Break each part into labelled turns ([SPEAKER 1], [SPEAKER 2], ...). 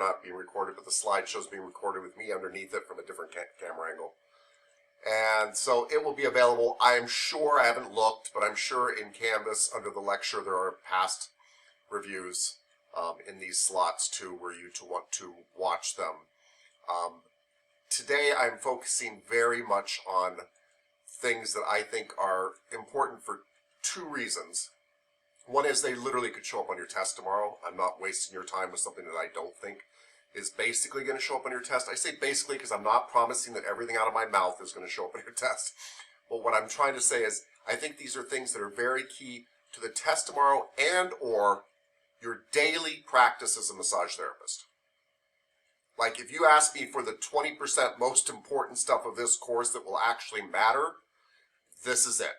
[SPEAKER 1] not being recorded, but the slideshow's being recorded with me underneath it from a different camera angle. And so it will be available. I'm sure, I haven't looked, but I'm sure in Canvas under the lecture there are past reviews in these slots too, where you want to watch them. Today I'm focusing very much on things that I think are important for two reasons. One is they literally could show up on your test tomorrow. I'm not wasting your time with something that I don't think is basically going to show up on your test. I say basically because I'm not promising that everything out of my mouth is going to show up on your test. But what I'm trying to say is I think these are things that are very key to the test tomorrow and or your daily practice as a massage therapist. Like if you ask me for the 20% most important stuff of this course that will actually matter, this is it.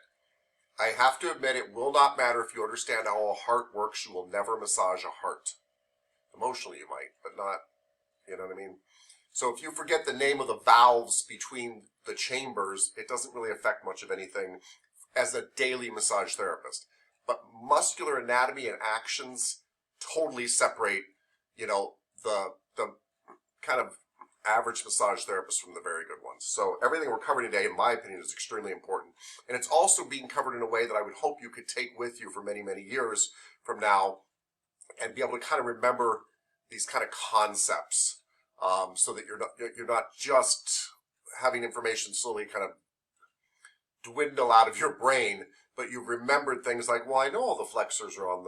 [SPEAKER 1] I have to admit it will not matter if you understand how a heart works. You will never massage a heart. Emotionally you might, but not, you know what I mean? So if you forget the name of the valves between the chambers, it doesn't really affect much of anything as a daily massage therapist. But muscular anatomy and actions totally separate, you know, the kind of average massage therapist from the very good ones. So everything we're covering today, in my opinion, is extremely important. And it's also being covered in a way that I would hope you could take with you for many, many years from now and be able to kind of remember these kind of concepts so that you're not just having information slowly kind of dwindle out of your brain, but you've remembered things like, well, I know all the flexors are on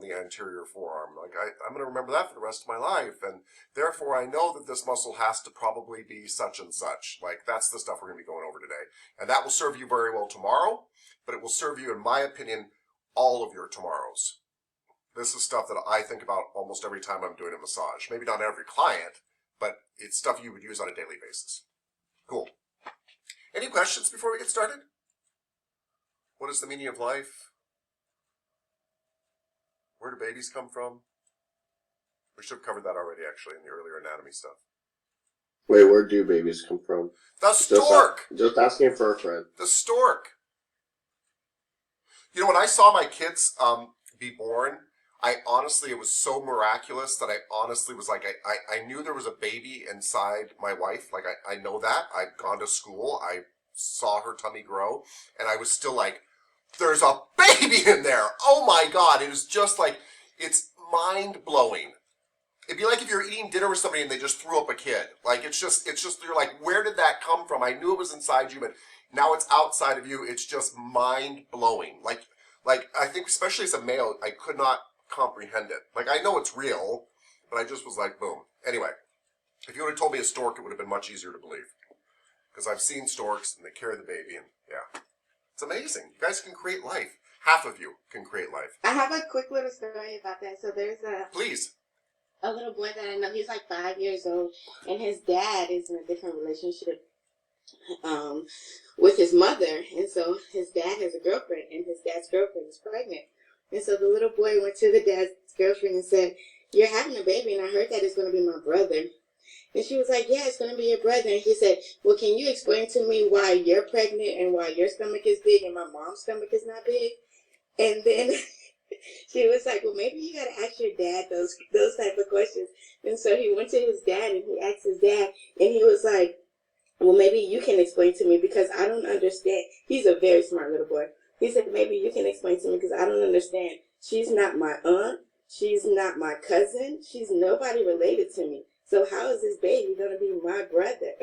[SPEAKER 1] the anterior forearm. Like I'm going to remember that for the rest of my life, and therefore I know that this muscle has to probably be such and such. Like that's the stuff we're going to be going over today, and that will serve you very well tomorrow. But it will serve you, in my opinion, all of your tomorrows. This is stuff that I think about almost every time I'm doing a massage. Maybe not every client, but it's stuff you would use on a daily basis. Cool. Any questions before we get started? What is the meaning of life? Where do babies come from? We should have covered that already, actually, in the earlier anatomy stuff.
[SPEAKER 2] Wait, where do babies come from?
[SPEAKER 1] The stork!
[SPEAKER 2] Just asking for a friend.
[SPEAKER 1] The stork! You know, when I saw my kids be born, it was so miraculous that I honestly was like, I knew there was a baby inside my wife. Like, I know that. I'd gone to school. I saw her tummy grow. And I was still like, there's a baby in there. Oh my God. It was just like, it's mind-blowing. It'd be like if you're eating dinner with somebody and they just threw up a kid. Like, it's just, you're like, where did that come from? I knew it was inside you, but now it's outside of you. It's just mind-blowing. Like I think, especially as a male, I could not comprehend it. Like, I know it's real, but I just was like, boom. Anyway, if you would have told me a stork, it would have been much easier to believe. Because I've seen storks, and they carry the baby, and yeah. It's amazing. You guys can create life. Half of you can create life.
[SPEAKER 3] I have a quick little story about that. So there's
[SPEAKER 1] Please.
[SPEAKER 3] A little boy that I know. He's like 5 years old, and his dad is in a different relationship with his mother. And so his dad has a girlfriend, and his dad's girlfriend is pregnant. And so the little boy went to the dad's girlfriend and said, "You're having a baby, and I heard that it's going to be my brother." And she was like, "Yeah, it's going to be your brother." And he said, "Well, can you explain to me why you're pregnant and why your stomach is big and my mom's stomach is not big?" And then she was like, "Well, maybe you got to ask your dad those type of questions." And so he went to his dad and he asked his dad, and he was like, "Well, maybe you can explain to me because I don't understand." He's a very smart little boy. He said, "Maybe you can explain to me because I don't understand. She's not my aunt. She's not my cousin. She's nobody related to me. So how is this baby going to be my brother?"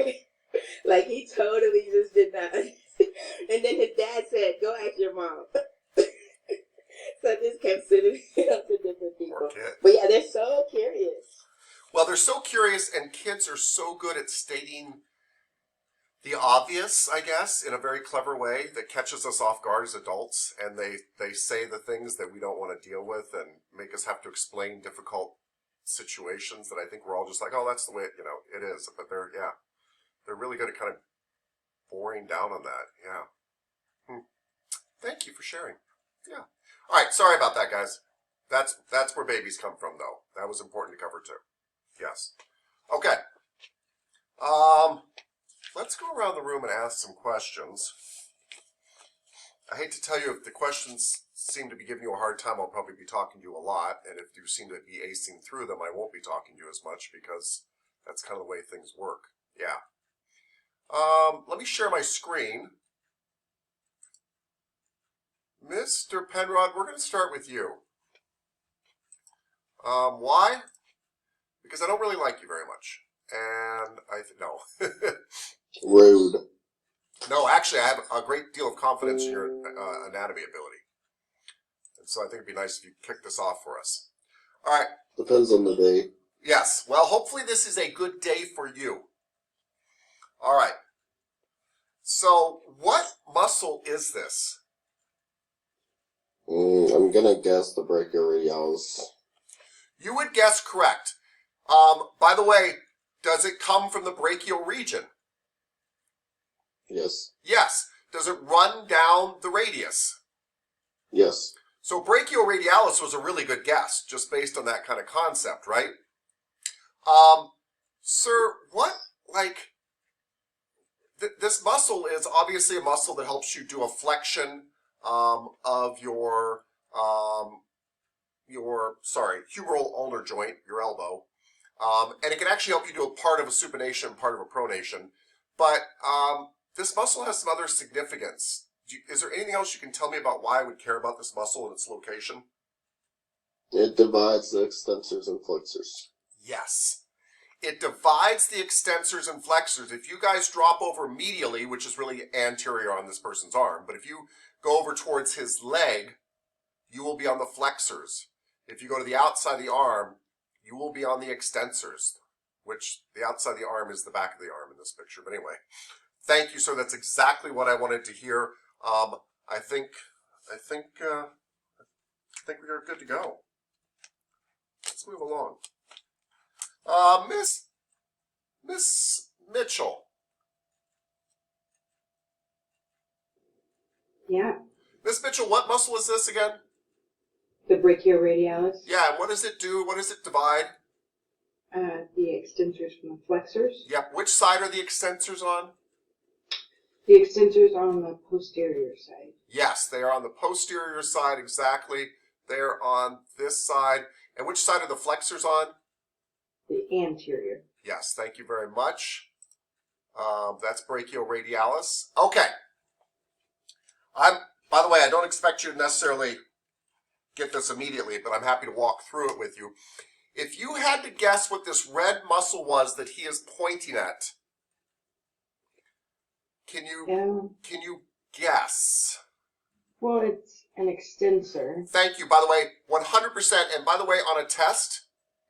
[SPEAKER 3] Like, he totally just did not understand. And then his dad said, "Go ask your mom." So I just kept sending it up to different people. But yeah, they're so curious.
[SPEAKER 1] Well, they're so curious, and kids are so good at stating the obvious, I guess, in a very clever way that catches us off guard as adults. And they say the things that we don't want to deal with and make us have to explain difficult situations that I think we're all just like, oh, that's the way it is. But they're really good at kind of boring down on that. Yeah. Thank you for sharing. Yeah. All right. Sorry about that, guys. That's where babies come from, though. That was important to cover too. Yes. Okay. Let's go around the room and ask some questions. I hate to tell you, if the questions seem to be giving you a hard time, I'll probably be talking to you a lot. And if you seem to be acing through them, I won't be talking to you as much because that's kind of the way things work. Yeah. Let me share my screen. Mr. Penrod, we're going to start with you. Why? Because I don't really like you very much. And no.
[SPEAKER 2] Rude.
[SPEAKER 1] No, actually, I have a great deal of confidence in your anatomy ability. And so I think it'd be nice if you kick this off for us. All right.
[SPEAKER 2] Depends on the day.
[SPEAKER 1] Yes. Well, hopefully this is a good day for you. All right. So what muscle is this?
[SPEAKER 2] I'm gonna guess the brachioradialis.
[SPEAKER 1] You would guess correct. By the way, does it come from the brachial region?
[SPEAKER 2] Yes.
[SPEAKER 1] Yes. Does it run down the radius?
[SPEAKER 2] Yes.
[SPEAKER 1] So brachioradialis was a really good guess, just based on that kind of concept, right? Sir, this muscle is obviously a muscle that helps you do a flexion of your humeral ulnar joint, your elbow. And it can actually help you do a part of a supination, part of a pronation. But this muscle has some other significance. Is there anything else you can tell me about why I would care about this muscle and its location?
[SPEAKER 2] It divides the extensors and flexors.
[SPEAKER 1] Yes. It divides the extensors and flexors. If you guys drop over medially, which is really anterior on this person's arm, but if you go over towards his leg, you will be on the flexors. If you go to the outside of the arm, you will be on the extensors, which the outside of the arm is the back of the arm in this picture. But anyway, thank you, sir. That's exactly what I wanted to hear. I think we are good to go. Let's move along. Miss Mitchell.
[SPEAKER 4] Yeah,
[SPEAKER 1] Miss Mitchell, what muscle is this again?
[SPEAKER 4] the brachioradialis,
[SPEAKER 1] Yeah, and what does it do? What does it divide?
[SPEAKER 4] the extensors from the flexors.
[SPEAKER 1] Yep. Which side are the extensors on?
[SPEAKER 4] The extensors are on the posterior side.
[SPEAKER 1] Yes, they are on the posterior side, exactly. They're on this side. And which side are the flexors on?
[SPEAKER 4] The anterior.
[SPEAKER 1] Yes, thank you very much. That's brachioradialis. Okay. By the way, I don't expect you to necessarily get this immediately, but I'm happy to walk through it with you. If you had to guess what this red muscle was that he is pointing at, can you guess?
[SPEAKER 4] Well, it's an extensor.
[SPEAKER 1] Thank you. By the way, 100%. And by the way, on a test,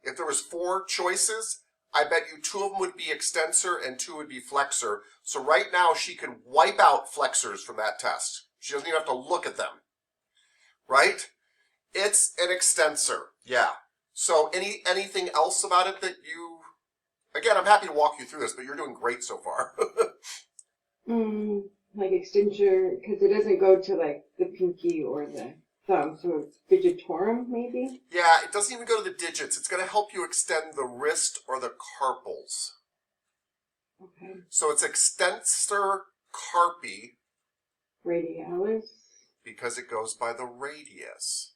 [SPEAKER 1] if there was 4 choices, I bet you 2 of them would be extensor and 2 would be flexor. So right now she can wipe out flexors from that test. She doesn't even have to look at them. Right? It's an extensor. Yeah. So anything else about it that you... Again, I'm happy to walk you through this, but you're doing great so far.
[SPEAKER 4] Like extensor, because it doesn't go to like the pinky or the thumb, so it's digitorum maybe?
[SPEAKER 1] Yeah, it doesn't even go to the digits. It's going to help you extend the wrist or the carpals.
[SPEAKER 4] Okay.
[SPEAKER 1] So it's extensor carpi
[SPEAKER 4] Radialis.
[SPEAKER 1] because it goes by the radius.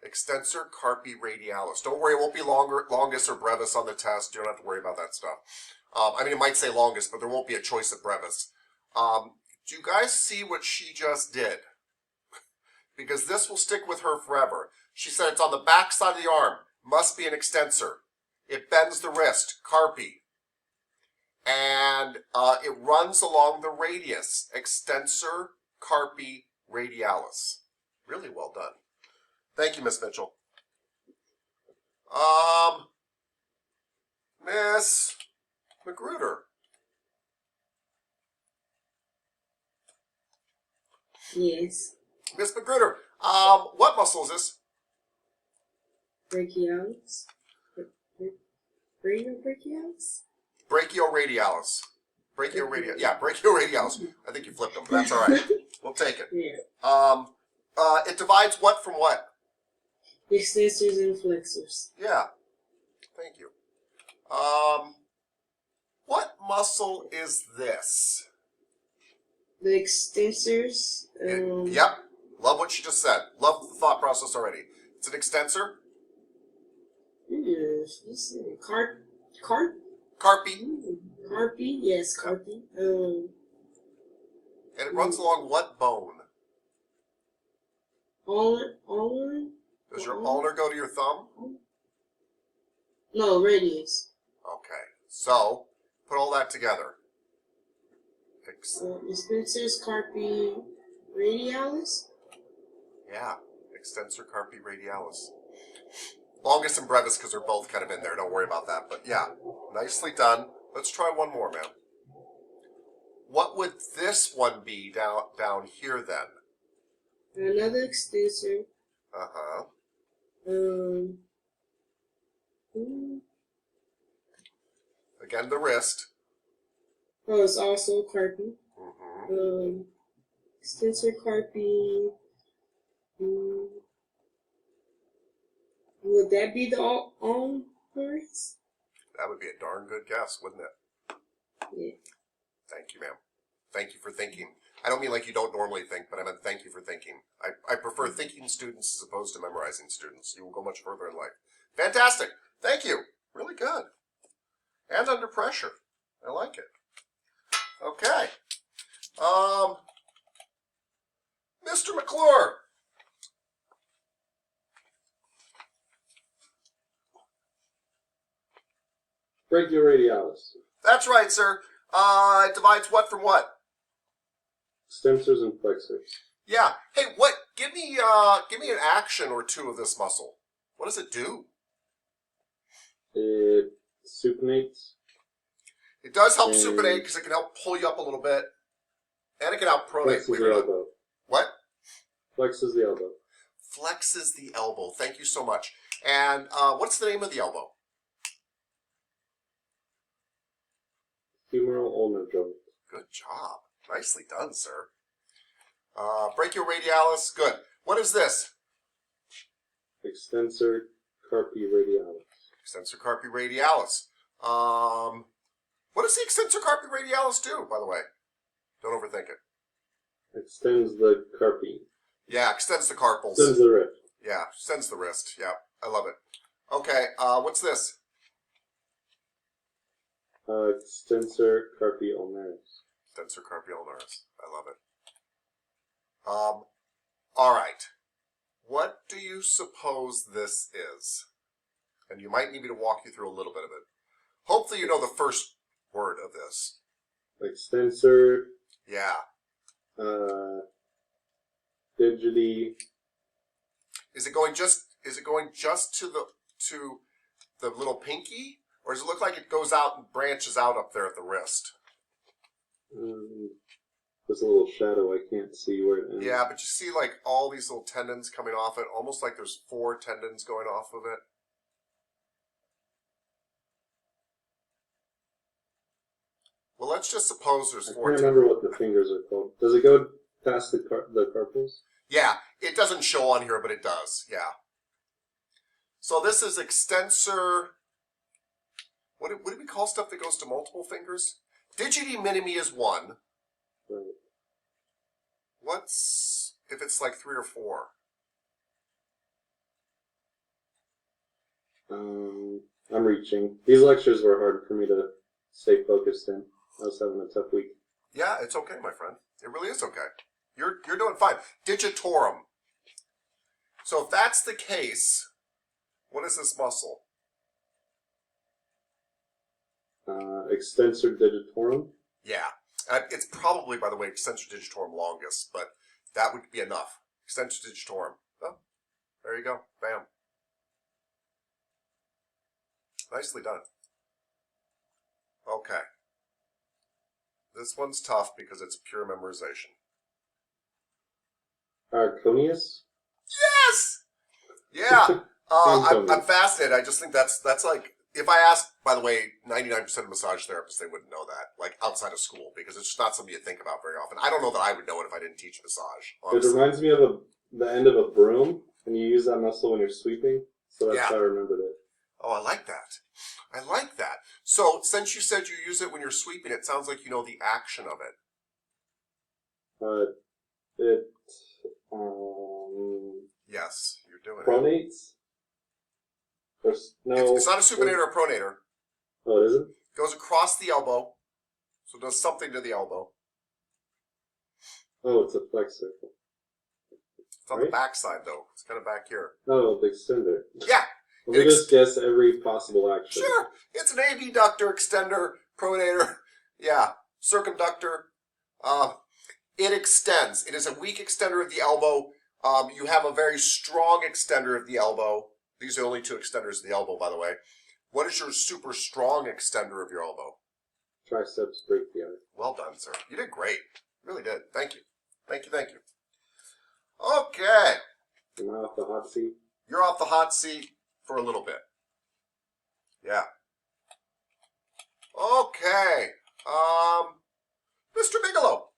[SPEAKER 1] Extensor carpi radialis. Don't worry, it won't be longus or brevis on the test. You don't have to worry about that stuff. I mean, it might say longest, but there won't be a choice of brevis. Do you guys see what she just did? Because this will stick with her forever. She said it's on the back side of the arm. Must be an extensor. It bends the wrist, carpi. And it runs along the radius, extensor carpi radialis. Really well done. Thank you, Miss Mitchell. Miss Magruder.
[SPEAKER 5] Yes.
[SPEAKER 1] Miss Magruder, what muscle is this?
[SPEAKER 5] Brachialis. Brachialis?
[SPEAKER 1] Brachioradialis. Brachioradialis. I think you flipped them, but that's all right. We'll take it.
[SPEAKER 5] Yeah.
[SPEAKER 1] It divides what from what?
[SPEAKER 5] Extensors and flexors.
[SPEAKER 1] Yeah. Thank you. What muscle is this?
[SPEAKER 5] The extensors.
[SPEAKER 1] Yep. Love what she just said. Love the thought process already. It's an extensor. Carpi.
[SPEAKER 5] Carpi, yes, carpi.
[SPEAKER 1] And it runs along what bone?
[SPEAKER 5] Ulnar?
[SPEAKER 1] Does your ulnar go to your thumb?
[SPEAKER 5] No, radius.
[SPEAKER 1] Okay. So, put all that together.
[SPEAKER 5] Extensors carpi radialis.
[SPEAKER 1] Yeah. Extensor carpi radialis. Longest and brevis because they're both kind of in there. Don't worry about that. But yeah, nicely done. Let's try one more, man. What would this one be down here then?
[SPEAKER 5] Another extensor.
[SPEAKER 1] Uh-huh. Again, the wrist.
[SPEAKER 5] Oh, it's also carpi.
[SPEAKER 1] Mm-hmm.
[SPEAKER 5] Extensor carpi. Would that be the ulnars?
[SPEAKER 1] That would be a darn good guess, wouldn't it?
[SPEAKER 5] Yeah.
[SPEAKER 1] Thank you, ma'am. Thank you for thinking. I don't mean like you don't normally think, but I meant thank you for thinking. I prefer thinking students as opposed to memorizing students. You will go much further in life. Fantastic. Thank you. Really good. And under pressure. I like it. Okay. Mr. McClure.
[SPEAKER 2] Brachioradialis.
[SPEAKER 1] That's right, sir. It divides what from what?
[SPEAKER 2] Extensors and flexors.
[SPEAKER 1] Yeah. Hey, what? Give me an action or two of this muscle. What does it do?
[SPEAKER 2] It supinates.
[SPEAKER 1] It does help supinate because it can help pull you up a little bit, and it can help pronate.
[SPEAKER 2] Flexes the elbow.
[SPEAKER 1] What?
[SPEAKER 2] Flexes the elbow.
[SPEAKER 1] Flexes the elbow. Thank you so much. And what's the name of the elbow?
[SPEAKER 2] Femoral ulnar joint.
[SPEAKER 1] Good job. Nicely done, sir. Brachioradialis. Good. What is this?
[SPEAKER 2] Extensor carpi radialis.
[SPEAKER 1] Extensor carpi radialis. What does the extensor carpi radialis do, by the way? Don't overthink it.
[SPEAKER 2] Extends the carpi.
[SPEAKER 1] Yeah, extends the carpals.
[SPEAKER 2] Extends the wrist.
[SPEAKER 1] Yeah, extends the wrist. Yeah, I love it. Okay, what's this?
[SPEAKER 2] Extensor carpi ulnaris.
[SPEAKER 1] Extensor carpi ulnaris. I love it. All right. What do you suppose this is? And you might need me to walk you through a little bit of it. Hopefully you know the first word of this.
[SPEAKER 2] Extensor.
[SPEAKER 1] Yeah.
[SPEAKER 2] Digitally.
[SPEAKER 1] Is it going just to the little pinky? Or does it look like it goes out and branches out up there at the wrist?
[SPEAKER 2] There's a little shadow. I can't see where it ends.
[SPEAKER 1] Yeah, but you see like all these little tendons coming off it, almost like there's 4 tendons going off of it. Well, let's just suppose there's 4
[SPEAKER 2] I can't remember what the fingers are called. Does it go past the carpals?
[SPEAKER 1] Yeah, it doesn't show on here, but it does. Yeah. So this is extensor. What do we call stuff that goes to multiple fingers? Digiti minimi is 1.
[SPEAKER 2] Right.
[SPEAKER 1] What's if it's like 3 or 4?
[SPEAKER 2] I'm reaching. These lectures were hard for me to stay focused in. I was having a tough week.
[SPEAKER 1] Yeah, it's okay, my friend. It really is okay. You're doing fine. Digitorum. So if that's the case, what is this muscle?
[SPEAKER 2] Extensor digitorum.
[SPEAKER 1] Yeah. It's probably, by the way, extensor digitorum longus, but that would be enough. Extensor digitorum. Oh, there you go. Bam. Nicely done. Okay. This one's tough because it's pure memorization.
[SPEAKER 2] Arconius.
[SPEAKER 1] Yes! Yeah. I'm fascinated. I just think that's like, if I asked, by the way, 99% of massage therapists, they wouldn't know that, like outside of school, because it's just not something you think about very often. I don't know that I would know it if I didn't teach massage. Honestly.
[SPEAKER 2] It reminds me of the end of a broom, and you use that muscle when you're sweeping, so that's how I remembered it.
[SPEAKER 1] Oh, I like that. I like that. So, since you said you use it when you're sweeping, it sounds like you know the action of it. Yes, you're doing it.
[SPEAKER 2] Pronates? There's no.
[SPEAKER 1] It's not a supinator or pronator.
[SPEAKER 2] Oh, it isn't?
[SPEAKER 1] Goes across the elbow, so it does something to the elbow.
[SPEAKER 2] Oh, it's a flexor.
[SPEAKER 1] It's on the back side, though. It's kind of back here.
[SPEAKER 2] Oh, the extender.
[SPEAKER 1] Yeah.
[SPEAKER 2] Let me just guess every possible action.
[SPEAKER 1] Sure. It's an abductor, extender, pronator. Yeah. Circumductor. It extends. It is a weak extender of the elbow. You have a very strong extender of the elbow. These are the only two extenders of the elbow, by the way. What is your super strong extender of your elbow?
[SPEAKER 2] Triceps brachialis.
[SPEAKER 1] Well done, sir. You did great. You really did. Thank you. Thank you, thank you. Okay.
[SPEAKER 2] Am I off the hot seat?
[SPEAKER 1] You're off the hot seat for a little bit. Yeah. Okay. Mr. Bigelow.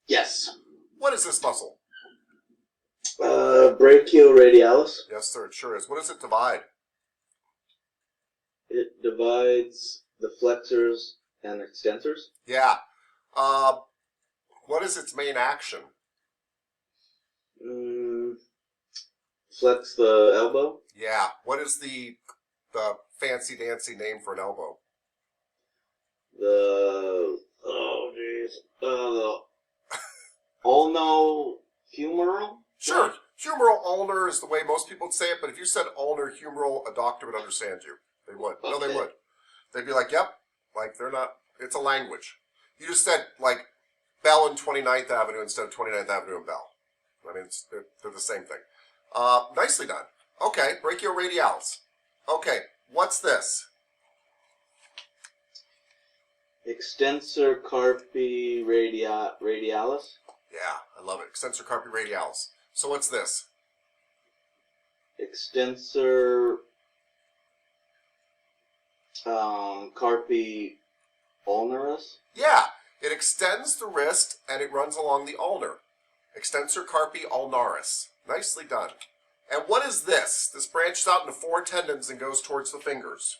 [SPEAKER 6] Yes.
[SPEAKER 1] What is this muscle?
[SPEAKER 6] Brachioradialis.
[SPEAKER 1] Yes, sir, it sure is. What does it divide?
[SPEAKER 6] It divides the flexors and extensors.
[SPEAKER 1] Yeah. What is its main action?
[SPEAKER 6] Flex the elbow.
[SPEAKER 1] Yeah. What is the fancy dancy name for an elbow?
[SPEAKER 6] The ulno-humeral.
[SPEAKER 1] Sure. Humeral ulnar is the way most people would say it, but if you said ulnar humeral, a doctor would understand you. They would. No, they
[SPEAKER 6] Okay.
[SPEAKER 1] would. They'd be like, yep. Like, they're not, it's a language. You just said, like, Bell and 29th Avenue instead of 29th Avenue and Bell. I mean, they're the same thing. Nicely done. Okay, brachioradialis. Okay, what's this?
[SPEAKER 6] Extensor carpi radialis.
[SPEAKER 1] Yeah, I love it. Extensor carpi radialis. So what's this?
[SPEAKER 6] Extensor carpi ulnaris.
[SPEAKER 1] Yeah, it extends the wrist and it runs along the ulnar. Extensor carpi ulnaris. Nicely done. And what is this? This branches out into 4 tendons and goes towards the fingers.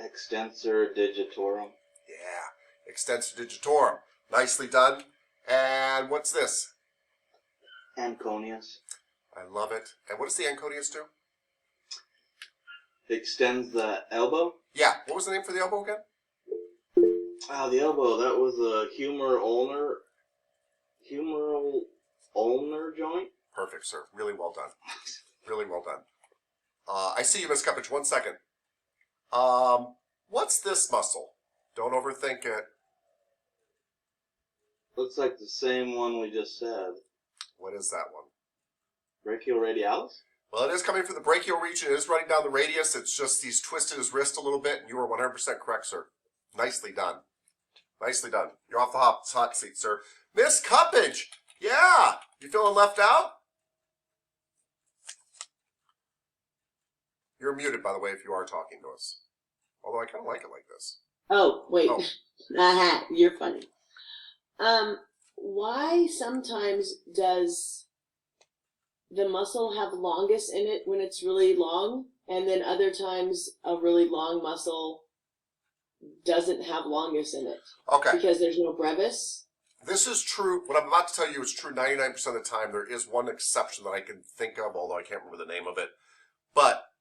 [SPEAKER 6] Extensor digitorum.
[SPEAKER 1] Yeah, extensor digitorum. Nicely done. And what's this?
[SPEAKER 6] Anconius.
[SPEAKER 1] I love it. And what does the anconius do?
[SPEAKER 6] Extends the elbow.
[SPEAKER 1] Yeah, what was the name for the elbow again?
[SPEAKER 6] The elbow. That was a humeral ulnar joint.
[SPEAKER 1] Perfect, sir. Really well done. Really well done. I see you, Miss Cuppage. 1 second. What's this muscle? Don't overthink it.
[SPEAKER 6] Looks like the same one we just said.
[SPEAKER 1] What is that one?
[SPEAKER 6] Brachioradialis?
[SPEAKER 1] Well, it is coming from the brachial region. It is running down the radius. It's just he's twisted his wrist a little bit, and you are 100% correct, sir. Nicely done. Nicely done. You're off the hot seat, sir. Miss Cuppage! Yeah! You feeling left out? You're muted, by the way, if you are talking to us. Although I kind of like it like this.
[SPEAKER 7] Oh, wait.
[SPEAKER 1] Oh.
[SPEAKER 7] Aha, you're funny. Why sometimes does the muscle have longest in it when it's really long, and then other times a really long muscle doesn't have longest in it?
[SPEAKER 1] Okay.
[SPEAKER 7] Because there's no brevis?
[SPEAKER 1] This is true. What I'm about to tell you is true 99% of the time. There is one exception that I can think of, although I can't remember the name of it. But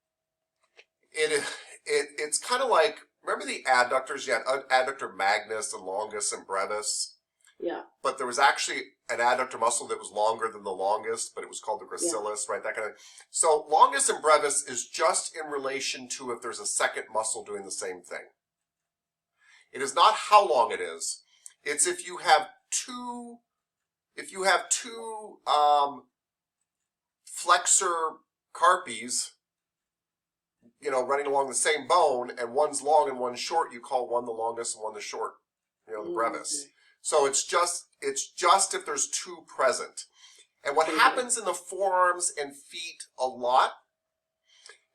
[SPEAKER 1] it's kind of like, remember the adductors? You had adductor magnus and longus and brevis.
[SPEAKER 7] Yeah.
[SPEAKER 1] But there was actually an adductor muscle that was longer than the longest, but it was called the gracilis, right? That kind of. So longus and brevis is just in relation to if there's a second muscle doing the same thing. It is not how long it is. It's if you have two flexor carpes, running along the same bone, and one's long and one's short, you call one the longest and one the short, the brevis. So it's just if there's two present. And what happens in the forearms and feet a lot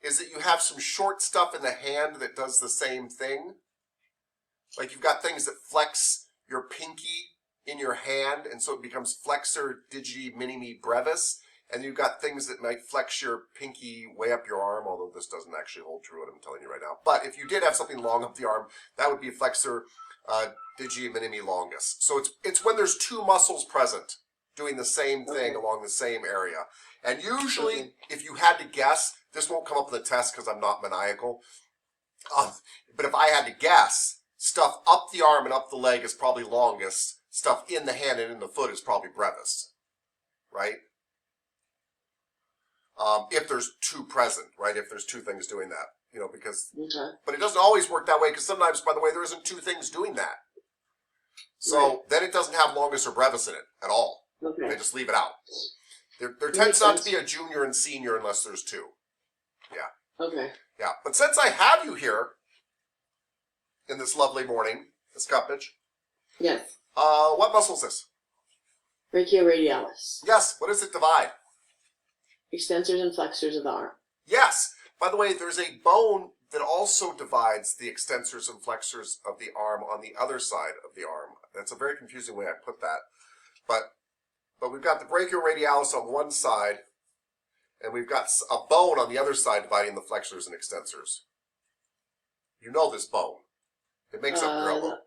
[SPEAKER 1] is that you have some short stuff in the hand that does the same thing. Like you've got things that flex your pinky in your hand, and so it becomes flexor digiti minimi brevis. And you've got things that might flex your pinky way up your arm, although this doesn't actually hold true what I'm telling you right now. But if you did have something long up the arm, that would be flexor digi minimi longus. So it's when there's two muscles present doing the same thing along the same area. And usually, if you had to guess, this won't come up in the test because I'm not maniacal. But if I had to guess, stuff up the arm and up the leg is probably longest. Stuff in the hand and in the foot is probably brevis, right? If there's two present, right? If there's two things doing that, you know, because, but it doesn't always work that way because sometimes, by the way, there isn't two things doing that. So then it doesn't have longus or brevis in it at all. They just leave it out. There tends not to be a junior and senior unless there's two. Yeah.
[SPEAKER 7] Okay.
[SPEAKER 1] Yeah. But since I have you here in this lovely morning, Ms. Cupage,
[SPEAKER 7] Yes.
[SPEAKER 1] what muscle is this?
[SPEAKER 7] Brachioradialis.
[SPEAKER 1] Yes. What does it divide?
[SPEAKER 7] Extensors and flexors of the arm.
[SPEAKER 1] Yes. By the way, there's a bone that also divides the extensors and flexors of the arm on the other side of the arm. That's a very confusing way I put that. But we've got the brachioradialis on one side, and we've got a bone on the other side dividing the flexors and extensors. You know this bone. It makes up your elbow.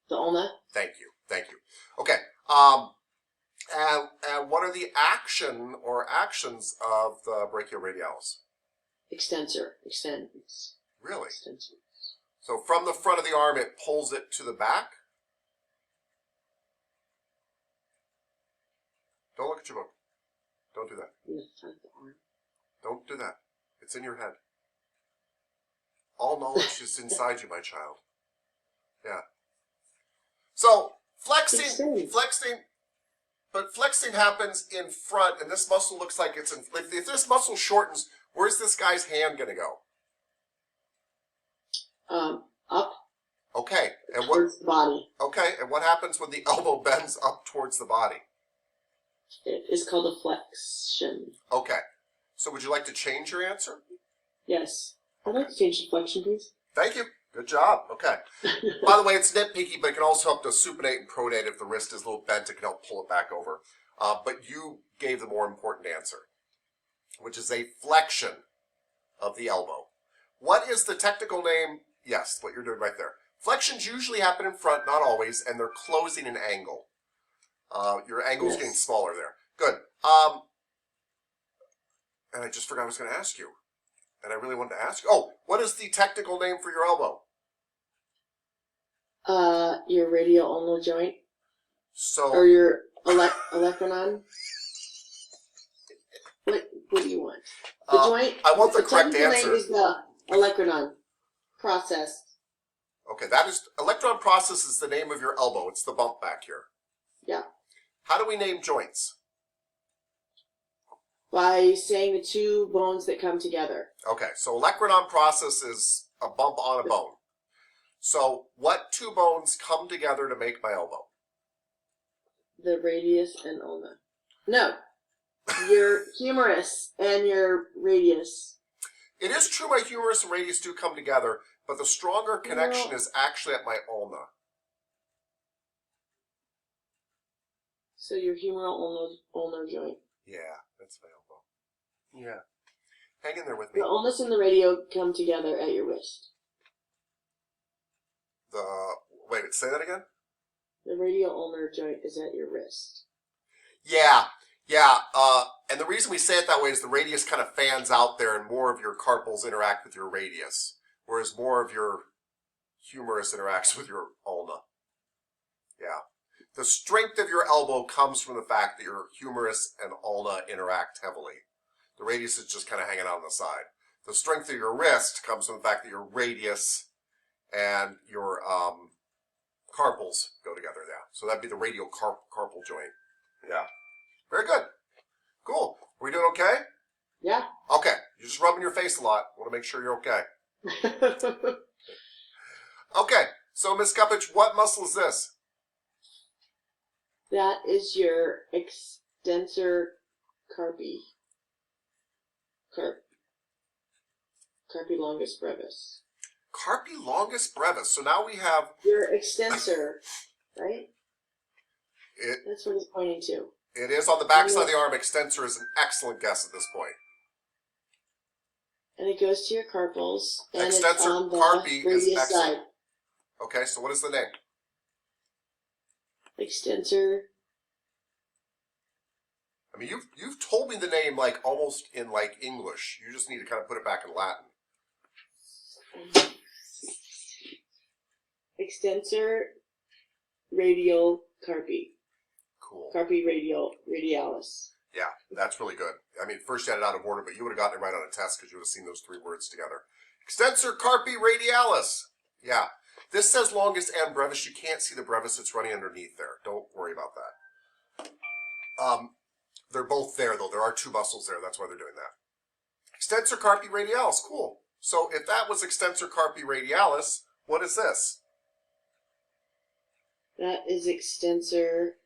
[SPEAKER 7] The ulna.
[SPEAKER 1] Thank you. Thank you. Okay. And what are the actions of the brachioradialis?
[SPEAKER 7] Extensor. Extends.
[SPEAKER 1] Really?
[SPEAKER 7] Extensor.
[SPEAKER 1] So from the front of the arm, it pulls it to the back? Don't look at your book. Don't do that.
[SPEAKER 7] In the front of the arm.
[SPEAKER 1] Don't do that. It's in your head. All knowledge is inside you, my child. Yeah. So, flexing, but flexing happens in front, and this muscle looks like it's in, if this muscle shortens, where's this guy's hand going to go?
[SPEAKER 7] Up.
[SPEAKER 1] Okay. And
[SPEAKER 7] towards the body.
[SPEAKER 1] Okay, and what happens when the elbow bends up towards the body?
[SPEAKER 7] It is called a flexion.
[SPEAKER 1] Okay. So would you like to change your answer?
[SPEAKER 7] Yes. I'd like to change the flexion, please.
[SPEAKER 1] Thank you. Good job. Okay. By the way, it's nitpicky, but it can also help to supinate and pronate. If the wrist is a little bent, it can help pull it back over. But you gave the more important answer, which is a flexion of the elbow. What is the technical name? Yes, what you're doing right there. Flexions usually happen in front, not always, and they're closing an angle. Your angle's getting smaller there. Good. And I just forgot I was going to ask you. And I really wanted to ask you. Oh, what is the technical name for your elbow?
[SPEAKER 7] Your radial-ulnar joint.
[SPEAKER 1] So.
[SPEAKER 7] Or your olecranon. What do you want? The joint.
[SPEAKER 1] I want the correct
[SPEAKER 7] technical
[SPEAKER 1] answer.
[SPEAKER 7] name is the olecranon process.
[SPEAKER 1] Okay, that is electron process is the name of your elbow. It's the bump back here.
[SPEAKER 7] Yeah.
[SPEAKER 1] How do we name joints?
[SPEAKER 7] By saying the two bones that come together.
[SPEAKER 1] Okay, so olecranon process is a bump on a bone. So what two bones come together to make my elbow?
[SPEAKER 7] The radius and ulna. No. Your humerus and your radius.
[SPEAKER 1] It is true my humerus and radius do come together, but the stronger connection is actually at my ulna.
[SPEAKER 7] So your humeral ulnar joint.
[SPEAKER 1] Yeah, that's my elbow. Yeah. Hang in there with me.
[SPEAKER 7] The ulnus and the radio come together at your wrist.
[SPEAKER 1] Wait, say that again?
[SPEAKER 7] The radial ulnar joint is at your wrist.
[SPEAKER 1] Yeah. And the reason we say it that way is the radius kind of fans out there and more of your carpals interact with your radius, whereas more of your humerus interacts with your ulna. Yeah. The strength of your elbow comes from the fact that your humerus and ulna interact heavily. The radius is just kind of hanging out on the side. The strength of your wrist comes from the fact that your radius and your carpals go together there. So that'd be the radial carpal joint. Yeah. Very good. Cool. Are we doing okay?
[SPEAKER 7] Yeah.
[SPEAKER 1] Okay. You're just rubbing your face a lot. Want to make sure you're okay. Okay. So, Ms. Cupage, what muscle is this?
[SPEAKER 7] That is your extensor carpi. Carpi longus brevis.
[SPEAKER 1] Carpi longus brevis. So now we have
[SPEAKER 7] Your extensor, right?
[SPEAKER 1] it.
[SPEAKER 7] That's what it's pointing to.
[SPEAKER 1] It is on the backside of the arm. Extensor is an excellent guess at this point.
[SPEAKER 7] And it goes to your carpals. And
[SPEAKER 1] Extensor
[SPEAKER 7] it's on the
[SPEAKER 1] carpi is
[SPEAKER 7] radius
[SPEAKER 1] excellent.
[SPEAKER 7] side.
[SPEAKER 1] Okay, so what is the name?
[SPEAKER 7] Extensor.
[SPEAKER 1] I mean, you've told me the name like almost in like English. You just need to kind of put it back in Latin.
[SPEAKER 7] Extensor radial carpi.
[SPEAKER 1] Cool.
[SPEAKER 7] Carpi radialis.
[SPEAKER 1] Yeah, that's really good. I mean, first you had it out of order, but you would have gotten it right on a test because you would have seen those three words together. Extensor carpi radialis. Yeah. This says longest and brevis. You can't see the brevis. It's running underneath there. Don't worry about that. They're both there, though. There are two muscles there. That's why they're doing that. Extensor carpi radialis. Cool. So if that was extensor carpi radialis, what is this?
[SPEAKER 7] That is extensor.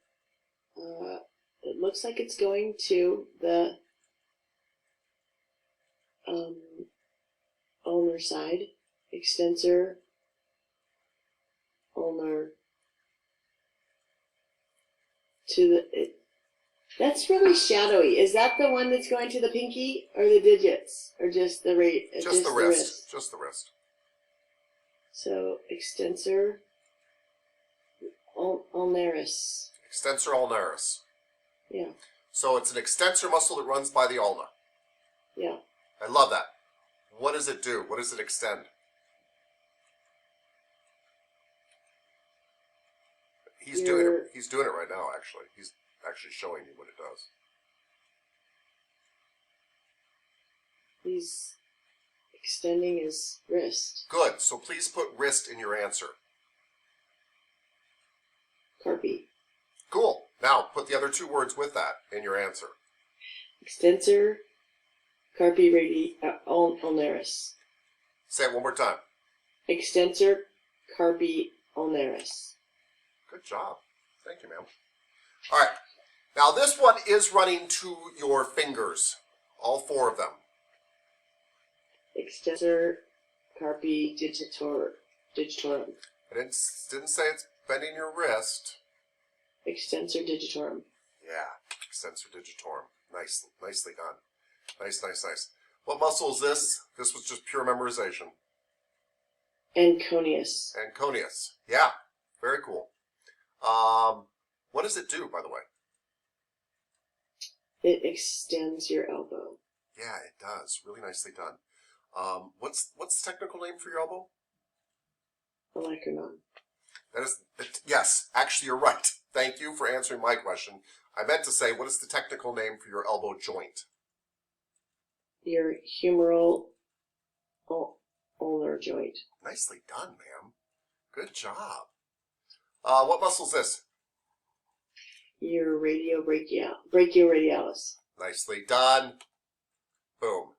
[SPEAKER 7] It looks like it's going to the ulnar side. Extensor, ulnar to the. That's really shadowy. Is that the one that's going to the pinky or the digits or just the rate?
[SPEAKER 1] Just the wrist. Just the wrist.
[SPEAKER 7] So extensor ulnaris.
[SPEAKER 1] Extensor ulnaris.
[SPEAKER 7] Yeah.
[SPEAKER 1] So it's an extensor muscle that runs by the ulna.
[SPEAKER 7] Yeah.
[SPEAKER 1] I love that. What does it do? What does it extend? He's doing it right now, actually. He's actually showing you what it does.
[SPEAKER 7] He's extending his wrist.
[SPEAKER 1] Good. So please put wrist in your answer.
[SPEAKER 7] Carpi.
[SPEAKER 1] Cool. Now put the other two words with that in your answer.
[SPEAKER 7] Extensor carpi ulnaris.
[SPEAKER 1] Say it one more time.
[SPEAKER 7] Extensor carpi ulnaris.
[SPEAKER 1] Good job. Thank you, ma'am. All right. Now this one is running to your fingers. All four of them.
[SPEAKER 7] Extensor carpi digitorum.
[SPEAKER 1] I didn't say it's bending your wrist.
[SPEAKER 7] Extensor digitorum.
[SPEAKER 1] Yeah. Extensor digitorum. Nicely done. Nice. What muscle is this? This was just pure memorization.
[SPEAKER 7] Anconius.
[SPEAKER 1] Anconius. Yeah. Very cool. What does it do, by the way?
[SPEAKER 7] It extends your elbow.
[SPEAKER 1] Yeah, it does. Really nicely done. What's the technical name for your elbow?
[SPEAKER 7] Olecranon.
[SPEAKER 1] That is, yes, actually you're right. Thank you for answering my question. I meant to say, what is the technical name for your elbow joint?
[SPEAKER 7] Your humeral ulnar joint.
[SPEAKER 1] Nicely done, ma'am. Good job. What muscle is this?
[SPEAKER 7] Your brachioradialis.
[SPEAKER 1] Nicely done. Boom.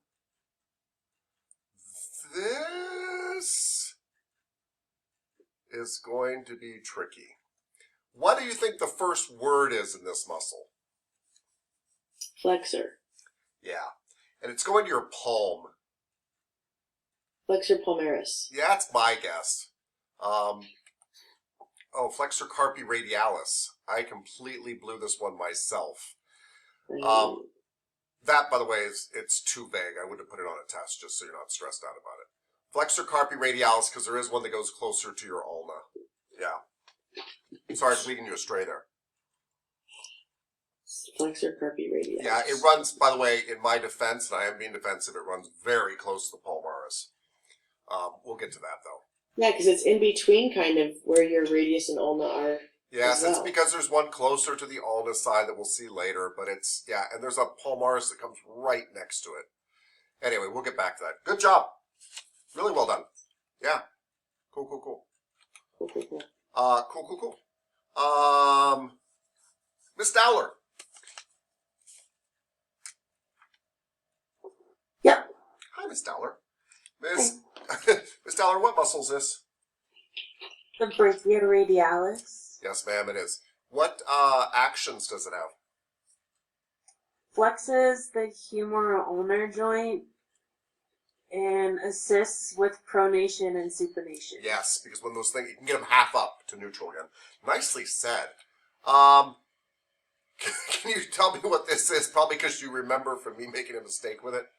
[SPEAKER 1] This is going to be tricky. What do you think the first word is in this muscle?
[SPEAKER 7] Flexor.
[SPEAKER 1] Yeah. And it's going to your palm.
[SPEAKER 7] Flexor palmaris.
[SPEAKER 1] Yeah, that's my guess. Flexor carpi radialis. I completely blew this one myself. That, by the way, it's too vague. I wouldn't have put it on a test, just so you're not stressed out about it. Flexor carpi radialis, because there is one that goes closer to your ulna. Yeah. Sorry for leading you astray there.
[SPEAKER 7] Flexor carpi radialis.
[SPEAKER 1] Yeah, it runs, by the way, in my defense, and I am being defensive, it runs very close to the palmaris. We'll get to that, though.
[SPEAKER 7] Yeah, because it's in between kind of where your radius and ulna are.
[SPEAKER 1] Yes,
[SPEAKER 7] well.
[SPEAKER 1] it's because there's one closer to the ulna side that we'll see later, but it's, yeah, and there's a palmaris that comes right next to it. Anyway, we'll get back to that. Good job. Really well done. Yeah. Cool.
[SPEAKER 7] Cool.
[SPEAKER 1] Cool. Miss Dowler.
[SPEAKER 8] Yep.
[SPEAKER 1] Hi, Miss Dowler. Miss Dowler, what muscle is this?
[SPEAKER 8] The brachioradialis
[SPEAKER 1] Yes, ma'am, it is. What actions does it have?
[SPEAKER 8] flexes the humeral ulnar joint and assists with pronation and supination.
[SPEAKER 1] Yes, because when those things, you can get them half up to neutral again. Nicely said. Can you tell me what this is? Probably because you remember from me making a mistake with it.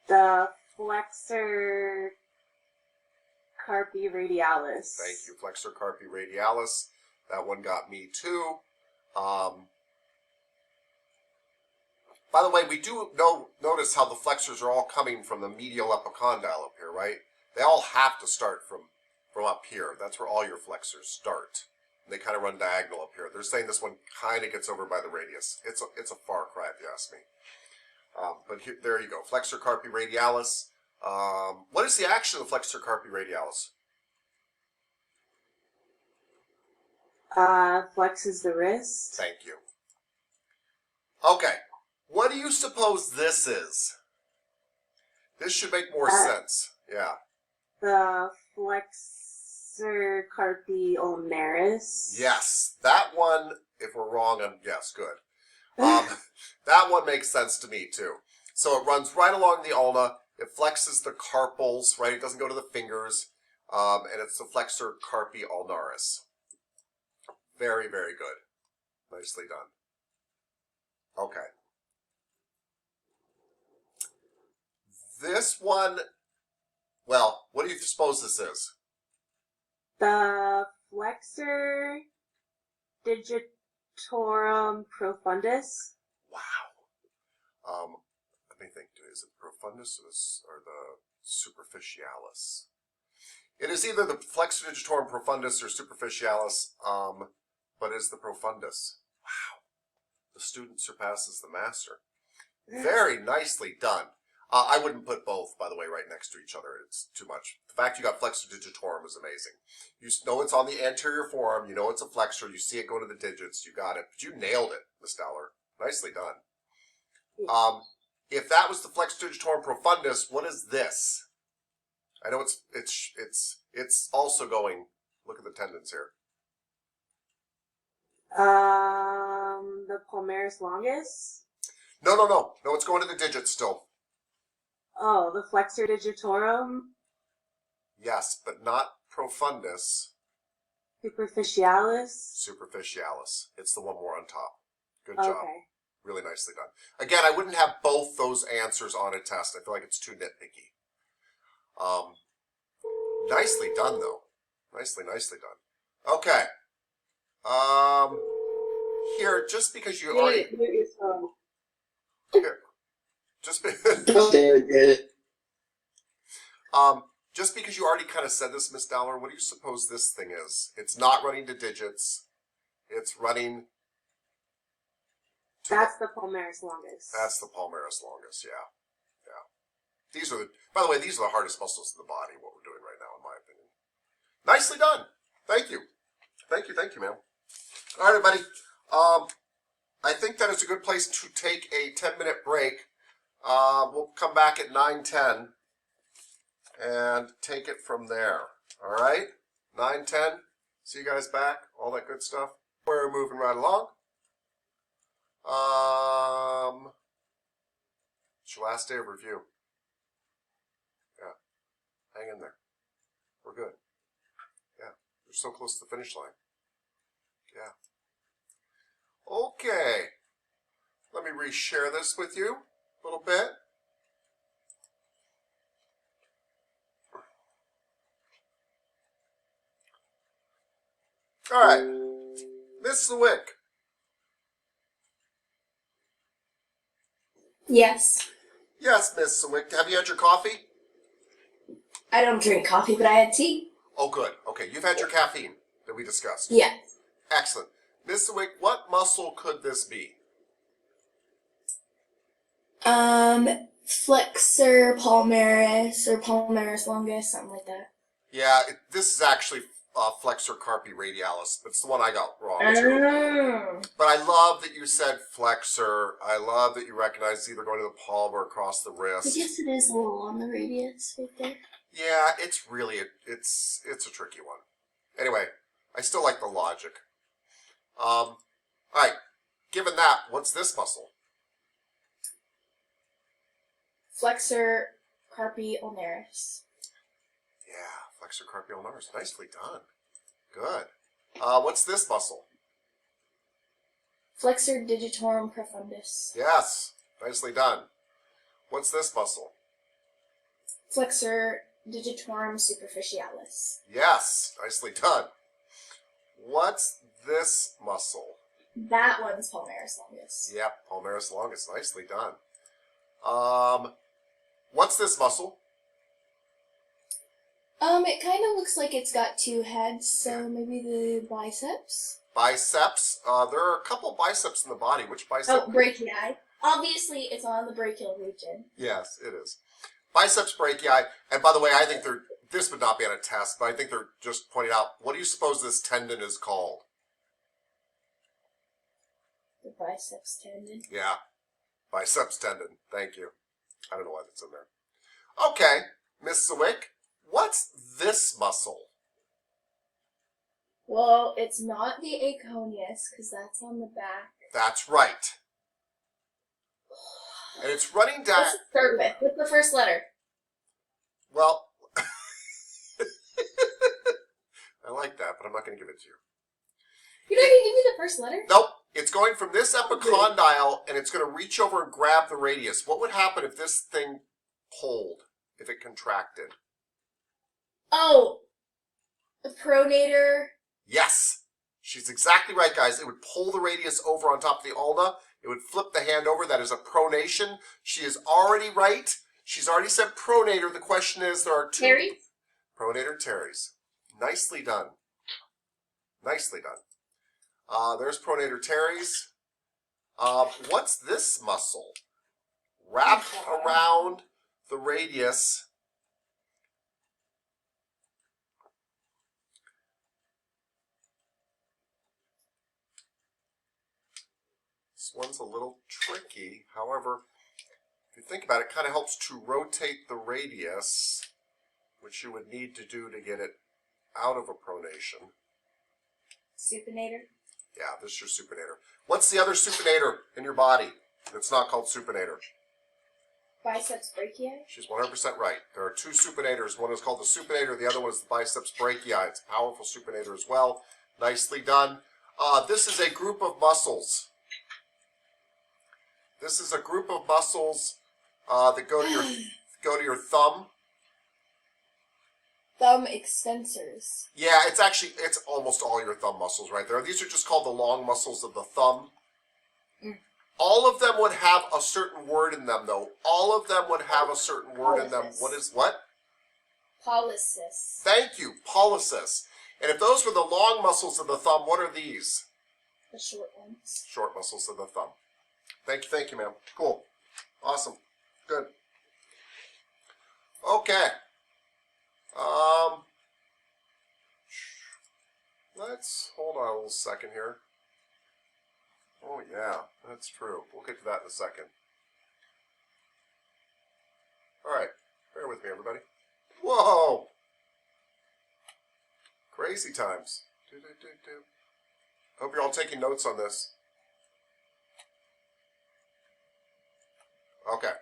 [SPEAKER 8] The flexor carpi radialis.
[SPEAKER 1] Thank you, flexor carpi radialis. That one got me too. By the way, we do notice how the flexors are all coming from the medial epicondyle up here, right? They all have to start from up here. That's where all your flexors start. And they kind of run diagonal up here. They're saying this one kind of gets over by the radius. It's a far cry, if you ask me. But here, there you go, flexor carpi radialis. What is the action of flexor carpi radialis?
[SPEAKER 8] Flexes the wrist.
[SPEAKER 1] Thank you. Okay, what do you suppose this is? This should make more sense. Yeah.
[SPEAKER 8] The flexor carpi ulnaris.
[SPEAKER 1] Yes, that one, if we're wrong, yes, good. That one makes sense to me, too. So it runs right along the ulna. It flexes the carpals, right? It doesn't go to the fingers. And it's the flexor carpi ulnaris. Very, very good. Nicely done. Okay. This one, well, what do you suppose this is?
[SPEAKER 8] The flexor digitorum profundus.
[SPEAKER 1] Wow. Let me think. Is it profundus or the superficialis? It is either the flexor digitorum profundus or superficialis, but it's the profundus. Wow. The student surpasses the master. Very nicely done. I wouldn't put both, by the way, right next to each other. It's too much. The fact you got flexor digitorum is amazing. You know it's on the anterior forearm. You know it's a flexor. You see it go to the digits. You got it. But you nailed it, Miss Dowler. Nicely done. If that was the flexor digitorum profundus, what is this? I know it's also going. Look at the tendons here.
[SPEAKER 8] The palmaris longus.
[SPEAKER 1] No. It's going to the digits still.
[SPEAKER 8] Oh, the flexor digitorum.
[SPEAKER 1] Yes, but not profundus.
[SPEAKER 8] Superficialis.
[SPEAKER 1] Superficialis. It's the one more on top. Good job.
[SPEAKER 8] Okay.
[SPEAKER 1] Really nicely done. Again, I wouldn't have both those answers on a test. I feel like it's too nitpicky. Nicely done, though. Nicely done. Okay. Here, just because you already... Here. Just just because you already kind of said this, Miss Dowler, what do you suppose this thing is? It's not running to digits. It's running...
[SPEAKER 8] That's the palmaris longus.
[SPEAKER 1] That's the palmaris longus, yeah. These are, by the way, these are the hardest muscles in the body, what we're doing right now, in my opinion. Nicely done. Thank you. Thank you, ma'am. All right, everybody. I think that is a good place to take a 10-minute break. We'll come back at 9:10 and take it from there. All right? 9:10. See you guys back. All that good stuff. We're moving right along. It's your last day of review. Yeah. Hang in there. We're good. Yeah. We're so close to the finish line. Yeah. Okay. Let me reshare this with you a little bit. All right. Miss Zwick.
[SPEAKER 9] Yes.
[SPEAKER 1] Yes, Miss Zwick. Have you had your coffee?
[SPEAKER 9] I don't drink coffee, but I had tea.
[SPEAKER 1] Oh, good. Okay, you've had your caffeine that we discussed.
[SPEAKER 9] Yeah.
[SPEAKER 1] Excellent. Miss Zwick, what muscle could this be?
[SPEAKER 9] Flexor palmaris or palmaris longus, something like that.
[SPEAKER 1] Yeah, this is actually flexor carpi radialis, but it's the one I got wrong too.
[SPEAKER 9] Oh.
[SPEAKER 1] But I love that you said flexor. I love that you recognize it's either going to the palm or across the wrist.
[SPEAKER 9] I guess it is a little on the radius right there.
[SPEAKER 1] Yeah, it's really it's a tricky one. Anyway, I still like the logic. All right. Given that, what's this muscle?
[SPEAKER 9] Flexor carpi ulnaris.
[SPEAKER 1] Yeah, flexor carpi ulnaris. Nicely done. Good. What's this muscle?
[SPEAKER 9] Flexor digitorum profundus.
[SPEAKER 1] Yes, nicely done. What's this muscle?
[SPEAKER 9] Flexor digitorum superficialis.
[SPEAKER 1] Yes, nicely done. What's this muscle?
[SPEAKER 9] That one's palmaris longus.
[SPEAKER 1] Yep, palmaris longus. Nicely done. What's this muscle?
[SPEAKER 9] It kind of looks like it's got two heads, so maybe the biceps?
[SPEAKER 1] Biceps. There are a couple biceps in the body. Which bicep?
[SPEAKER 9] Oh, brachii. Obviously, it's on the brachial region.
[SPEAKER 1] Yes, it is. Biceps brachii. And by the way, I think this would not be on a test, but I think they're just pointing out, what do you suppose this tendon is called?
[SPEAKER 9] The biceps tendon.
[SPEAKER 1] Yeah, biceps tendon. Thank you. I don't know why that's in there. Okay, Miss Sawick, what's this muscle?
[SPEAKER 9] Well, it's not the aconius, because that's on the back.
[SPEAKER 1] That's right. And it's running down.
[SPEAKER 9] What's it start with? What's the first letter?
[SPEAKER 1] Well, I like that, but I'm not going to give it to you.
[SPEAKER 9] You're not going to give me the first letter?
[SPEAKER 1] Nope. It's going from this epicondyle, and it's going to reach over and grab the radius. What would happen if this thing pulled, if it contracted?
[SPEAKER 9] Oh, the pronator.
[SPEAKER 1] Yes. She's exactly right, guys. It would pull the radius over on top of the ulna. It would flip the hand over. That is a pronation. She is already right. She's already said pronator. The question is, there are two.
[SPEAKER 9] Terry?
[SPEAKER 1] Pronator teres. Nicely done. Nicely done. There's pronator teres. What's this muscle? Wrapped around the radius. This one's a little tricky. However, if you think about it, it kind of helps to rotate the radius, which you would need to do to get it out of a pronation.
[SPEAKER 9] Supinator.
[SPEAKER 1] Yeah, this is your supinator. What's the other supinator in your body that's not called supinator?
[SPEAKER 9] Biceps brachii.
[SPEAKER 1] She's 100% right. There are two supinators. One is called the supinator. The other one is the biceps brachii. It's a powerful supinator as well. Nicely done. This is a group of muscles. This is a group of muscles that go to your thumb.
[SPEAKER 9] Thumb extensors.
[SPEAKER 1] Yeah, it's almost all your thumb muscles right there. These are just called the long muscles of the thumb. All of them would have a certain word in them, though. All of them would have a certain word in them. What?
[SPEAKER 9] Polycis.
[SPEAKER 1] Thank you, polycis. And if those were the long muscles of the thumb, what are these?
[SPEAKER 9] The short ones.
[SPEAKER 1] Short muscles of the thumb. Thank you, ma'am. Cool. Awesome. Good. Okay. Let's hold on a little second here. Oh yeah, that's true. We'll get to that in a second. All right, bear with me, everybody. Whoa! Crazy times. Hope you're all taking notes on this. Okay.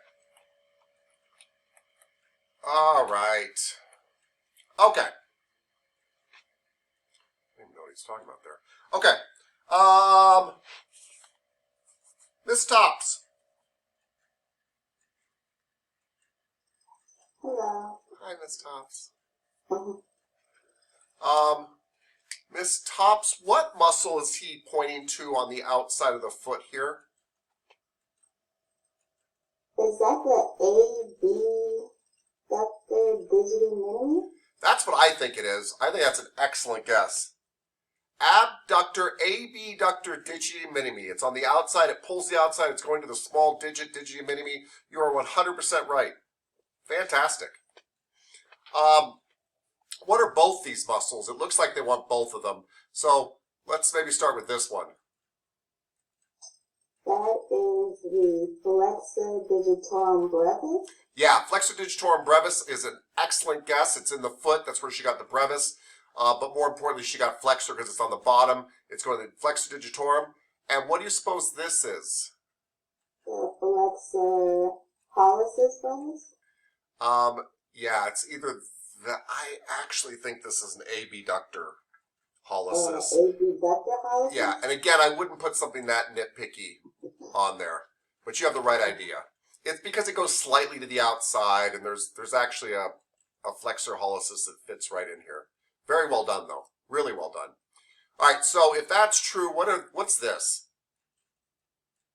[SPEAKER 1] All right. Okay. I don't even know what he's talking about there. Okay. Miss Tops.
[SPEAKER 3] Hello.
[SPEAKER 1] Hi, Miss Tops. Miss Tops, what muscle is he pointing to on the outside of the foot here?
[SPEAKER 3] Is that the abductor digitorum?
[SPEAKER 1] That's what I think it is. I think that's an excellent guess. Abductor, abductor digiti minimi. It's on the outside. It pulls the outside. It's going to the small digit, digiti minimi. You are 100% right. Fantastic. What are both these muscles? It looks like they want both of them. So let's maybe start with this one.
[SPEAKER 3] That is the flexor digitorum brevis.
[SPEAKER 1] Yeah, flexor digitorum brevis is an excellent guess. It's in the foot. That's where she got the brevis. But more importantly, she got flexor because it's on the bottom. It's going to the flexor digitorum. And what do you suppose this is?
[SPEAKER 3] The flexor pollicis brevis.
[SPEAKER 1] Yeah, it's either that. I actually think this is an abductor hallucis.
[SPEAKER 3] Adductor hallucis?
[SPEAKER 1] Yeah, and again, I wouldn't put something that nitpicky on there, but you have the right idea. It's because it goes slightly to the outside, and there's actually a flexor hallucis that fits right in here. Very well done, though. Really well done. All right, so if that's true, what's this?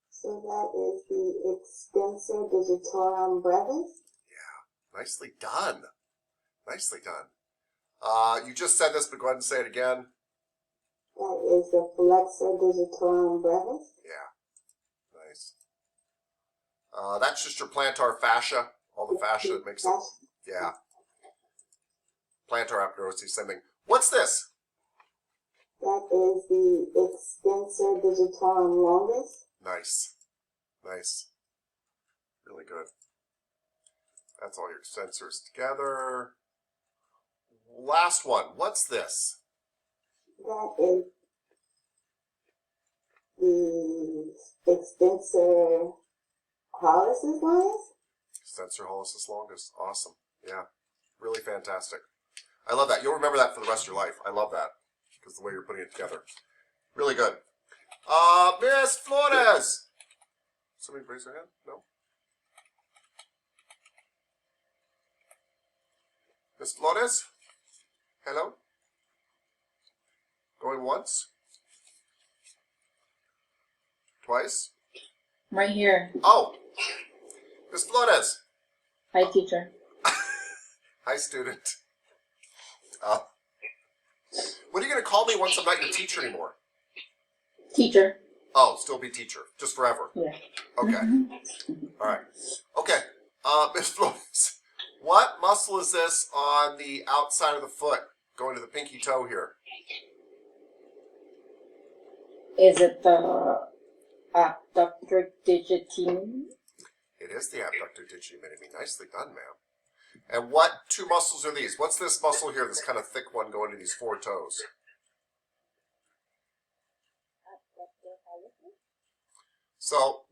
[SPEAKER 3] So that is the extensor digitorum brevis.
[SPEAKER 1] Yeah, nicely done. Nicely done. You just said this, but go ahead and say it again.
[SPEAKER 3] That is the flexor digitorum brevis.
[SPEAKER 1] Yeah, nice. That's just your plantar fascia, all the fascia that makes up. Yeah. Plantar aponeurosis, same thing. What's this?
[SPEAKER 3] That is the extensor digitorum longus.
[SPEAKER 1] Nice. Nice. Really good. That's all your extensors together. Last one. What's this?
[SPEAKER 3] That is the extensor hallucis longus.
[SPEAKER 1] Extensor hallucis longus. Awesome. Yeah. Really fantastic. I love that. You'll remember that for the rest of your life. I love that. Because the way you're putting it together. Really good. Miss Flores! Somebody raise their hand? No? Miss Flores? Hello? Going once? Twice?
[SPEAKER 10] Right here.
[SPEAKER 1] Oh! Miss Flores!
[SPEAKER 10] Hi, teacher.
[SPEAKER 1] Hi, student. What are you going to call me once I'm not your teacher anymore?
[SPEAKER 10] Teacher.
[SPEAKER 1] Oh, still be teacher. Just forever.
[SPEAKER 10] Yeah.
[SPEAKER 1] Okay. All right. Okay. Miss Flores, what muscle is this on the outside of the foot, going to the pinky toe here?
[SPEAKER 10] Is it the abductor digitimus?
[SPEAKER 1] It is the abductor digitorum. Nicely done, ma'am. And what two muscles are these? What's this muscle here, this kind of thick one going to these four toes? So,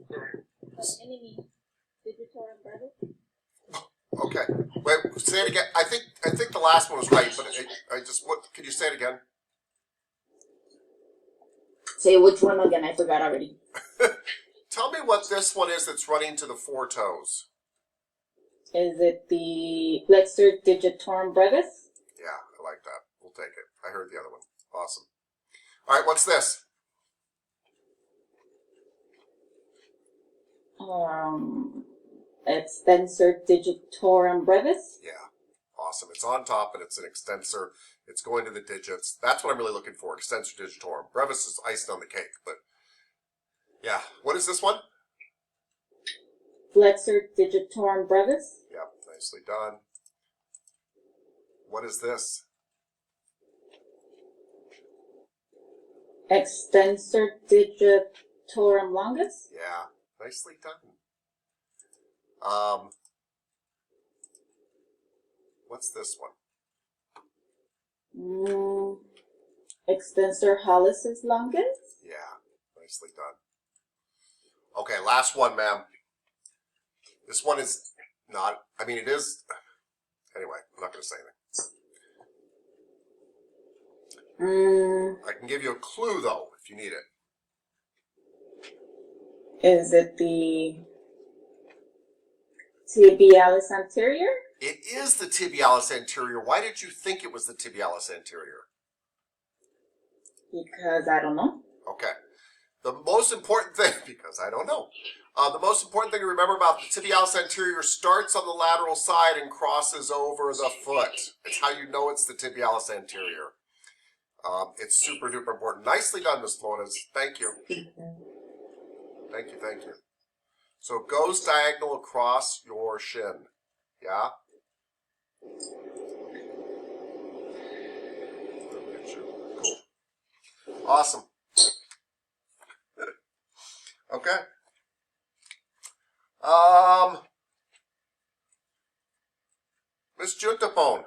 [SPEAKER 1] okay. Wait, say it again. I think the last one was right, but can you say it again?
[SPEAKER 10] Say which one again? I forgot already.
[SPEAKER 1] Tell me what this one is that's running to the four toes.
[SPEAKER 10] Is it the flexor digitorum brevis?
[SPEAKER 1] Yeah, I like that. We'll take it. I heard the other one. Awesome. All right, what's this?
[SPEAKER 10] Extensor digitorum brevis?
[SPEAKER 1] Yeah, awesome. It's on top and it's an extensor. It's going to the digits. That's what I'm really looking for, extensor digitorum. Brevis is icing on the cake, but yeah. What is this one?
[SPEAKER 10] Flexor digitorum brevis?
[SPEAKER 1] Yep, nicely done. What is this?
[SPEAKER 10] Extensor digitorum longus?
[SPEAKER 1] Yeah, nicely done. What's this one?
[SPEAKER 10] Extensor hallucis longus?
[SPEAKER 1] Yeah, nicely done. Okay, last one, ma'am. This one is not, I mean, it is, anyway, I'm not going to say anything. I can give you a clue, though, if you need it.
[SPEAKER 10] Is it the tibialis anterior?
[SPEAKER 1] It is the tibialis anterior. Why did you think it was the tibialis anterior?
[SPEAKER 10] Because I don't know.
[SPEAKER 1] Okay. The most important thing, because I don't know, the most important thing to remember about the tibialis anterior starts on the lateral side and crosses over the foot. It's how you know it's the tibialis anterior. It's super duper important. Nicely done, Ms. Flores. Thank you. Thank you, thank you. So it goes diagonal across your shin. Yeah? Cool. Awesome. Okay. Miss Juntapone.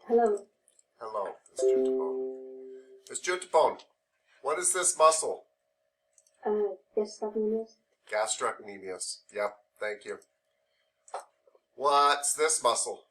[SPEAKER 11] Hello.
[SPEAKER 1] Hello, Miss Juntapone. Miss Juntapone, what is this muscle?
[SPEAKER 11] Gastrocnemius.
[SPEAKER 1] Gastrocnemius. Yep, thank you. What's this muscle?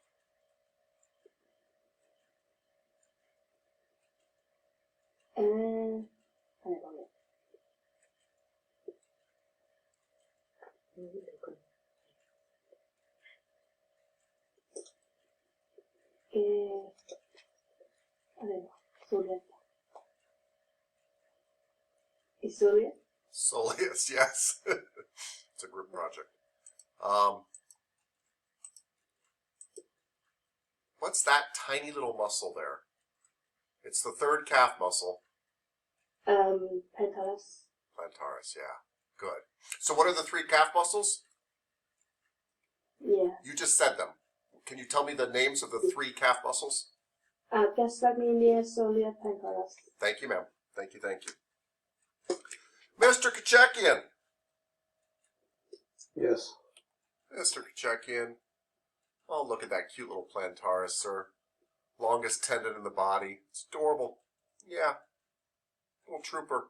[SPEAKER 1] Soleus, yes. It's a group project. What's that tiny little muscle there? It's the third calf muscle.
[SPEAKER 8] Plantaris.
[SPEAKER 1] Plantaris, yeah. Good. So what are the three calf muscles?
[SPEAKER 8] Yeah.
[SPEAKER 1] You just said them. Can you tell me the names of the three calf muscles?
[SPEAKER 8] Gastrocnemius, soleus, plantaris.
[SPEAKER 1] Thank you, ma'am. Thank you, thank you. Mr. Kachekian.
[SPEAKER 2] Yes.
[SPEAKER 1] Mr. Kachekian. Oh, look at that cute little plantaris, sir. Longest tendon in the body. It's adorable. Yeah. Little trooper.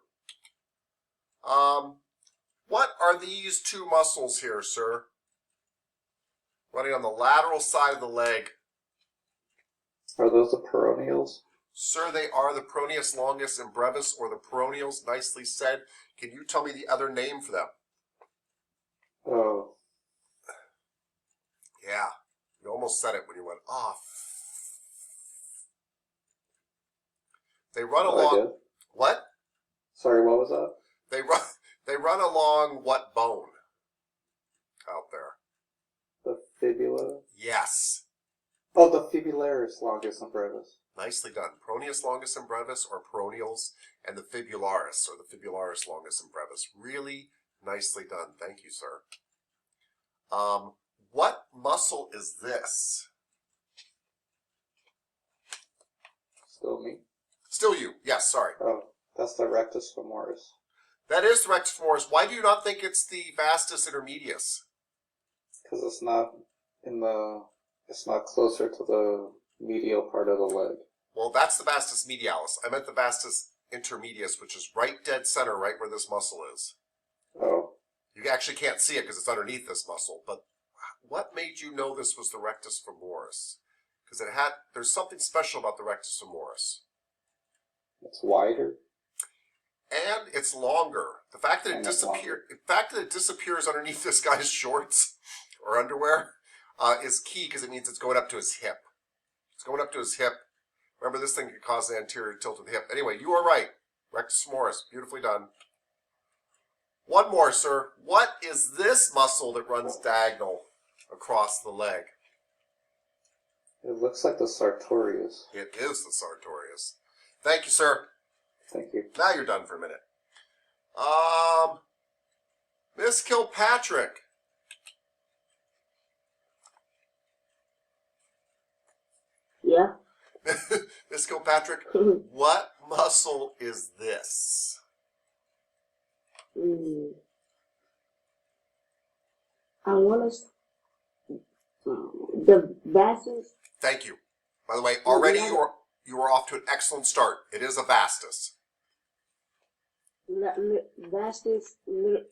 [SPEAKER 1] What are these two muscles here, sir? Running on the lateral side of the leg.
[SPEAKER 2] Are those the peroneals?
[SPEAKER 1] Sir, they are the peroneus longus and brevis, or the peroneals. Nicely said. Can you tell me the other name for them?
[SPEAKER 2] Oh.
[SPEAKER 1] Yeah. You almost said it when you went off. They run
[SPEAKER 2] I
[SPEAKER 1] along.
[SPEAKER 2] did.
[SPEAKER 1] What?
[SPEAKER 2] Sorry, what was that?
[SPEAKER 1] They run along what bone out there?
[SPEAKER 2] The fibula?
[SPEAKER 1] Yes.
[SPEAKER 2] Oh, the fibularis longus and brevis.
[SPEAKER 1] Nicely done. Peroneus longus and brevis, or peroneals, and the fibularis, or the fibularis longus and brevis. Really nicely done. Thank you, sir. What muscle is this?
[SPEAKER 2] Still me?
[SPEAKER 1] Still you. Yes, sorry.
[SPEAKER 2] Oh, that's the rectus femoris.
[SPEAKER 1] That is the rectus femoris. Why do you not think it's the vastus intermedius?
[SPEAKER 2] Because it's not it's not closer to the medial part of the leg.
[SPEAKER 1] Well, that's the vastus medialis. I meant the vastus intermedius, which is right dead center, right where this muscle is.
[SPEAKER 2] Oh.
[SPEAKER 1] You actually can't see it because it's underneath this muscle, but what made you know this was the rectus femoris? Because there's something special about the rectus femoris.
[SPEAKER 2] It's wider.
[SPEAKER 1] And it's longer. The fact that
[SPEAKER 2] And it's longer.
[SPEAKER 1] the fact that it disappears underneath this guy's shorts or underwear is key, because it means it's going up to his hip. It's going up to his hip. Remember, this thing could cause the anterior tilt of the hip. Anyway, you are right. Rectus femoris. Beautifully done. One more, sir. What is this muscle that runs diagonal across the leg?
[SPEAKER 2] It looks like the sartorius.
[SPEAKER 1] It is the sartorius. Thank you, sir.
[SPEAKER 2] Thank you.
[SPEAKER 1] Now you're done for a minute. Miss Kilpatrick.
[SPEAKER 8] Yeah.
[SPEAKER 1] Miss Kilpatrick, what muscle is this?
[SPEAKER 8] I want to. The vastus.
[SPEAKER 1] Thank you. By the way, already you are off to an excellent start. It is a vastus.
[SPEAKER 8] Vastus.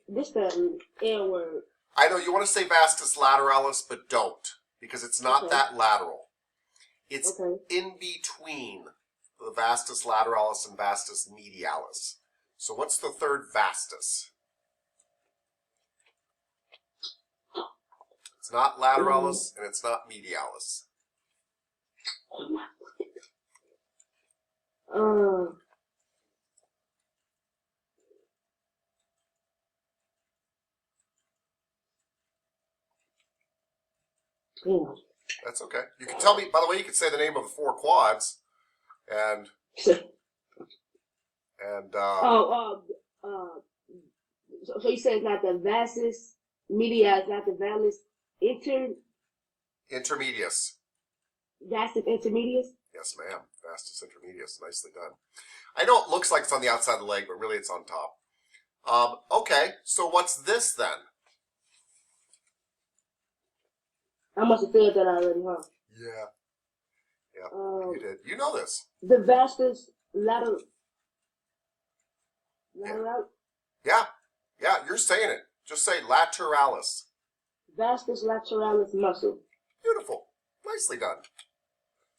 [SPEAKER 8] This the L word.
[SPEAKER 1] I know you want to say vastus lateralis, but don't, because it's not
[SPEAKER 8] Okay.
[SPEAKER 1] that lateral. It's
[SPEAKER 8] Okay.
[SPEAKER 1] in between the vastus lateralis and vastus medialis. So what's the third vastus? It's not lateralis and it's not medialis.
[SPEAKER 8] Yeah.
[SPEAKER 1] That's okay. You can tell me, by the way, you can say the name of the four quads, and
[SPEAKER 8] So you said not the vastus medialis, not the valus
[SPEAKER 1] intermedius.
[SPEAKER 8] vastus intermedius.
[SPEAKER 1] Yes, ma'am. Vastus intermedius. Nicely done. I know it looks like it's on the outside of the leg, but really it's on top. Okay, so what's this then?
[SPEAKER 8] I must have said that already, huh?
[SPEAKER 1] Yeah. Yeah, you did. You know this.
[SPEAKER 8] The vastus lateral.
[SPEAKER 1] Yeah, you're saying it. Just say lateralis.
[SPEAKER 8] Vastus lateralis muscle.
[SPEAKER 1] Beautiful. Nicely done.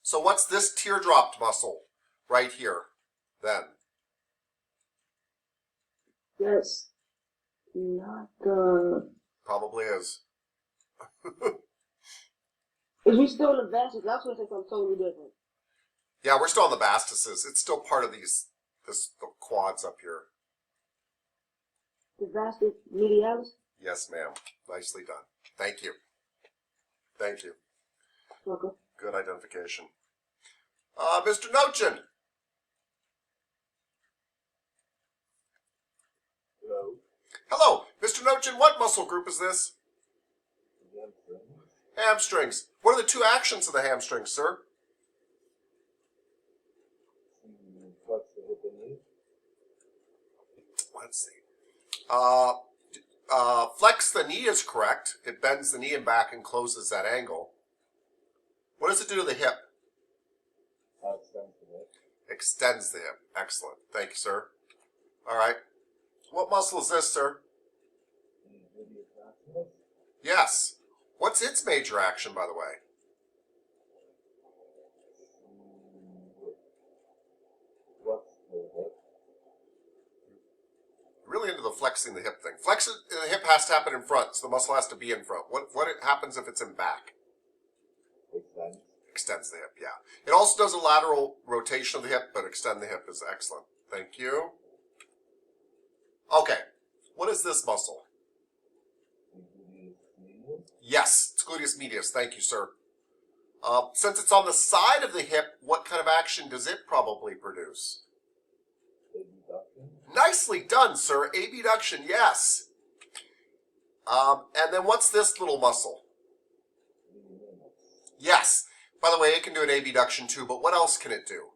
[SPEAKER 1] So what's this teardrop muscle right here, then?
[SPEAKER 5] Yes. Not the.
[SPEAKER 1] Probably is.
[SPEAKER 5] Is we still in the vastus? I was going to say something totally different.
[SPEAKER 1] Yeah, we're still on the vastices. It's still part of the quads up here.
[SPEAKER 5] The vastus medialis?
[SPEAKER 1] Yes, ma'am. Nicely done. Thank you. Thank you.
[SPEAKER 5] Okay.
[SPEAKER 1] Good identification. Mr. Nochin.
[SPEAKER 11] Hello.
[SPEAKER 1] Hello. Mr. Nochin, what muscle group is this? Hamstrings. What are the two actions of the hamstrings, sir?
[SPEAKER 11] Flex the hip and knee.
[SPEAKER 1] Let's see. Flex the knee is correct. It bends the knee and back and closes that angle. What does it do to the hip?
[SPEAKER 11] Extends the hip.
[SPEAKER 1] Extends the hip. Excellent. Thank you, sir. All right. What muscle is this, sir?
[SPEAKER 11] The video proximus.
[SPEAKER 1] Yes. What's its major action, by the way?
[SPEAKER 11] Flex the hip.
[SPEAKER 1] Really into the flexing the hip thing. Flexing the hip has to happen in front, so the muscle has to be in front. What happens if it's in back?
[SPEAKER 11] Extends.
[SPEAKER 1] Extends the hip, yeah. It also does a lateral rotation of the hip, but extend the hip is excellent. Thank you. Okay. What is this muscle? Yes, it's gluteus medius. Thank you, sir. Since it's on the side of the hip, what kind of action does it probably produce?
[SPEAKER 11] Abduction.
[SPEAKER 1] Nicely done, sir. Abduction, yes. And then what's this little muscle? Yes. By the way, it can do an abduction too, but what else can it do?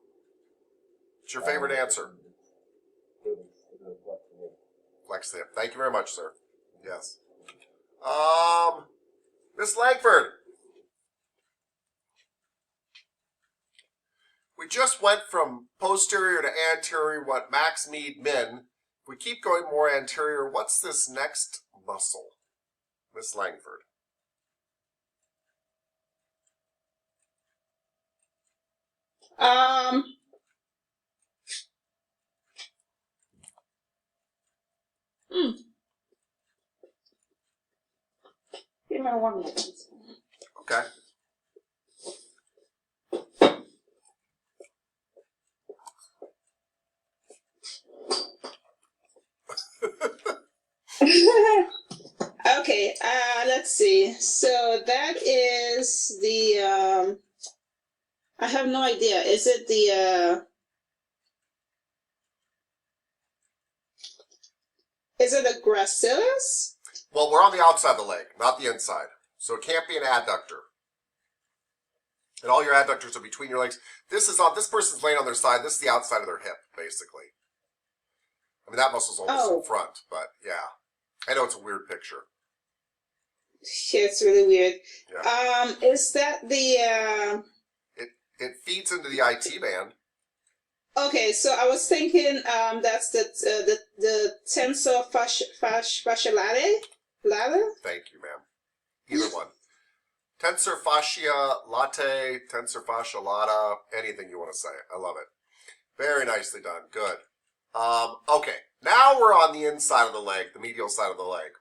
[SPEAKER 1] It's your favorite answer. Flex the hip. Thank you very much, sir. Yes. Miss Langford. We just went from posterior to anterior, what max, med, min. If we keep going more anterior, what's this next muscle? Miss Langford.
[SPEAKER 8] Give me 1 minute.
[SPEAKER 1] Okay.
[SPEAKER 12] Okay, let's see. So that is the, I have no idea. Is it is it a gracilis?
[SPEAKER 1] Well, we're on the outside of the leg, not the inside. So it can't be an adductor. And all your adductors are between your legs. This person's laying on their side. This is the outside of their hip, basically. I mean, that muscle's almost in front, but yeah. I know it's a weird picture.
[SPEAKER 12] Yeah, it's really weird.
[SPEAKER 1] Yeah.
[SPEAKER 12] Is that the,
[SPEAKER 1] It feeds into the IT band.
[SPEAKER 12] okay, so I was thinking, that's the tensor fasciolate?
[SPEAKER 1] Thank you, ma'am. Either one. Tensor fascia latte, tensor fascia lata, anything you want to say. I love it. Very nicely done. Good. Okay, now we're on the inside of the leg, the medial side of the leg.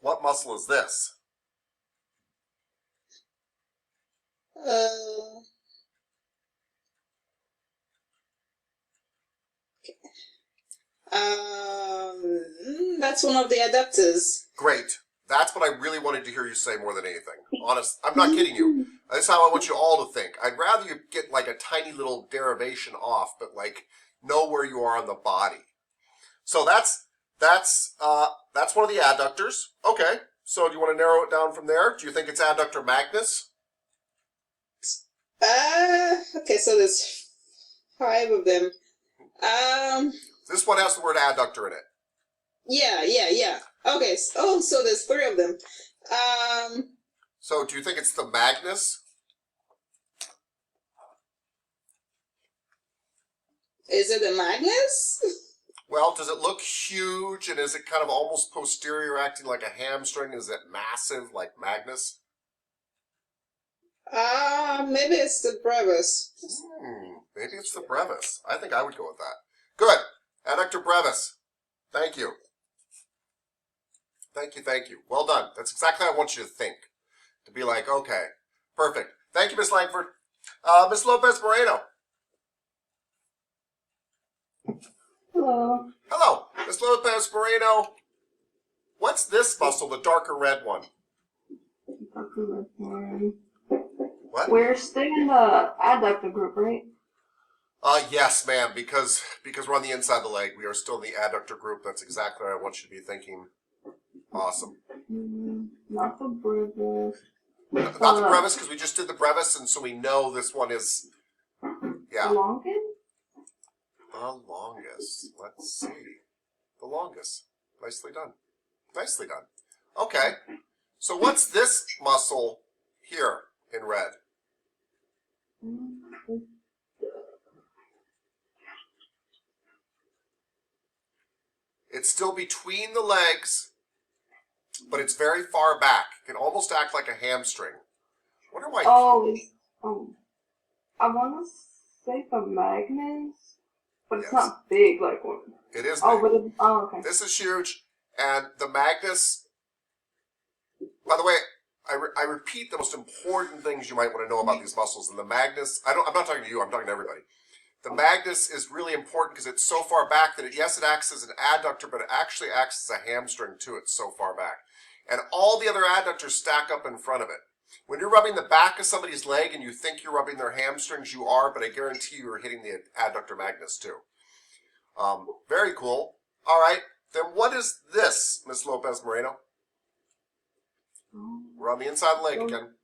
[SPEAKER 1] What muscle is this?
[SPEAKER 12] That's one of the adductors.
[SPEAKER 1] Great. That's what I really wanted to hear you say more than anything. Honest, I'm not kidding you. That's how I want you all to think. I'd rather you get like a tiny little derivation off, but like know where you are on the body. So that's one of the adductors. Okay. So do you want to narrow it down from there? Do you think it's adductor magnus?
[SPEAKER 12] Okay, so there's 5 of them.
[SPEAKER 1] This one has the word adductor in it.
[SPEAKER 12] Yeah. Okay, so there's 3 of them.
[SPEAKER 1] So do you think it's the magnus?
[SPEAKER 12] Is it a magnus?
[SPEAKER 1] Well, does it look huge, and is it kind of almost posterior, acting like a hamstring? Is it massive, like Magnus?
[SPEAKER 12] Maybe it's the brevis.
[SPEAKER 1] Maybe it's the brevis. I think I would go with that. Good. Adductor brevis. Thank you. Thank you, thank you. Well done. That's exactly how I want you to think. To be like, okay, perfect. Thank you, Miss Langford. Miss Lopez Moreno.
[SPEAKER 4] Hello.
[SPEAKER 1] Hello, Miss Lopez Moreno. What's this muscle, the darker red one? What?
[SPEAKER 4] We're still in the adductor group, right?
[SPEAKER 1] Yes, ma'am, because we're on the inside of the leg. We are still in the adductor group. That's exactly what I want you to be thinking. Awesome.
[SPEAKER 4] Not the brevis.
[SPEAKER 1] Not the brevis, because we just did the brevis, and so we know this one is, yeah.
[SPEAKER 4] The longest?
[SPEAKER 1] The longest. Let's see. The longest. Nicely done. Nicely done. Okay. So what's this muscle here in red? It's still between the legs, but it's very far back. It can almost act like a hamstring. I wonder why.
[SPEAKER 4] I want to say the magnus, but it's
[SPEAKER 1] Yes.
[SPEAKER 4] not big like one.
[SPEAKER 1] It is
[SPEAKER 4] Oh,
[SPEAKER 1] big.
[SPEAKER 4] but it's, oh, okay.
[SPEAKER 1] This is huge. And the magnus, by the way, I repeat the most important things you might want to know about these muscles. And the magnus, I'm not talking to you, I'm talking to everybody. The magnus is really important because it's so far back that yes, it acts as an adductor, but it actually acts as a hamstring too. It's so far back. And all the other adductors stack up in front of it. When you're rubbing the back of somebody's leg and you think you're rubbing their hamstrings, you are, but I guarantee you're hitting the adductor magnus too. Very cool. All right. Then what is this, Miss Lopez Moreno? We're on the inside leg again.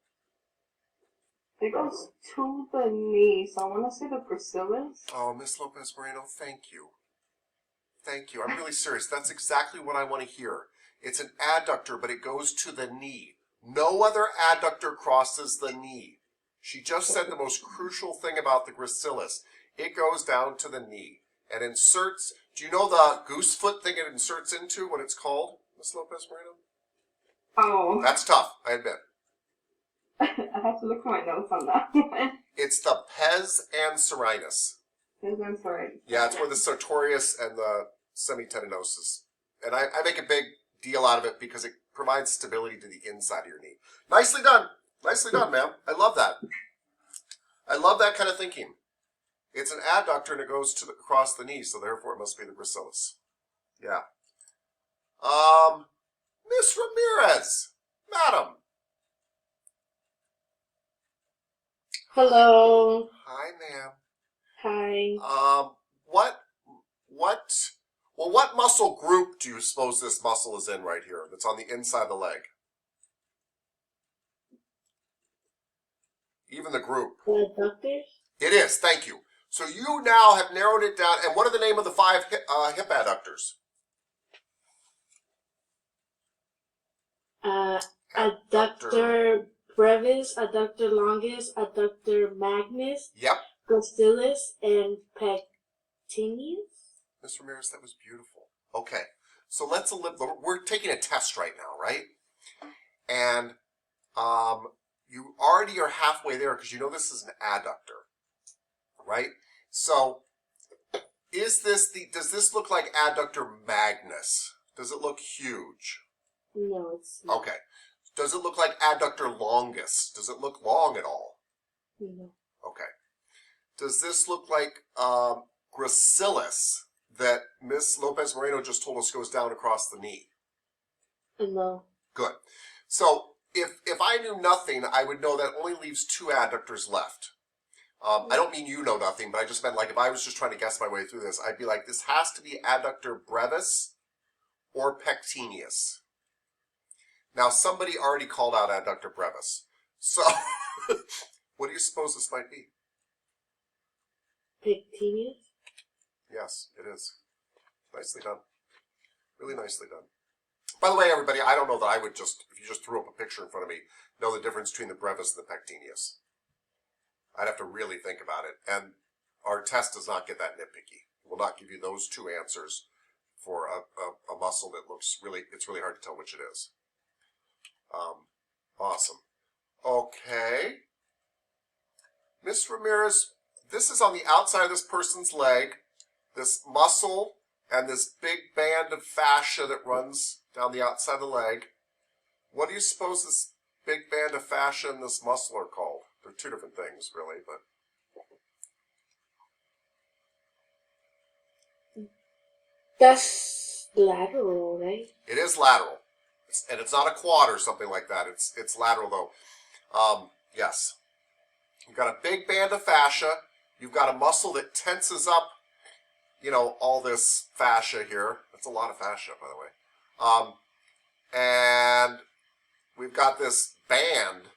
[SPEAKER 4] It goes to the knee, so I want to say the gracilis.
[SPEAKER 1] Oh, Miss Lopez Moreno, thank you. Thank you. I'm really serious. That's exactly what I want to hear. It's an adductor, but it goes to the knee. No other adductor crosses the knee. She just said the most crucial thing about the gracilis. It goes down to the knee and inserts. Do you know the goose foot thing it inserts into, what it's called, Miss Lopez Moreno?
[SPEAKER 4] Oh.
[SPEAKER 1] That's tough, I admit.
[SPEAKER 4] I have to look for my notes on that one.
[SPEAKER 1] It's the pes anserinus.
[SPEAKER 4] I'm sorry.
[SPEAKER 1] Yeah, it's where the sartorius and the semitendinosus. And I make a big deal out of it because it provides stability to the inside of your knee. Nicely done. Nicely done, ma'am. I love that. I love that kind of thinking. It's an adductor and it goes to across the knee, so therefore it must be the gracilis. Yeah. Miss Ramirez, madam.
[SPEAKER 3] Hello.
[SPEAKER 1] Hi, ma'am.
[SPEAKER 3] Hi.
[SPEAKER 1] What muscle group do you suppose this muscle is in right here that's on the inside of the leg? Even the group.
[SPEAKER 3] The adductors?
[SPEAKER 1] It is, thank you. So you now have narrowed it down. And what are the name of the 5 hip adductors?
[SPEAKER 3] Adductor brevis, adductor longus, adductor magnus,
[SPEAKER 1] Yep.
[SPEAKER 3] gracilis, and pectineus.
[SPEAKER 1] Mr. Ramirez, that was beautiful. Okay, so we're taking a test right now, right? And you already are halfway there because you know this is an adductor, right? So does this look like adductor magnus? Does it look huge?
[SPEAKER 3] No, it's not.
[SPEAKER 1] Okay. Does it look like adductor longus? Does it look long at all?
[SPEAKER 3] No.
[SPEAKER 1] Okay. Does this look like gracilis that Miss Lopez Moreno just told us goes down across the knee?
[SPEAKER 3] No.
[SPEAKER 1] Good. So if I knew nothing, I would know that only leaves 2 adductors left. I don't mean you know nothing, but I just meant like if I was just trying to guess my way through this, I'd be like, this has to be adductor brevis or pectineus. Now, somebody already called out adductor brevis. So, what do you suppose this might be?
[SPEAKER 3] Pectineus?
[SPEAKER 1] Yes, it is. Nicely done. Really nicely done. By the way, everybody, I don't know that I would just, if you just threw up a picture in front of me, know the difference between the brevis and the pectineus. I'd have to really think about it. And our test does not get that nitpicky. It will not give you those 2 answers for a muscle that looks really, it's really hard to tell which it is. Awesome. Okay. Miss Ramirez, this is on the outside of this person's leg, this muscle and this big band of fascia that runs down the outside of the leg. What do you suppose this big band of fascia and this muscle are called? They're two different things, really, but...
[SPEAKER 3] That's lateral, right?
[SPEAKER 1] It is lateral. And it's not a quad or something like that. It's lateral, though. Yes. You've got a big band of fascia. You've got a muscle that tenses up, you know, all this fascia here. That's a lot of fascia, by the way. And we've got this band,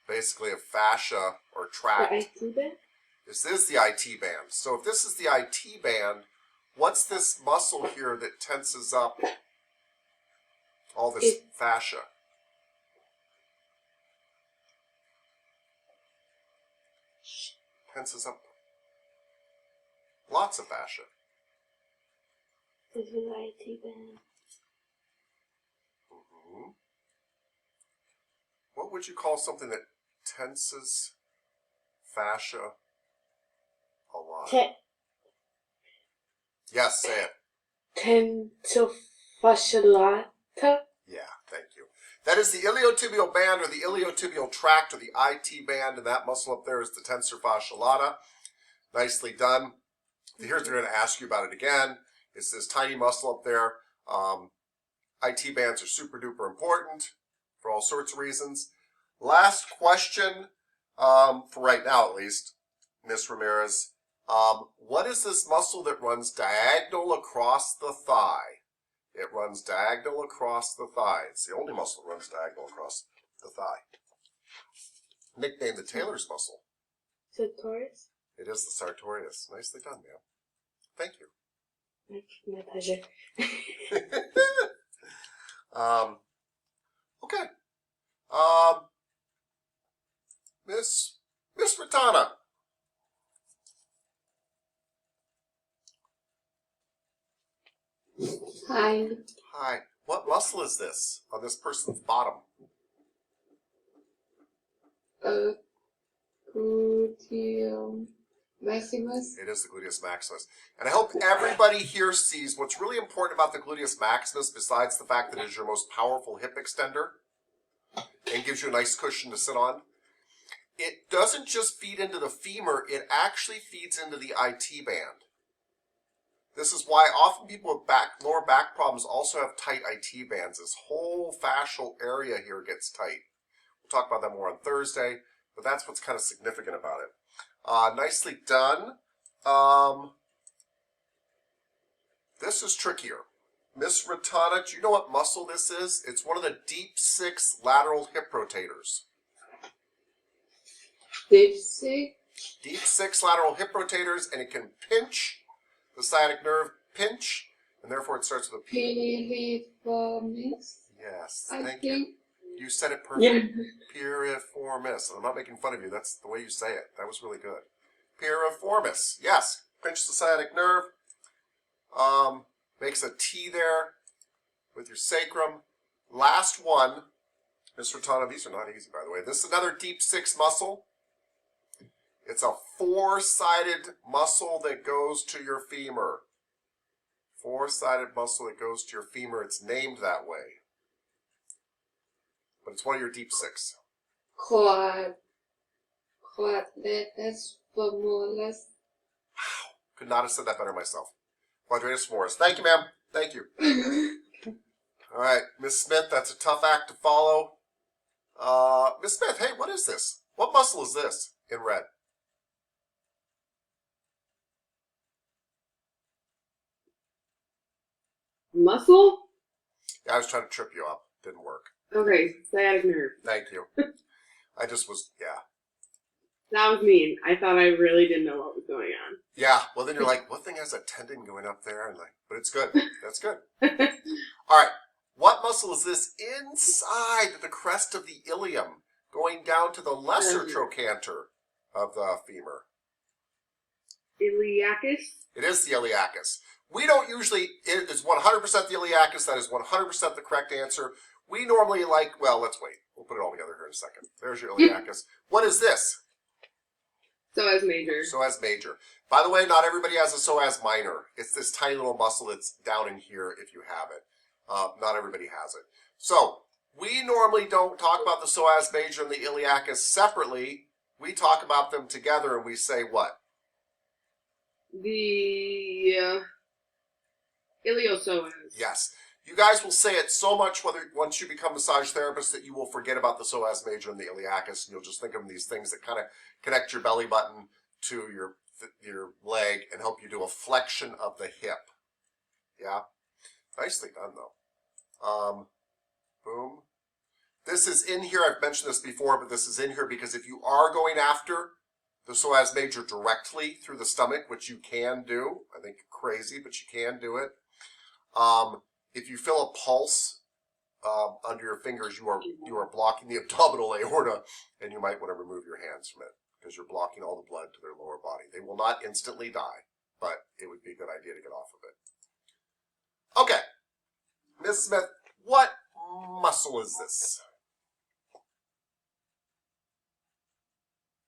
[SPEAKER 1] basically, of fascia or tract.
[SPEAKER 3] The IT band?
[SPEAKER 1] This is the IT band. So if this is the IT band, what's this muscle here that tenses up all this fascia? Tenses up lots of fascia.
[SPEAKER 3] This is the IT band.
[SPEAKER 1] Mm-hmm. What would you call something that tenses fascia a lot? Yes, say it.
[SPEAKER 3] Tentofasciolata?
[SPEAKER 1] Yeah, thank you. That is the iliotibial band or the iliotibial tract or the IT band, and that muscle up there is the tensor fasciolata. Nicely done. Here's they're going to ask you about it again. It's this tiny muscle up there. IT bands are super duper important for all sorts of reasons. Last question, for right now at least, Miss Ramirez. What is this muscle that runs diagonal across the thigh? It runs diagonal across the thigh. It's the only muscle that runs diagonal across the thigh. Nicknamed the Taylor's muscle.
[SPEAKER 3] Sartorius?
[SPEAKER 1] It is the sartorius. Nicely done, ma'am. Thank you.
[SPEAKER 3] My pleasure.
[SPEAKER 1] Okay. Miss Ratana.
[SPEAKER 3] Hi.
[SPEAKER 1] Hi. What muscle is this on this person's bottom?
[SPEAKER 3] Gluteum maximus.
[SPEAKER 1] It is the gluteus maximus. And I hope everybody here sees what's really important about the gluteus maximus, besides the fact that it is your most powerful hip extender and gives you a nice cushion to sit on. It doesn't just feed into the femur, it actually feeds into the IT band. This is why often people with lower back problems also have tight IT bands. This whole fascial area here gets tight. We'll talk about that more on Thursday, but that's what's kind of significant about it. Nicely done. This is trickier. Miss Ratana, do you know what muscle this is? It's one of the deep 6 lateral hip rotators.
[SPEAKER 3] Deep 6?
[SPEAKER 1] Deep 6 lateral hip rotators, and it can pinch the sciatic nerve, pinch, and therefore it starts with a P.
[SPEAKER 3] Piriformis?
[SPEAKER 1] Yes,
[SPEAKER 3] I
[SPEAKER 1] thank
[SPEAKER 3] think.
[SPEAKER 1] you. You said it perfectly. Piriformis. I'm not making fun of you. That's the way you say it. That was really good. Piriformis. Yes. Pinch the sciatic nerve. Makes a T there with your sacrum. Last one. Ms. Ratana, these are not easy, by the way. This is another deep 6 muscle. It's a 4-sided muscle that goes to your femur. 4-sided muscle that goes to your femur. It's named that way. But it's one of your deep 6.
[SPEAKER 3] Quadratus femoris.
[SPEAKER 1] Wow. Could not have said that better myself. Quadratus femoris. Thank you, ma'am. Thank you. All right, Miss Smith, that's a tough act to follow. Miss Smith, hey, what is this? What muscle is this in red?
[SPEAKER 4] Muscle?
[SPEAKER 1] Yeah, I was trying to trip you up. Didn't work.
[SPEAKER 4] Okay, sciatic nerve.
[SPEAKER 1] Thank you. I just was, yeah.
[SPEAKER 4] That was mean. I thought I really didn't know what was going on.
[SPEAKER 1] Yeah, well then you're like, what thing has a tendon going up there? And like, but it's good. That's good. All right. What muscle is this inside the crest of the ilium, going down to the lesser trochanter of the femur?
[SPEAKER 4] Iliacus?
[SPEAKER 1] It is the iliacus. We don't usually, it is 100% the iliacus. That is 100% the correct answer. We normally like, well, let's wait. We'll put it all together here in a second. There's your iliacus. What is this?
[SPEAKER 4] Psoas major.
[SPEAKER 1] Psoas major. By the way, not everybody has a psoas minor. It's this tiny little muscle that's down in here if you have it. Not everybody has it. So, we normally don't talk about the psoas major and the iliacus separately. We talk about them together and we say what?
[SPEAKER 4] The iliopsoas.
[SPEAKER 1] Yes. You guys will say it so much once you become massage therapists that you will forget about the psoas major and the iliacus, and you'll just think of these things that kind of connect your belly button to your leg and help you do a flexion of the hip. Yeah? Nicely done, though. Boom. This is in here. I've mentioned this before, but this is in here because if you are going after the psoas major directly through the stomach, which you can do, I think you're crazy, but you can do it. If you feel a pulse under your fingers, you are blocking the abdominal aorta, and you might want to remove your hands from it because you're blocking all the blood to their lower body. They will not instantly die, but it would be a good idea to get off of it. Okay, Ms. Smith, what muscle is this?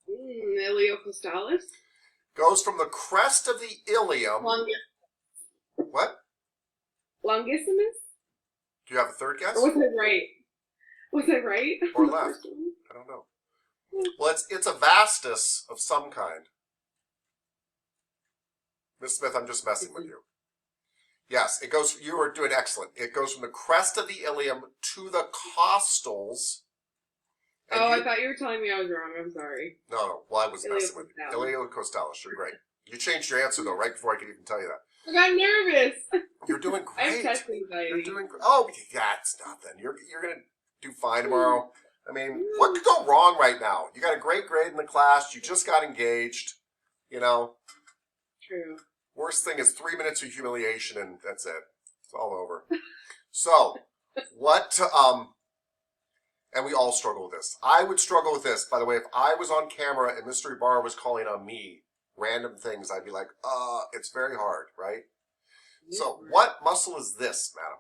[SPEAKER 4] Iliocostalis.
[SPEAKER 1] Goes from the crest of the ilium. What?
[SPEAKER 4] Longissimus?
[SPEAKER 1] Do you have a third guess?
[SPEAKER 4] Or was I right? Was I right?
[SPEAKER 1] Or left? I don't know. Well, it's a vastus of some kind. Miss Smith, I'm just messing with you. Yes, it goes. You are doing excellent. It goes from the crest of the ilium to the costals.
[SPEAKER 4] Oh, I thought you were telling me I was wrong. I'm sorry.
[SPEAKER 1] No. Well, I was messing with you. Iliocostalis. You're great. You changed your answer though, right before I could even tell you that.
[SPEAKER 4] I got nervous.
[SPEAKER 1] You're doing great.
[SPEAKER 4] I have test anxiety.
[SPEAKER 1] You're doing great. Oh, that's nothing. You're gonna do fine tomorrow. I mean, what could go wrong right now? You got a great grade in the class. You just got engaged. You know.
[SPEAKER 4] True.
[SPEAKER 1] Worst thing is 3 minutes of humiliation, and that's it. It's all over. So, what? And we all struggle with this. I would struggle with this. By the way, if I was on camera and Mystery Bar was calling on me random things, I'd be like, it's very hard, right? Yeah. So, what muscle is this, madam?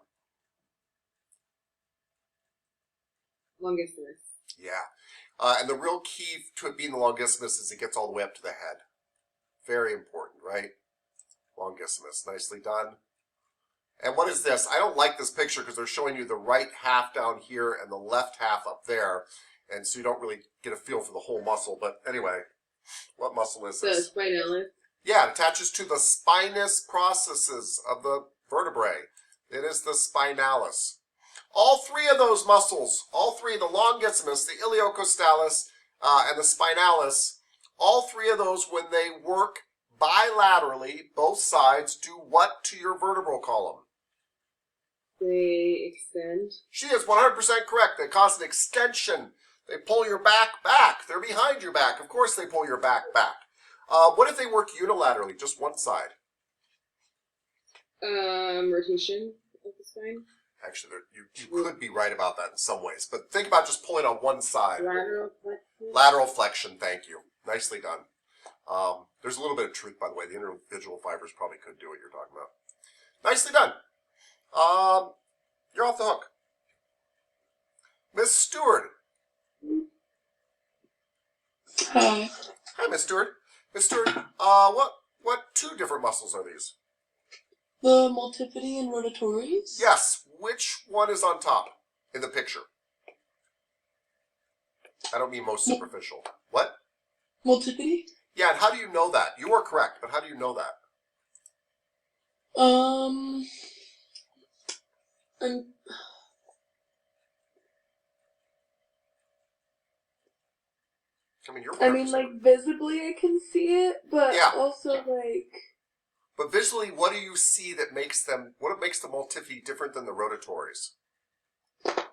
[SPEAKER 4] Longissimus.
[SPEAKER 1] Yeah. And the real key to it being the longissimus is it gets all the way up to the head. Very important, right? Longissimus. Nicely done. And what is this? I don't like this picture because they're showing you the right half down here and the left half up there. And so you don't really get a feel for the whole muscle. But anyway, what muscle is this?
[SPEAKER 4] The spinalis.
[SPEAKER 1] Yeah, it attaches to the spinous processes of the vertebrae. It is the spinalis. All three of those muscles, all three, the longissimus, the iliocostalis, and the spinalis, all three of those, when they work bilaterally, both sides, do what to your vertebral column?
[SPEAKER 4] They extend.
[SPEAKER 1] She is 100% correct. They cause an extension. They pull your back back. They're behind your back. Of course they pull your back back. What if they work unilaterally, just one side?
[SPEAKER 4] Rotation of the spine.
[SPEAKER 1] Actually, you could be right about that in some ways. But think about just pulling on one side.
[SPEAKER 4] Lateral flexion.
[SPEAKER 1] Lateral flexion, thank you. Nicely done. There's a little bit of truth, by the way. The individual fibers probably could do what you're talking about. Nicely done. You're off the hook. Miss Stewart.
[SPEAKER 13] Hi.
[SPEAKER 1] Hi, Miss Stewart. Miss Stewart, what two different muscles are these?
[SPEAKER 13] The multifidi and rotatories?
[SPEAKER 1] Yes. Which one is on top in the picture? I don't mean most superficial. What?
[SPEAKER 13] Multifidi?
[SPEAKER 1] Yeah, and how do you know that? You are correct, but how do you know that?
[SPEAKER 13] I mean, like, visibly I can see it, but
[SPEAKER 1] yeah.
[SPEAKER 13] Also, like...
[SPEAKER 1] But visually, what do you see that makes them, what makes the multifidi different than the rotatories?
[SPEAKER 13] I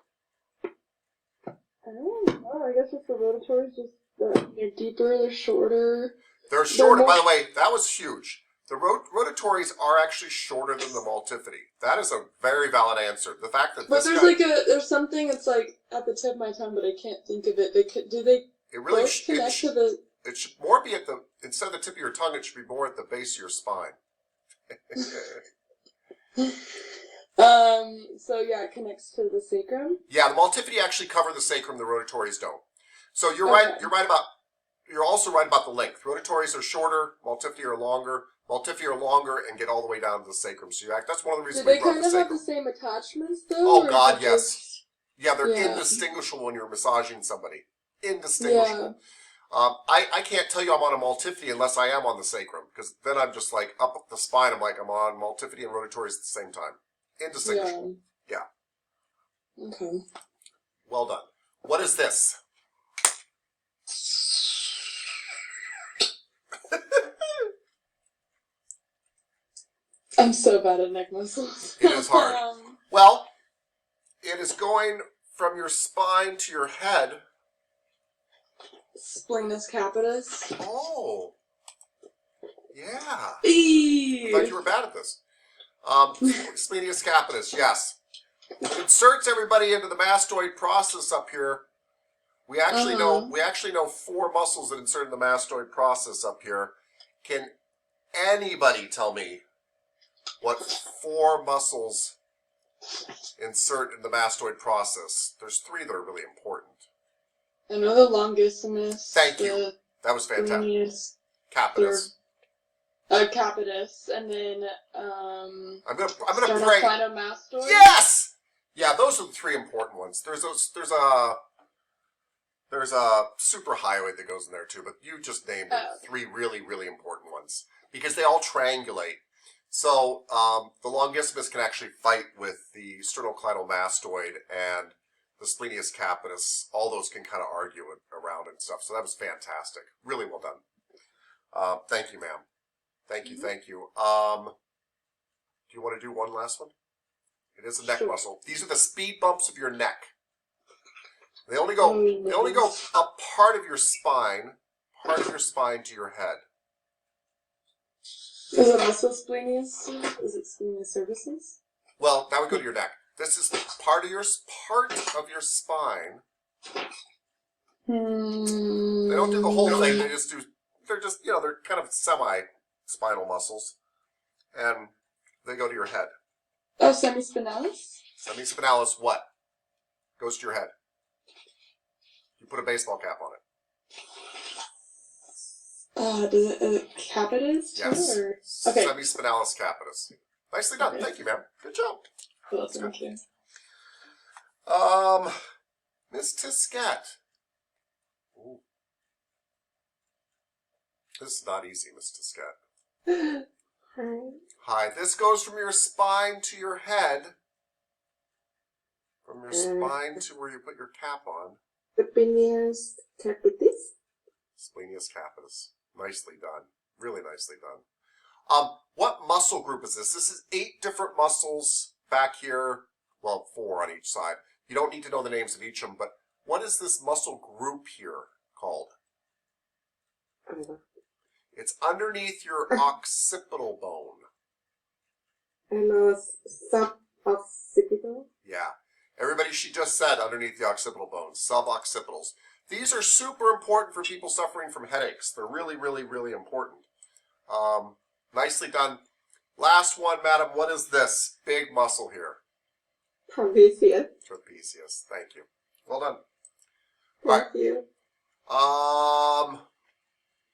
[SPEAKER 13] don't know, I guess it's the rotatories, just they're deeper, they're shorter.
[SPEAKER 1] They're shorter, by the way, that was huge. The rotatories are actually shorter than the multifidi. That is a very valid answer. The fact that
[SPEAKER 13] but there's something that's like at the tip of my tongue, but I can't think of it.
[SPEAKER 1] It really
[SPEAKER 13] both connect to the...
[SPEAKER 1] It should more be at the, instead of the tip of your tongue, it should be more at the base of your spine.
[SPEAKER 13] So yeah, it connects to the sacrum?
[SPEAKER 1] Yeah, the multifidi actually cover the sacrum, the rotatories don't. So you're right, you're right about you're also right about the length. Rotatories are shorter, multifida are longer. Multifida are longer and get all the way down to the sacrum. So that's one of the
[SPEAKER 13] Do
[SPEAKER 1] reasons
[SPEAKER 13] they
[SPEAKER 1] we brought
[SPEAKER 13] kind
[SPEAKER 1] the
[SPEAKER 13] of have
[SPEAKER 1] sacrum.
[SPEAKER 13] the same attachments though?
[SPEAKER 1] Oh
[SPEAKER 13] or
[SPEAKER 1] God,
[SPEAKER 13] is it
[SPEAKER 1] yes.
[SPEAKER 13] just-
[SPEAKER 1] Yeah, they're
[SPEAKER 13] Yeah.
[SPEAKER 1] indistinguishable when you're massaging somebody. Indistinguishable. I can't tell you I'm on a multifida unless I am on the sacrum, because then I'm just like up the spine. I'm like I'm on multifida and rotatories at the same time. Indistinguishable. Yeah.
[SPEAKER 13] Okay.
[SPEAKER 1] Well done. What is this?
[SPEAKER 13] I'm so bad at neck muscles.
[SPEAKER 1] It is hard. Well, it is going from your spine to your head.
[SPEAKER 13] Splenus capitis.
[SPEAKER 1] Oh. Yeah. I
[SPEAKER 13] Eee.
[SPEAKER 1] thought you were bad at this. Splenius capitis, yes. It inserts everybody into the mastoid process up here. We actually know 4 muscles that insert in the mastoid process up here. Can anybody tell me what 4 muscles insert in the mastoid process? There's 3 that are really important.
[SPEAKER 13] I know the longissimus.
[SPEAKER 1] Thank you. That was fantastic. Capitis.
[SPEAKER 13] Capitis, and then
[SPEAKER 1] I'm gonna pray.
[SPEAKER 13] Sternocleidomastoid.
[SPEAKER 1] Yes. Yeah, those are the 3 important ones. There's a superhighway that goes in there too, but you just named 3 really, really important ones because they all triangulate. So the longissimus can actually fight with the sternocleidomastoid and the splenius capitis. All those can kind of argue around and stuff. So that was fantastic. Really well done. Thank you, ma'am. Thank you, thank you. Do you want to do one last one? It is a neck muscle. These are the speed bumps of your neck. They only go a part of your spine to your head.
[SPEAKER 13] Is it also splenius? Is it splenius cervicis?
[SPEAKER 1] Well, that would go to your neck. This is part of your spine. They don't do the whole thing. They're kind of semi-spinal muscles, and they go to your head.
[SPEAKER 13] Oh, semispinalis?
[SPEAKER 1] Semispinalis what? Goes to your head. You put a baseball cap on it.
[SPEAKER 13] Does it capitis?
[SPEAKER 1] Yes.
[SPEAKER 13] Or? Okay.
[SPEAKER 1] Semispinalis capitis. Nicely done.
[SPEAKER 13] Okay.
[SPEAKER 1] Thank you, ma'am. Good job.
[SPEAKER 13] Cool, thank you.
[SPEAKER 1] Miss Tiscat. Ooh. This is not easy, Miss Tiscat. Hi. This goes from your spine to your head. From your spine to where you put your cap on.
[SPEAKER 13] Splenius capitis?
[SPEAKER 1] Splenius capitis. Nicely done. Really nicely done. What muscle group is this? This is 8 different muscles back here. Well, 4 on each side. You don't need to know the names of each of them, but what is this muscle group here called? It's underneath your occipital bone.
[SPEAKER 13] And suboccipital?
[SPEAKER 1] Yeah. Everybody, she just said underneath the occipital bone. Suboccipitals. These are super important for people suffering from headaches. They're really, really, really important. Nicely done. Last one, madam. What is this big muscle here?
[SPEAKER 13] Trapezius.
[SPEAKER 1] Trapezius. Thank you. Well done.
[SPEAKER 13] Thank you.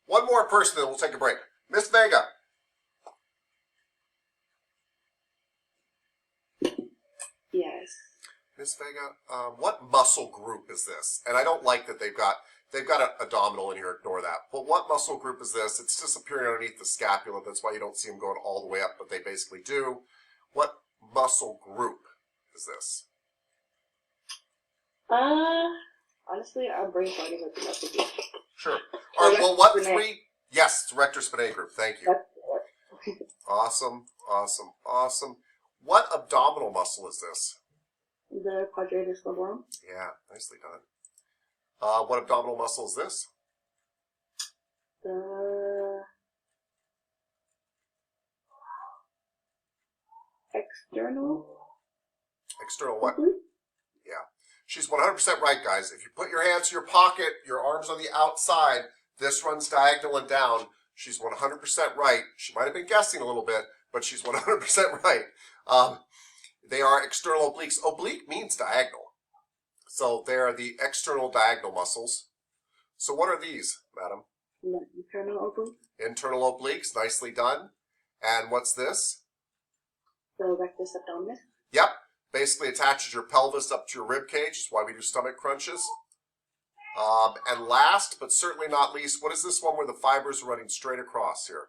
[SPEAKER 1] One more person, then we'll take a break. Miss Vega.
[SPEAKER 5] Yes.
[SPEAKER 1] Miss Vega, what muscle group is this? And I don't like that they've got an abdominal in here. Ignore that. But what muscle group is this? It's disappearing underneath the scapula. That's why you don't see them going all the way up, but they basically do. What muscle group is this?
[SPEAKER 5] Honestly, our brain farting with the muscle group.
[SPEAKER 1] Sure. All right. Well, what 3? Yes, it's rectus spinae group. Thank you. Awesome. Awesome. Awesome. What abdominal muscle is this?
[SPEAKER 5] The quadratus lumborum.
[SPEAKER 1] Yeah, nicely done. What abdominal muscle is this?
[SPEAKER 5] The external.
[SPEAKER 1] External what? Yeah. She's 100% right, guys. If you put your hands in your pocket, your arms on the outside, this runs diagonal and down. She's 100% right. She might have been guessing a little bit, but she's 100% right. They are external obliques. Oblique means diagonal. So they are the external diagonal muscles. So what are these, madam?
[SPEAKER 5] Internal oblique.
[SPEAKER 1] Internal obliques, nicely done. And what's this?
[SPEAKER 5] The rectus abdominis.
[SPEAKER 1] Yep, basically attaches your pelvis up to your rib cage. That's why we do stomach crunches. And last, but certainly not least, what is this one where the fibers are running straight across here?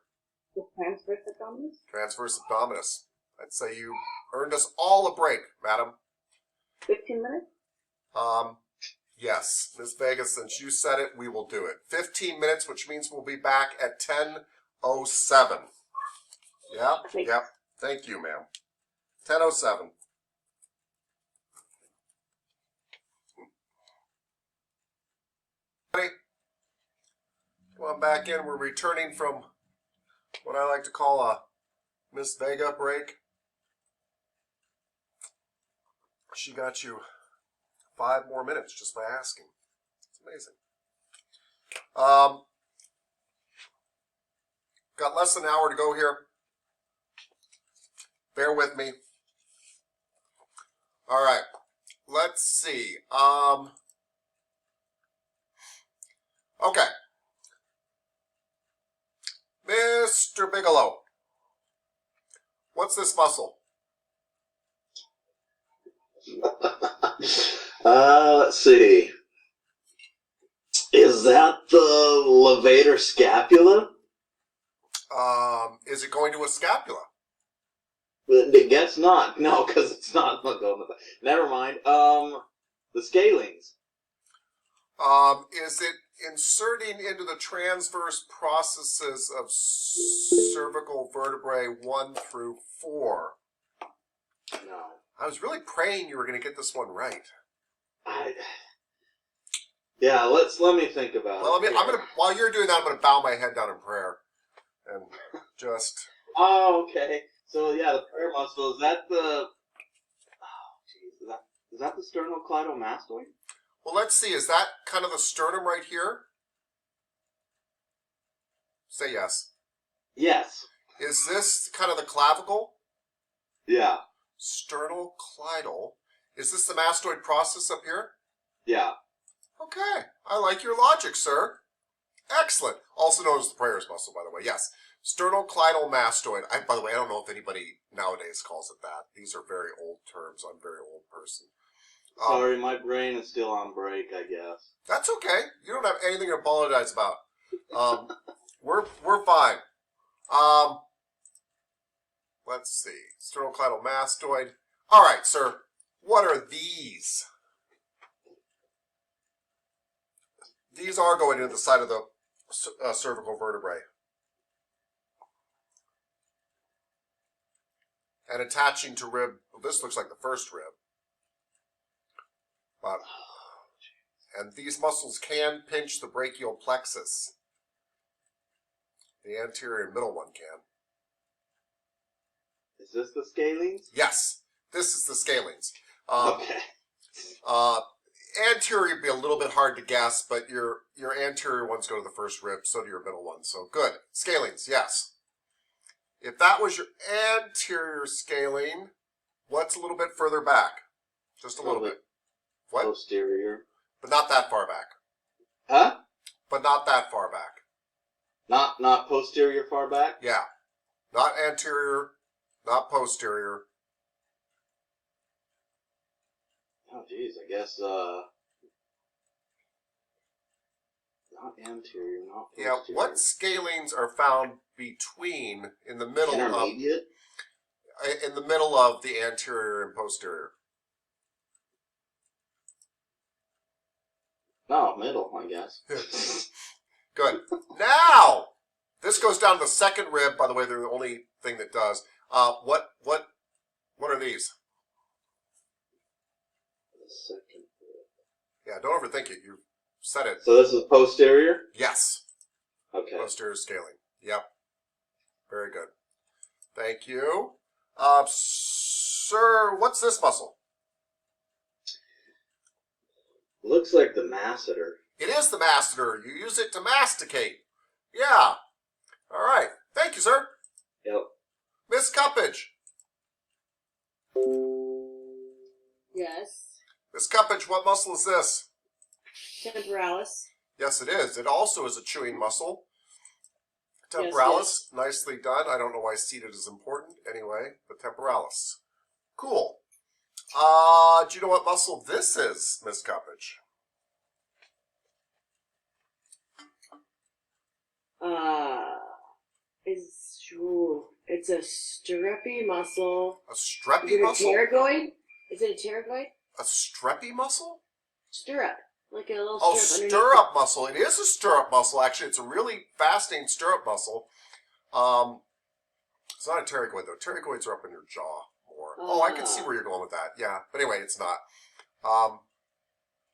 [SPEAKER 5] The transverse abdominis.
[SPEAKER 1] Transverse abdominis. I'd say you earned us all a break, madam.
[SPEAKER 5] 15 minutes.
[SPEAKER 1] Yes, Ms. Vega, since you said it, we will do it. 15 minutes, which means we'll be back at 10:07. Yep. Thank you, ma'am. 10:07. Ready? Come on back in. We're returning from what I like to call a Miss Vega break. She got you 5 more minutes just by asking. It's amazing. Got less than an hour to go here. Bear with me. All right. Let's see. Okay. Mr. Bigelow. What's this muscle?
[SPEAKER 6] Let's see. Is that the levator scapula?
[SPEAKER 1] Is it going to a scapula?
[SPEAKER 6] I guess not. No, because it's not going with that. Never mind. The scalenes.
[SPEAKER 1] Is it inserting into the transverse processes of cervical vertebrae 1 through 4?
[SPEAKER 6] No.
[SPEAKER 1] I was really praying you were going to get this one right.
[SPEAKER 6] Yeah, let me think about it.
[SPEAKER 1] Well, I'm gonna while you're doing that, I'm gonna bow my head down in prayer and just.
[SPEAKER 6] Oh, okay. So yeah, the prayer muscle, is that the? Oh, jeez, is that the sternocleidomastoid?
[SPEAKER 1] Well, let's see. Is that kind of the sternum right here? Say yes.
[SPEAKER 6] Yes.
[SPEAKER 1] Is this kind of the clavicle?
[SPEAKER 6] Yeah.
[SPEAKER 1] Sternocleidal. Is this the mastoid process up here?
[SPEAKER 6] Yeah.
[SPEAKER 1] Okay. I like your logic, sir. Excellent. Also known as the prayers muscle, by the way. Yes. Sternocleidal mastoid. By the way, I don't know if anybody nowadays calls it that. These are very old terms. I'm a very old person.
[SPEAKER 6] Sorry, my brain is still on break, I guess.
[SPEAKER 1] That's okay. You don't have anything to apologize about. We're fine. Let's see. Sternocleidal mastoid. All right, sir. What are these? These are going into the side of the cervical vertebrae. And attaching to rib. Well, this looks like the first rib. And these muscles can pinch the brachial plexus. The anterior and middle one can.
[SPEAKER 6] Is this the scalenes?
[SPEAKER 1] Yes, this is the scalenes.
[SPEAKER 6] Okay.
[SPEAKER 1] Anterior would be a little bit hard to guess, but your anterior ones go to the first rib, so do your middle ones. So good. Scalenes, yes. If that was your anterior scalene, what's a little bit further back? Just a little bit. What?
[SPEAKER 6] Posterior.
[SPEAKER 1] But not that far back.
[SPEAKER 6] Huh?
[SPEAKER 1] But not that far back.
[SPEAKER 6] Not posterior far back?
[SPEAKER 1] Yeah. Not anterior, not posterior.
[SPEAKER 6] Oh, jeez, I guess, not anterior, not posterior.
[SPEAKER 1] Yeah, what scalenes are found between, in the middle
[SPEAKER 6] Intermediate?
[SPEAKER 1] in the middle of the anterior and posterior?
[SPEAKER 6] No, middle, I guess.
[SPEAKER 1] Good. Now, this goes down to the second rib. By the way, they're the only thing that does. What are these?
[SPEAKER 6] The second rib.
[SPEAKER 1] Yeah, don't overthink it. You said it.
[SPEAKER 6] So this is posterior?
[SPEAKER 1] Yes.
[SPEAKER 6] Okay.
[SPEAKER 1] Posterior scaling. Yep. Very good. Thank you. Sir, what's this muscle?
[SPEAKER 6] Looks like the masseter.
[SPEAKER 1] It is the masseter. You use it to masticate. Yeah. All right. Thank you, sir.
[SPEAKER 6] Yep.
[SPEAKER 1] Miss Cuppage.
[SPEAKER 7] Yes.
[SPEAKER 1] Miss Cuppage, what muscle is this?
[SPEAKER 7] Temporalis.
[SPEAKER 1] Yes, it is. It also is a chewing muscle.
[SPEAKER 7] Yes,
[SPEAKER 1] Temporalis, nicely done. I don't know why seated is important. Anyway, but temporalis. Cool. Do you know what muscle this is, Miss Cuppage?
[SPEAKER 7] It's a stirrupy muscle.
[SPEAKER 1] A
[SPEAKER 7] Is
[SPEAKER 1] streppy
[SPEAKER 7] it a
[SPEAKER 1] muscle?
[SPEAKER 7] pterygoid? Is it a pterygoid?
[SPEAKER 1] A streppy muscle?
[SPEAKER 7] Stirrup. Like a little
[SPEAKER 1] Oh,
[SPEAKER 7] stirrup underneath.
[SPEAKER 1] stirrup muscle. It is a stirrup muscle, actually. It's a really fascinating stirrup muscle. It's not a pterygoid, though. Pterygoids are up in your jaw more. Oh, I can see where you're going with that. Yeah, but anyway, it's not.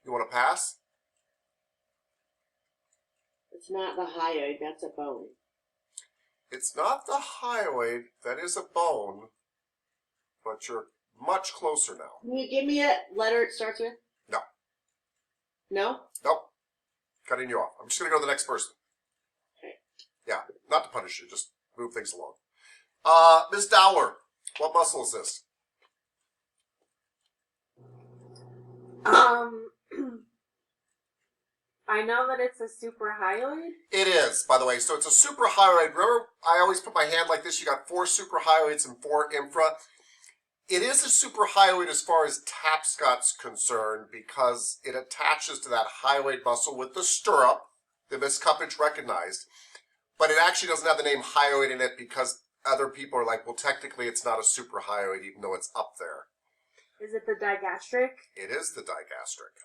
[SPEAKER 1] You want to pass?
[SPEAKER 7] It's not the hyoid, that's a bone.
[SPEAKER 1] It's not the hyoid. That is a bone. But you're much closer now.
[SPEAKER 7] Can you give me a letter it starts with?
[SPEAKER 1] No.
[SPEAKER 7] No?
[SPEAKER 1] Nope. Cutting you off. I'm just going to go to the next person.
[SPEAKER 7] Okay.
[SPEAKER 1] Yeah, not to punish you, just move things along. Ms. Dowler, what muscle is this?
[SPEAKER 8] I know that it's a suprahyoid.
[SPEAKER 1] It is, by the way. So it's a suprahyoid. Remember, I always put my hand like this. You got 4 suprahyoids and 4 infra. It is a suprahyoid as far as Tapscott's concerned because it attaches to that hyoid muscle with the stirrup that Miss Cuppage recognized. But it actually doesn't have the name hyoid in it because other people are like, well, technically it's not a suprahyoid even though it's up there.
[SPEAKER 8] Is it the digastric?
[SPEAKER 1] It is the digastric.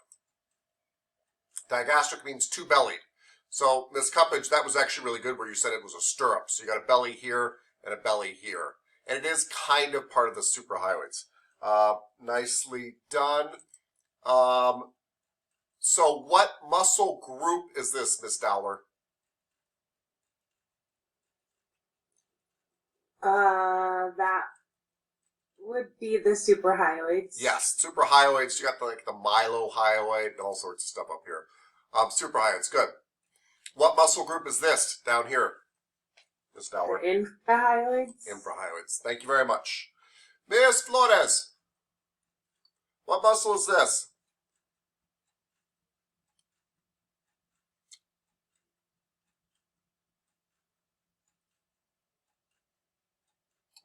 [SPEAKER 1] Digastric means two-bellied. So, Miss Cuppage, that was actually really good where you said it was a stirrup. So you got a belly here and a belly here. And it is kind of part of the suprahyoids. Nicely done. So what muscle group is this, Miss Dowler?
[SPEAKER 8] That would be the suprahyoids.
[SPEAKER 1] Yes, suprahyoids. You got the mylohyoid and all sorts of stuff up here. Suprahyoids, good. What muscle group is this down here, Miss Dowler?
[SPEAKER 8] Infrahyoids.
[SPEAKER 1] Infrahyoids. Thank you very much. Miss Flores, what muscle is this?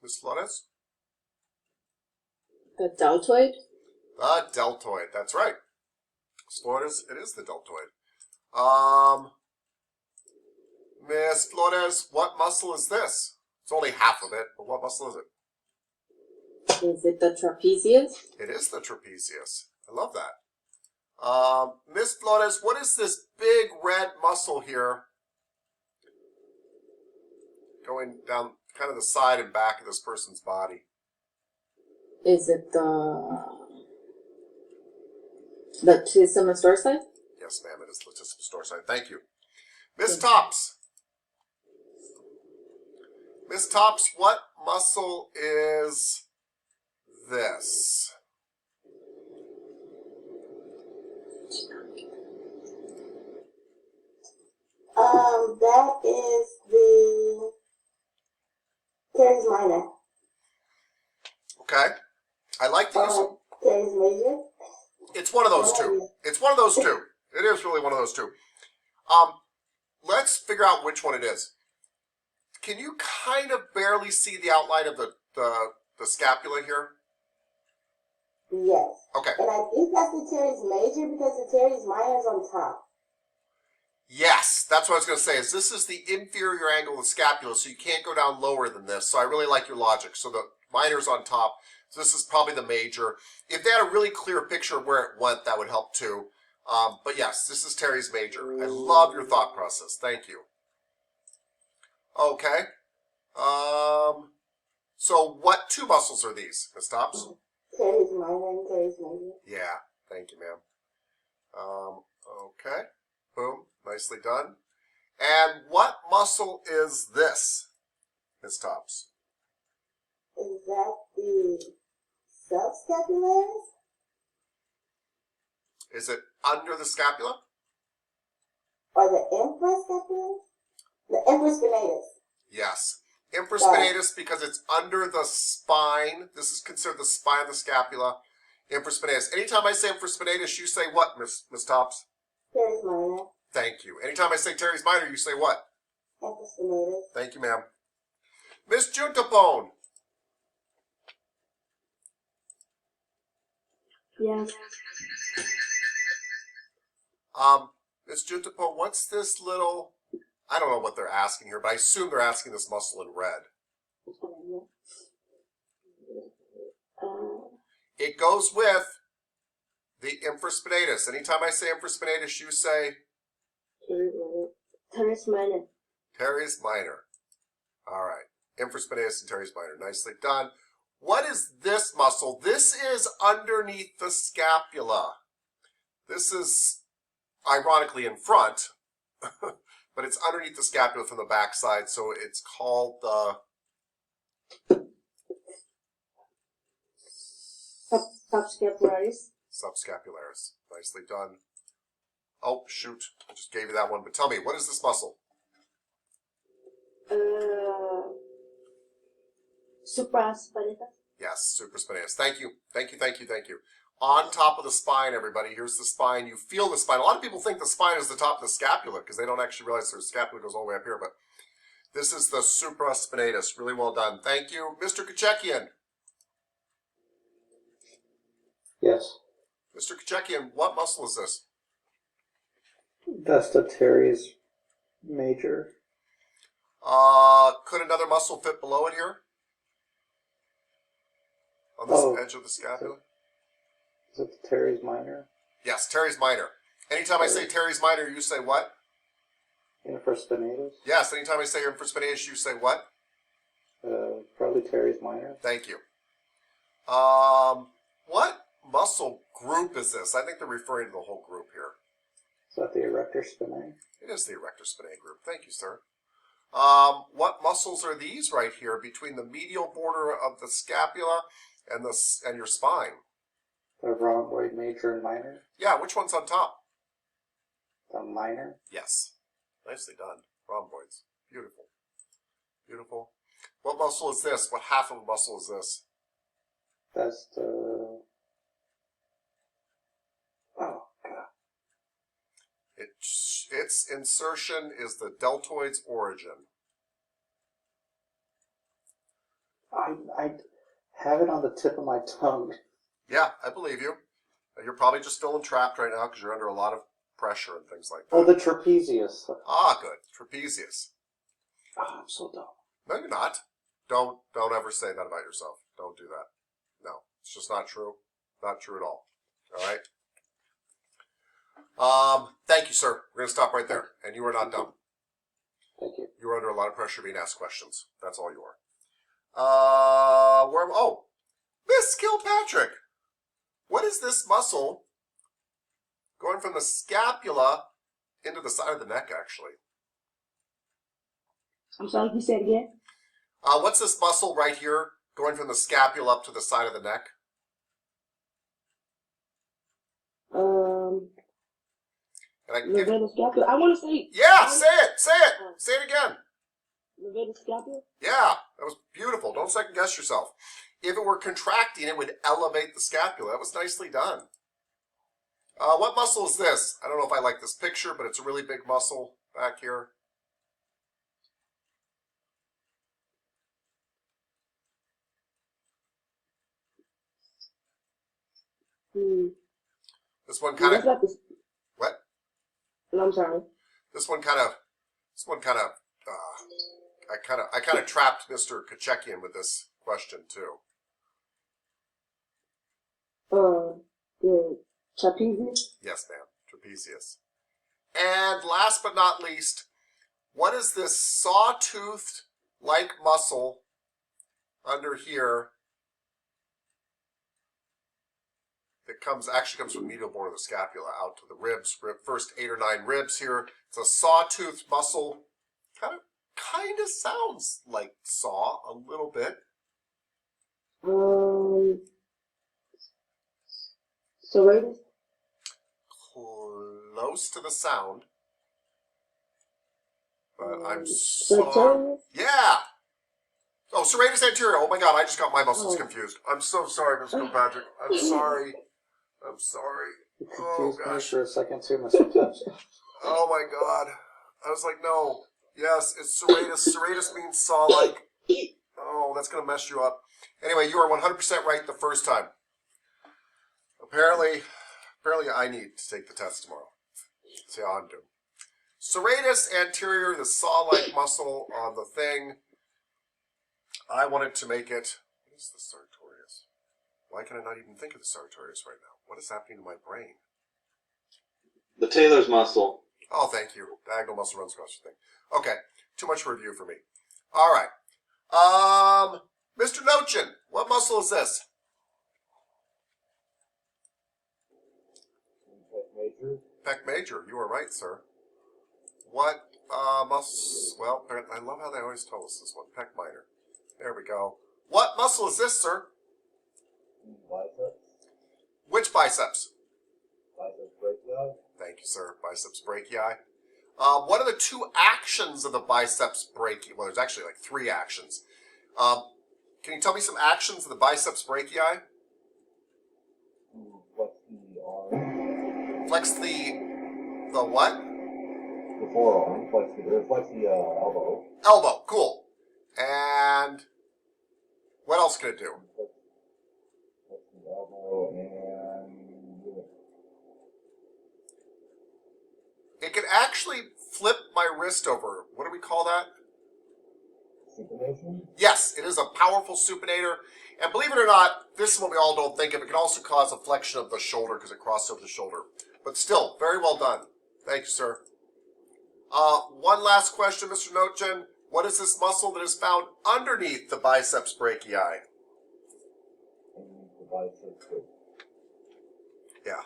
[SPEAKER 1] Miss Flores?
[SPEAKER 7] The deltoid?
[SPEAKER 1] The deltoid. That's right. Miss Flores, it is the deltoid. Miss Flores, what muscle is this? It's only half of it, but what muscle is it?
[SPEAKER 7] Is it the trapezius?
[SPEAKER 1] It is the trapezius. I love that. Miss Flores, what is this big red muscle here? Going down kind of the side and back of this person's body.
[SPEAKER 7] Is it the latissimus dorsi?
[SPEAKER 1] Yes, ma'am, it is latissimus dorsi. Thank you. Miss Tops. Miss Tops, what muscle is this?
[SPEAKER 3] That is the teres minor.
[SPEAKER 1] Okay. I like to use it.
[SPEAKER 3] Teres major.
[SPEAKER 1] It's one of those two. It's one of those two. It is really one of those two. Let's figure out which one it is. Can you kind of barely see the outline of the scapula here?
[SPEAKER 3] Yes.
[SPEAKER 1] Okay.
[SPEAKER 3] And I think that's the teres major because the teres minor is on top.
[SPEAKER 1] Yes, that's what I was going to say. Is this is the inferior angle of the scapula, so you can't go down lower than this. So I really like your logic. So the minor's on top. So this is probably the major. If they had a really clear picture of where it went, that would help too. But yes, this is teres major. I love your thought process. Thank you. Okay. So what two muscles are these, Ms. Tops?
[SPEAKER 3] Teres minor and teres major.
[SPEAKER 1] Yeah. Thank you, ma'am. Okay. Boom. Nicely done. And what muscle is this, Ms. Tops?
[SPEAKER 3] Is that the subscapularis?
[SPEAKER 1] Is it under the scapula?
[SPEAKER 3] Or the infrascapularis? The infraspinatus.
[SPEAKER 1] Yes. Infraspinatus because it's under the spine. This is considered the spine of the scapula. Infraspinatus. Anytime I say infraspinatus, you say what, Miss Tops?
[SPEAKER 3] Teres minor.
[SPEAKER 1] Thank you. Anytime I say teres minor, you say what?
[SPEAKER 3] Infraspinatus.
[SPEAKER 1] Thank you, ma'am. Miss Juntapone.
[SPEAKER 13] Yes.
[SPEAKER 1] Miss Juntapone, what's this little... I don't know what they're asking here, but I assume they're asking this muscle in red. It goes with the infraspinatus. Anytime I say infraspinatus, you say...
[SPEAKER 13] Teres minor.
[SPEAKER 1] Teres minor. All right. Infraspinatus and teres minor. Nicely done. What is this muscle? This is underneath the scapula. This is ironically in front, but it's underneath the scapula from the backside, so it's called the...
[SPEAKER 13] Subscapularis.
[SPEAKER 1] Subscapularis. Nicely done. Oh, shoot. I just gave you that one, but tell me, what is this muscle?
[SPEAKER 13] Supraspinatus.
[SPEAKER 1] Yes, supraspinatus. Thank you. Thank you, thank you, thank you. On top of the spine, everybody. Here's the spine. You feel the spine. A lot of people think the spine is the top of the scapula because they don't actually realize their scapula goes all the way up here, but this is the supraspinatus. Really well done. Thank you. Mr. Kachekian.
[SPEAKER 2] Yes.
[SPEAKER 1] Mr. Kachekian, what muscle is this?
[SPEAKER 2] That's the teres major.
[SPEAKER 1] Could another muscle fit below it here? On this edge of the scapula?
[SPEAKER 2] Is it the teres minor?
[SPEAKER 1] Yes, teres minor. Anytime I say teres minor, you say what?
[SPEAKER 2] Infraspinatus?
[SPEAKER 1] Yes, anytime I say infraspinatus, you say what?
[SPEAKER 2] Probably teres minor.
[SPEAKER 1] Thank you. What muscle group is this? I think they're referring to the whole group here.
[SPEAKER 2] Is that the erector spinae?
[SPEAKER 1] It is the erector spinae group. Thank you, sir. What muscles are these right here between the medial border of the scapula and your spine?
[SPEAKER 2] The rhomboid major and minor?
[SPEAKER 1] Yeah, which one's on top?
[SPEAKER 2] The minor?
[SPEAKER 1] Yes. Nicely done. Rhomboids. Beautiful. Beautiful. What muscle is this? What half of a muscle is this?
[SPEAKER 2] That's the... Oh, God.
[SPEAKER 1] Its insertion is the deltoid's origin.
[SPEAKER 2] I have it on the tip of my tongue.
[SPEAKER 1] Yeah, I believe you. You're probably just feeling trapped right now because you're under a lot of pressure and things like that.
[SPEAKER 2] Oh, the trapezius.
[SPEAKER 1] Ah, good. Trapezius.
[SPEAKER 2] Oh, I'm so dumb.
[SPEAKER 1] No, you're not. Don't ever say that about yourself. Don't do that. No, it's just not true. Not true at all. All right? Thank you, sir. We're going to stop right there. And you are not dumb.
[SPEAKER 2] Thank you.
[SPEAKER 1] You are under a lot of pressure being asked questions. That's all you are. Oh, Miss Kilpatrick. What is this muscle going from the scapula into the side of the neck, actually?
[SPEAKER 5] I'm sorry, can you say it again?
[SPEAKER 1] What's this muscle right here going from the scapula up to the side of the neck?
[SPEAKER 5] Levator scapula. I want to say.
[SPEAKER 1] Yeah, say it. Say it. Say it again.
[SPEAKER 5] Levator scapula.
[SPEAKER 1] Yeah, that was beautiful. Don't second guess yourself. If it were contracting, it would elevate the scapula. That was nicely done. What muscle is this? I don't know if I like this picture, but it's a really big muscle back here. This one kind of...
[SPEAKER 5] Like this.
[SPEAKER 1] What?
[SPEAKER 5] No, I'm sorry.
[SPEAKER 1] This one kind of... I kind of trapped Mr. Kachekian with this question too.
[SPEAKER 5] The trapezius.
[SPEAKER 1] Yes, ma'am. Trapezius. And last but not least, what is this sawtoothed-like muscle under here that actually comes from the medial border of the scapula out to the ribs, first 8 or 9 ribs here. It's a sawtoothed muscle. Kind of sounds like saw a little bit.
[SPEAKER 5] Serratus?
[SPEAKER 1] Close to the sound. But I'm sorry. Yeah! Oh, serratus anterior. Oh my god, I just got my muscles confused. I'm so sorry, Mr. Kilpatrick. I'm sorry. I'm sorry.
[SPEAKER 2] You confused me for a second too, Mr. Touch.
[SPEAKER 1] Oh my god. I was like, no. Yes, it's serratus. Serratus means saw-like. Oh, that's going to mess you up. Anyway, you are 100% right the first time. Apparently I need to take the test tomorrow. See how I'm doing. Serratus anterior, the saw-like muscle on the thing. I wanted to make it... What is the sartorius? Why can I not even think of the sartorius right now? What is happening to my brain?
[SPEAKER 6] The Taylor's muscle.
[SPEAKER 1] Oh, thank you. Diagonal muscle runs across the thing. Okay, too much review for me. All right. Mr. Nochin, what muscle is this?
[SPEAKER 11] Major.
[SPEAKER 1] Pec major. You are right, sir. What muscle? Well, I love how they always tell us this one. Pec minor. There we go. What muscle is this, sir?
[SPEAKER 11] Biceps.
[SPEAKER 1] Which biceps?
[SPEAKER 11] Biceps brachii.
[SPEAKER 1] Thank you, sir. Biceps brachii. What are the two actions of the biceps brachii? Well, there's actually like three actions. Can you tell me some actions of the biceps brachii?
[SPEAKER 11] Flex the arm.
[SPEAKER 1] Flex the what?
[SPEAKER 11] The forearm. Flex the elbow.
[SPEAKER 1] Elbow. Cool. And what else can it do?
[SPEAKER 11] Flex the elbow and
[SPEAKER 1] It can actually flip my wrist over. What do we call that?
[SPEAKER 11] supination.
[SPEAKER 1] Yes, it is a powerful supinator. And believe it or not, this is what we all don't think of. It can also cause a flexion of the shoulder because it crosses over the shoulder. But still, very well done. Thank you, sir. One last question, Mr. Notgen. What is this muscle that is found underneath the biceps brachii?
[SPEAKER 11] And the biceps brachii.
[SPEAKER 1] Yeah.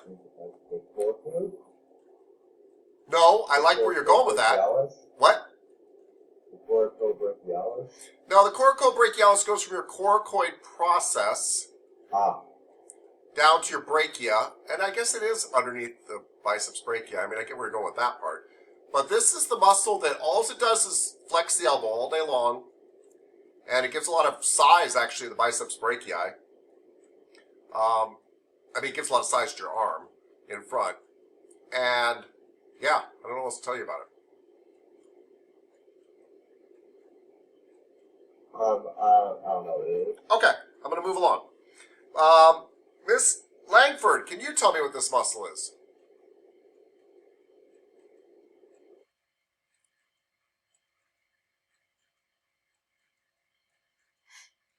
[SPEAKER 11] The coracoid.
[SPEAKER 1] No, I like where you're going with that. What?
[SPEAKER 11] The coracobrachialis.
[SPEAKER 1] No, the coracobrachialis goes from your coracoid process down to your brachia, and I guess it is underneath the biceps brachii. I mean, I get where you're going with that part. But this is the muscle that all it does is flex the elbow all day long, and it gives a lot of size, actually, to the biceps brachii. I mean, it gives a lot of size to your arm in front. And, yeah, I don't know what else to tell you about it.
[SPEAKER 11] I don't know what it is.
[SPEAKER 1] Okay, I'm going to move along. Miss Langford, can you tell me what this muscle is?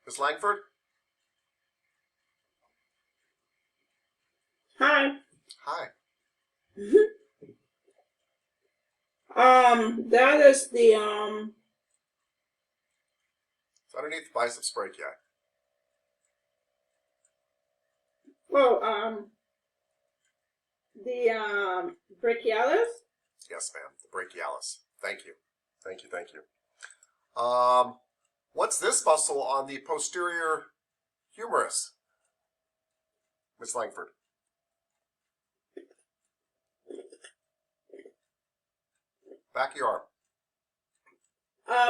[SPEAKER 1] Miss Langford?
[SPEAKER 12] Hi.
[SPEAKER 1] Hi.
[SPEAKER 12] That is the
[SPEAKER 1] It's underneath the biceps brachii.
[SPEAKER 12] the brachialis.
[SPEAKER 1] Yes, ma'am. The brachialis. Thank you. Thank you, thank you. What's this muscle on the posterior humerus? Miss Langford. Back of your arm.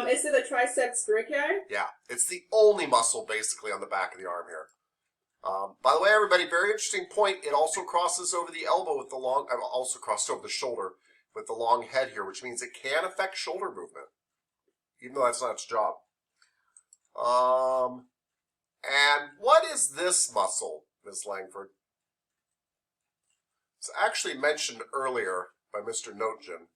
[SPEAKER 12] Is it the triceps brachii?
[SPEAKER 1] Yeah, it's the only muscle basically on the back of the arm here. By the way, everybody, very interesting point. It also crosses over the elbow with the long, also crosses over the shoulder with the long head here, which means it can affect shoulder movement, even though that's not its job. And what is this muscle, Ms. Langford? It's actually mentioned earlier by Mr. Notgen.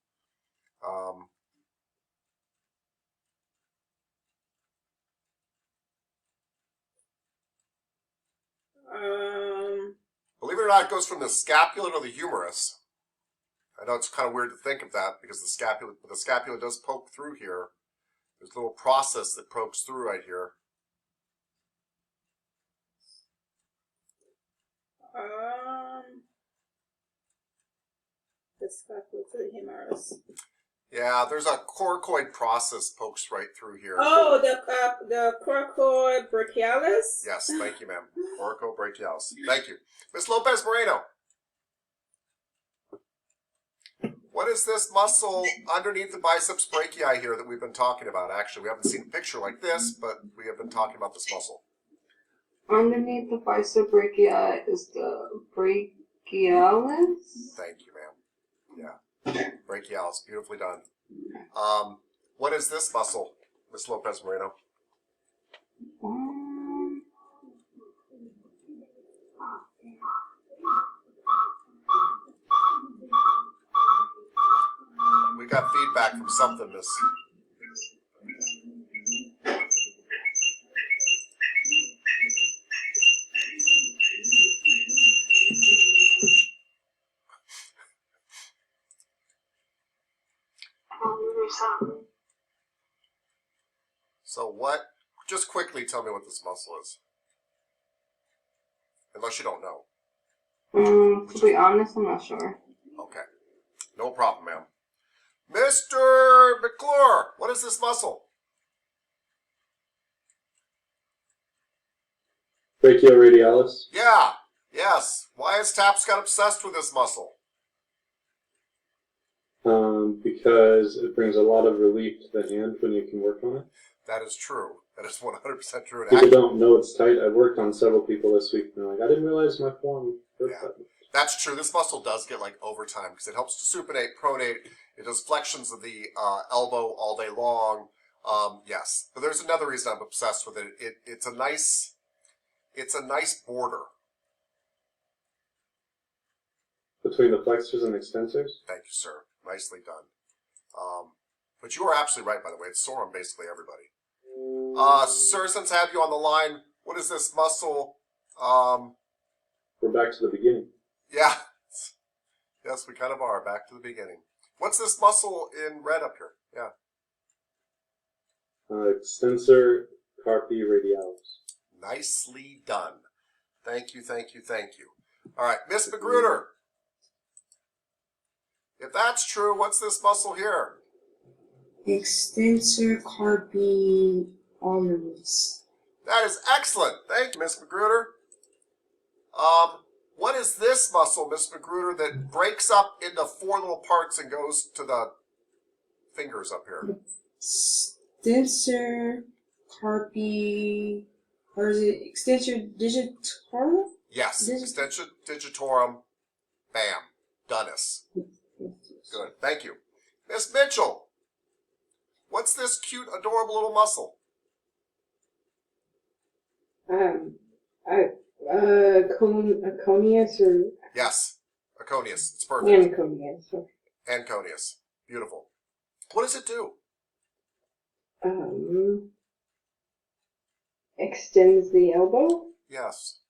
[SPEAKER 1] Believe it or not, it goes from the scapula to the humerus. I know it's kind of weird to think of that because the scapula does poke through here. There's a little process that pokes through right here.
[SPEAKER 12] The scapula to the humerus.
[SPEAKER 1] Yeah, there's a coracoid process pokes right through here.
[SPEAKER 12] Oh, the coracoid brachialis.
[SPEAKER 1] Yes, thank you, ma'am. Coracobrachialis. Thank you. Miss Lopez Moreno. What is this muscle underneath the biceps brachii here that we've been talking about? Actually, we haven't seen a picture like this, but we have been talking about this muscle.
[SPEAKER 13] Underneath the bicep brachii is the brachialis.
[SPEAKER 1] Thank you, ma'am. Yeah. Brachialis, beautifully done. What is this muscle, Miss Lopez Moreno? We got feedback from something, Miss. So what, just quickly tell me what this muscle is. Unless you don't know.
[SPEAKER 13] To be honest, I'm not sure.
[SPEAKER 1] Okay. No problem, ma'am. Mr. McClure, what is this muscle?
[SPEAKER 14] Brachioradialis.
[SPEAKER 1] Yeah. Yes. Why has Taps got obsessed with this muscle?
[SPEAKER 14] Because it brings a lot of relief to the hand when you can work on it.
[SPEAKER 1] That is true. That is 100% true.
[SPEAKER 14] People don't know it's tight. I've worked on several people this week, and they're like, I didn't realize my form hurt that much.
[SPEAKER 1] That's true. This muscle does get like overtime because it helps to supinate, pronate. It does flexions of the elbow all day long. Yes, but there's another reason I'm obsessed with it. It's a nice border
[SPEAKER 14] between the flexors and extensors.
[SPEAKER 1] Thank you, sir. Nicely done. But you are absolutely right, by the way. It's sore on basically everybody. Sir, since I have you on the line, what is this muscle?
[SPEAKER 14] We're back to the beginning.
[SPEAKER 1] Yeah. Yes, we kind of are. Back to the beginning. What's this muscle in red up here? Yeah.
[SPEAKER 14] Extensor carpi radialis.
[SPEAKER 1] Nicely done. Thank you, thank you, thank you. All right, Miss Magruder. If that's true, what's this muscle here?
[SPEAKER 8] Extensor carpi ulnaris.
[SPEAKER 1] That is excellent. Thank you, Miss Magruder. What is this muscle, Miss Magruder, that breaks up into 4 little parts and goes to the fingers up here?
[SPEAKER 8] Extensor carpi, or is it extensor digitorum?
[SPEAKER 1] Yes, extensor digitorum. Bam. Donus. Good. Thank you. Miss Mitchell. What's this cute, adorable little muscle?
[SPEAKER 4] Aconius or
[SPEAKER 1] Yes, Aconius. It's perfect.
[SPEAKER 4] Anconius.
[SPEAKER 1] Anconius. Beautiful. What does it do?
[SPEAKER 4] Extends the elbow.
[SPEAKER 1] Yes.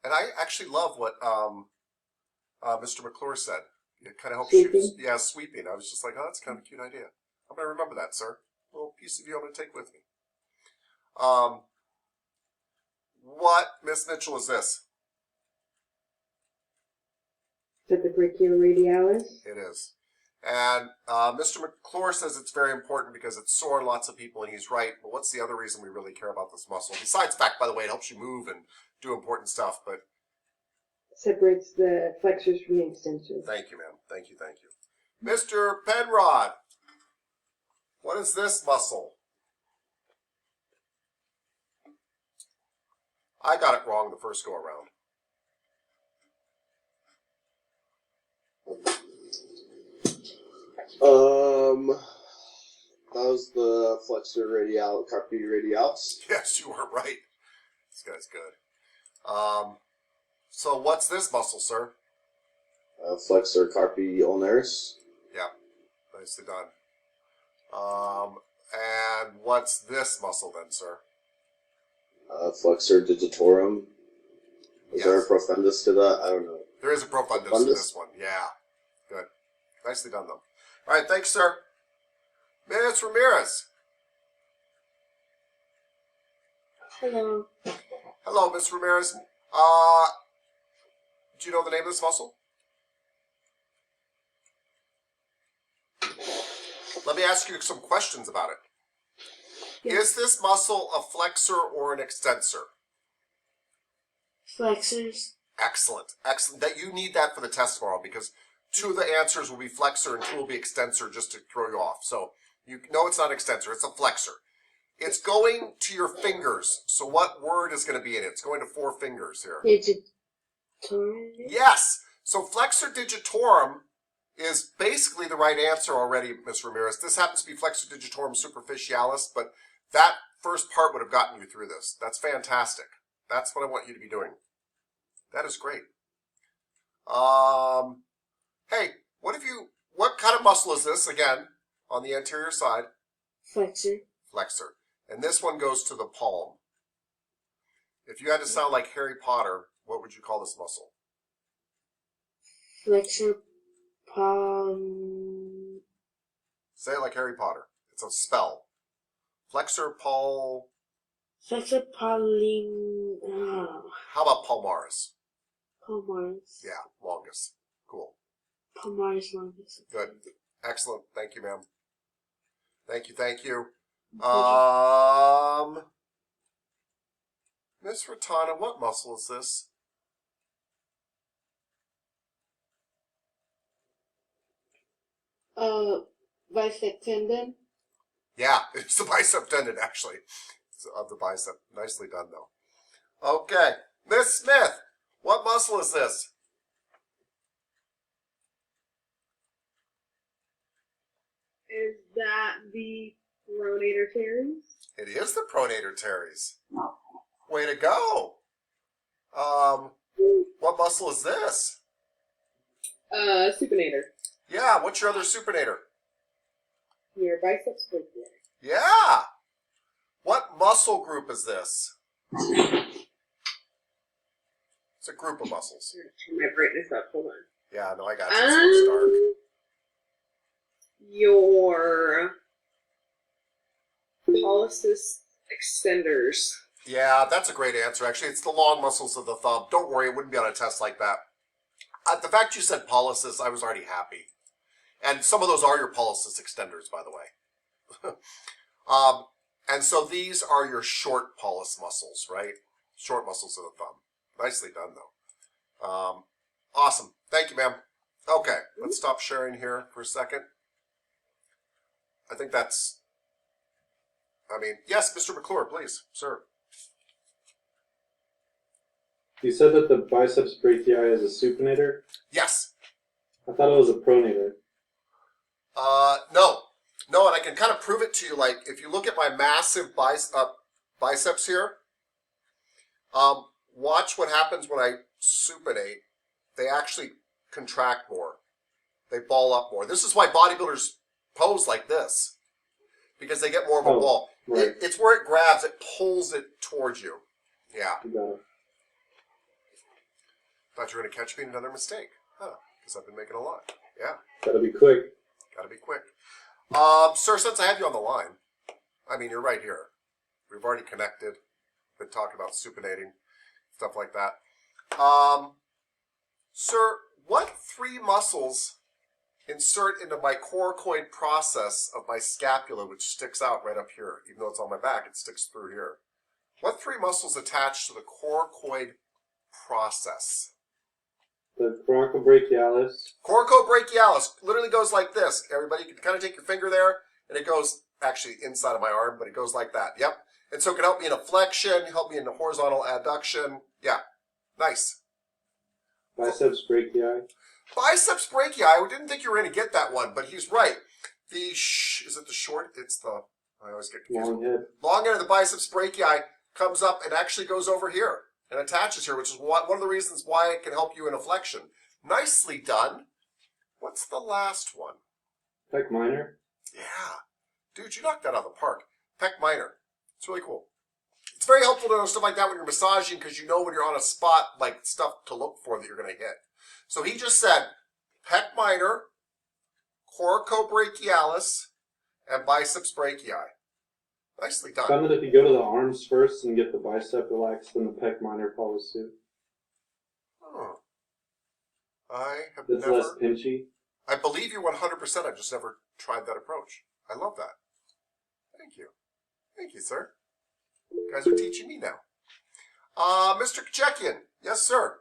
[SPEAKER 1] And I actually love what Mr. McClure said. It kind of helps you. Yeah, sweeping. I was just like, oh, that's kind of a cute idea. I'm going to remember that, sir. A little piece of you I'm going to take with me. What, Miss Mitchell, is this?
[SPEAKER 4] Is that the brachioradialis?
[SPEAKER 1] It is. And Mr. McClure says it's very important because it's sore on lots of people, and he's right. But what's the other reason we really care about this muscle? Besides the fact, by the way, it helps you move and do important stuff, but...
[SPEAKER 4] Separates the flexors from the extensors.
[SPEAKER 1] Thank you, ma'am. Thank you, thank you. Mr. Penrod, what is this muscle? I got it wrong the first go around.
[SPEAKER 6] That was the flexor carpi radialis.
[SPEAKER 1] Yes, you were right. This guy's good. So what's this muscle, sir?
[SPEAKER 6] Flexor carpi ulnaris.
[SPEAKER 1] Yeah, nicely done. And what's this muscle then, sir?
[SPEAKER 6] Flexor digitorum. Is there a profundus to that? I don't know.
[SPEAKER 1] There is a profundus to this one. Yeah. Good. Nicely done, though. All right, thanks, sir. Miss Ramirez.
[SPEAKER 13] Hello.
[SPEAKER 1] Hello, Miss Ramirez. Do you know the name of this muscle? Let me ask you some questions about it. Yes. Is this muscle a flexor or an extensor?
[SPEAKER 13] Flexors.
[SPEAKER 1] Excellent. Excellent. That you need that for the test tomorrow because 2 of the answers will be flexor and 2 will be extensor just to throw you off. So you know it's not extensor, it's a flexor. It's going to your fingers. So what word is going to be in it? It's going to 4 fingers here.
[SPEAKER 13] Digitorum.
[SPEAKER 1] Yes. So flexor digitorum is basically the right answer already, Ms. Ramirez. This happens to be flexor digitorum superficialis, but that first part would have gotten you through this. That's fantastic. That's what I want you to be doing. That is great. Hey, what kind of muscle is this, again, on the anterior side?
[SPEAKER 13] Flexor.
[SPEAKER 1] Flexor. And this one goes to the palm. If you had to sound like Harry Potter, what would you call this muscle?
[SPEAKER 13] Flexor palm.
[SPEAKER 1] Say it like Harry Potter. It's a spell. Flexor pal...
[SPEAKER 13] Flexor palling. Oh.
[SPEAKER 1] How about palmaris?
[SPEAKER 13] Palmaris.
[SPEAKER 1] Yeah, longus. Cool.
[SPEAKER 13] Palmaris longus.
[SPEAKER 1] Good. Excellent. Thank you, ma'am. Thank you, thank you. Miss Ratana, what muscle is this?
[SPEAKER 13] Bicep tendon.
[SPEAKER 1] Yeah, it's the bicep tendon, actually. It's of the bicep. Nicely done, though. Okay. Miss Smith, what muscle is this?
[SPEAKER 13] Is that the pronator teres?
[SPEAKER 1] It is the pronator teres. Way to go. What muscle is this?
[SPEAKER 13] Supinator.
[SPEAKER 1] Yeah, what's your other supinator?
[SPEAKER 13] Your biceps brachialis.
[SPEAKER 1] Yeah. What muscle group is this? It's a group of muscles.
[SPEAKER 13] Turn my brightness up. Hold on.
[SPEAKER 1] Yeah, no, I got you. It's dark.
[SPEAKER 13] Your pollicis extenders.
[SPEAKER 1] Yeah, that's a great answer, actually. It's the long muscles of the thumb. Don't worry, it wouldn't be on a test like that. The fact you said pollicis, I was already happy. And some of those are your pollicis extenders, by the way. And so these are your short pollice muscles, right? Short muscles of the thumb. Nicely done, though. Awesome. Thank you, ma'am. Okay, let's stop sharing here for a second. I think that's... yes, Mr. McClure, please, sir.
[SPEAKER 14] You said that the biceps brachii is a supinator?
[SPEAKER 1] Yes.
[SPEAKER 14] I thought it was a pronator.
[SPEAKER 1] No. No, and I can kind of prove it to you. Like, if you look at my massive biceps here, watch what happens when I supinate. They actually contract more. They ball up more. This is why bodybuilders pose like this, because they get more of a ball.
[SPEAKER 14] Right.
[SPEAKER 1] It's where it grabs. It pulls it towards you. Yeah.
[SPEAKER 14] You got it.
[SPEAKER 1] Thought you were going to catch me in another mistake. Huh. Because I've been making a lot. Yeah.
[SPEAKER 14] Gotta be quick.
[SPEAKER 1] Gotta be quick. Sir, since I have you on the line, you're right here. We've already connected. Been talking about supinating, stuff like that. Sir, what three muscles insert into my coracoid process of my scapula, which sticks out right up here? Even though it's on my back, it sticks through here. What three muscles attach to the coracoid process?
[SPEAKER 14] The coracobrachialis.
[SPEAKER 1] Coracobrachialis literally goes like this. Everybody, you can kind of take your finger there, and it goes actually inside of my arm, but it goes like that. Yep. And so it can help me in a flexion, help me in a horizontal adduction. Yeah. Nice.
[SPEAKER 14] Biceps brachii.
[SPEAKER 1] Biceps brachii. I didn't think you were going to get that one, but he's right. Is it the short? It's the, I always get confused.
[SPEAKER 14] Long head.
[SPEAKER 1] Long end of the biceps brachii comes up and actually goes over here and attaches here, which is one of the reasons why it can help you in a flexion. Nicely done. What's the last one?
[SPEAKER 14] Pec minor.
[SPEAKER 1] Yeah. Dude, you knocked that out of the park. Pec minor. It's really cool. It's very helpful to know stuff like that when you're massaging, because you know when you're on a spot, like stuff to look for that you're going to hit. So he just said pec minor, coracobrachialis, and biceps brachii. Nicely done.
[SPEAKER 14] Found that if you go to the arms first and get the bicep relaxed, then the pec minor follows suit.
[SPEAKER 1] Oh. I have
[SPEAKER 14] It's
[SPEAKER 1] never...
[SPEAKER 14] less pinchy.
[SPEAKER 1] I believe you 100%. I've just never tried that approach. I love that. Thank you. Thank you, sir. You guys are teaching me now. Mr. Kachekian. Yes, sir.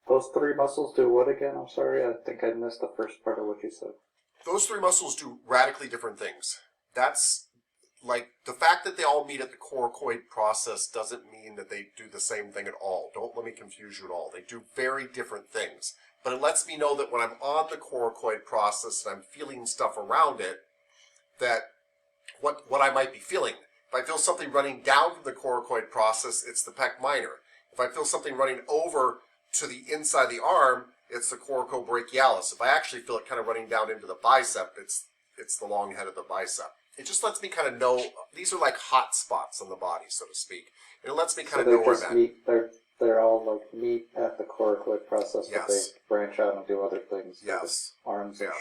[SPEAKER 2] Those three muscles do what again? I'm sorry, I think I missed the first part of what you said.
[SPEAKER 1] Those three muscles do radically different things. That's like the fact that they all meet at the coracoid process doesn't mean that they do the same thing at all. Don't let me confuse you at all. They do very different things. but it lets me know that when I'm on the coracoid process and I'm feeling stuff around it, that what I might be feeling. If I feel something running down from the coracoid process, it's the pec minor. If I feel something running over to the inside of the arm, it's the coracobrachialis. If I actually feel it kind of running down into the bicep, it's the long head of the bicep. It just lets me kind of know, these are like hot spots on the body, so to speak. And it lets me kind of know where I'm at.
[SPEAKER 2] They're all like meet at the coracoid process, but they
[SPEAKER 1] Yes.
[SPEAKER 2] branch out and do other things.
[SPEAKER 1] Yes.
[SPEAKER 2] Like arms and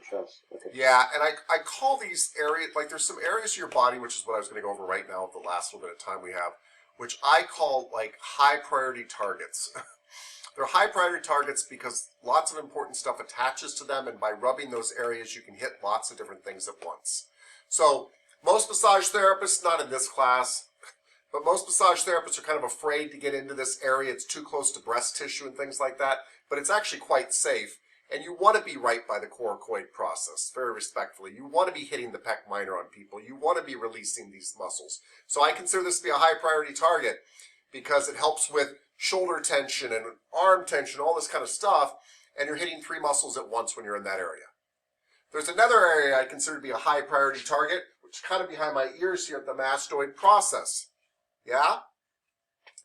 [SPEAKER 2] chest. Okay.
[SPEAKER 1] Yeah, and I call these areas, like there's some areas of your body, which is what I was going to go over right now with the last little bit of time we have, which I call like high priority targets. They're high priority targets because lots of important stuff attaches to them, and by rubbing those areas, you can hit lots of different things at once. So most massage therapists, not in this class, but most massage therapists are kind of afraid to get into this area. It's too close to breast tissue and things like that, but it's actually quite safe. And you want to be right by the coracoid process, very respectfully. You want to be hitting the pec minor on people. You want to be releasing these muscles. So I consider this to be a high priority target because it helps with shoulder tension and arm tension, all this kind of stuff, and you're hitting 3 muscles at once when you're in that area. There's another area I consider to be a high priority target, which is kind of behind my ears here at the mastoid process. Yeah?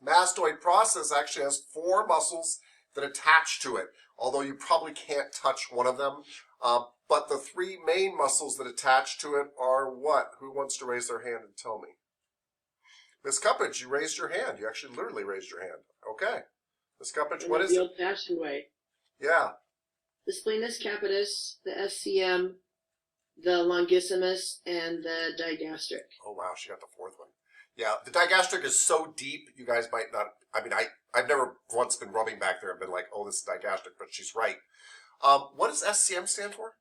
[SPEAKER 1] Mastoid process actually has 4 muscles that attach to it, although you probably can't touch one of them. But the 3 main muscles that attach to it are what? Who wants to raise their hand and tell me? Miss Cuppage, you raised your hand. You actually literally raised your hand. Okay. Miss Cuppage, what is
[SPEAKER 5] the
[SPEAKER 1] it?
[SPEAKER 5] old-fashioned way.
[SPEAKER 1] Yeah.
[SPEAKER 5] The splenus capitis, the SCM, the longissimus, and the digastric.
[SPEAKER 1] Oh, wow, she got the 4th one. Yeah, the digastric is so deep, you guys might not, I mean, I've never once been rubbing back there and been like, oh, this is digastric, but she's right. What does SCM stand for?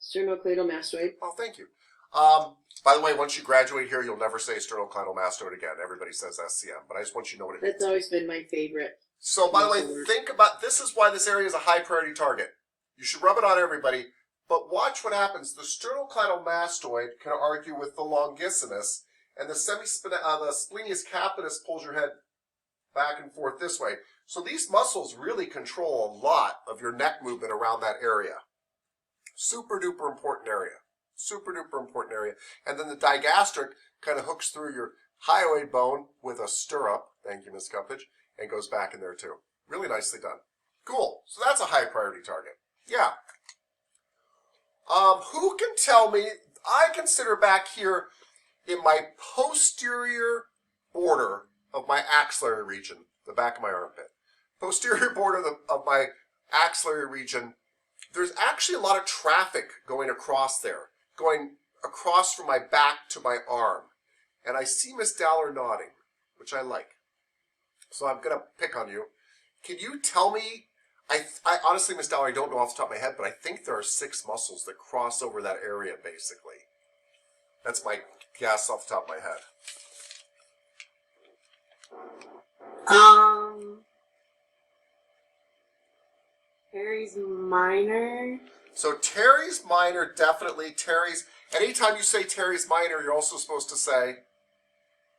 [SPEAKER 5] Sternocleidomastoid.
[SPEAKER 1] Oh, thank you. By the way, once you graduate here, you'll never say sternocleidomastoid again. Everybody says SCM, but I just want you to know what it
[SPEAKER 5] That's
[SPEAKER 1] means.
[SPEAKER 5] always been my favorite.
[SPEAKER 1] So, by the way, think about, this is why this area is a high priority target. You should rub it on everybody, but watch what happens. The sternocleidomastoid can argue with the longissimus, and the splenius capitis pulls your head back and forth this way. So these muscles really control a lot of your neck movement around that area. Super duper important area. Super duper important area. And then the digastric kind of hooks through your hyoid bone with a stirrup. Thank you, Ms. Cuppage. And goes back in there too. Really nicely done. Cool. So that's a high priority target. Yeah. Who can tell me, I consider back here in my posterior border of my axillary region, the back of my armpit, posterior border of my axillary region, there's actually a lot of traffic going across there, going across from my back to my arm. And I see Miss Dowler nodding, which I like. So I'm going to pick on you. Can you tell me, I honestly, Miss Dowler, I don't know off the top of my head, but I think there are 6 muscles that cross over that area, basically. That's my guess off the top of my head.
[SPEAKER 8] Teres minor.
[SPEAKER 1] So teres minor, definitely. Teres, anytime you say teres minor, you're also supposed to say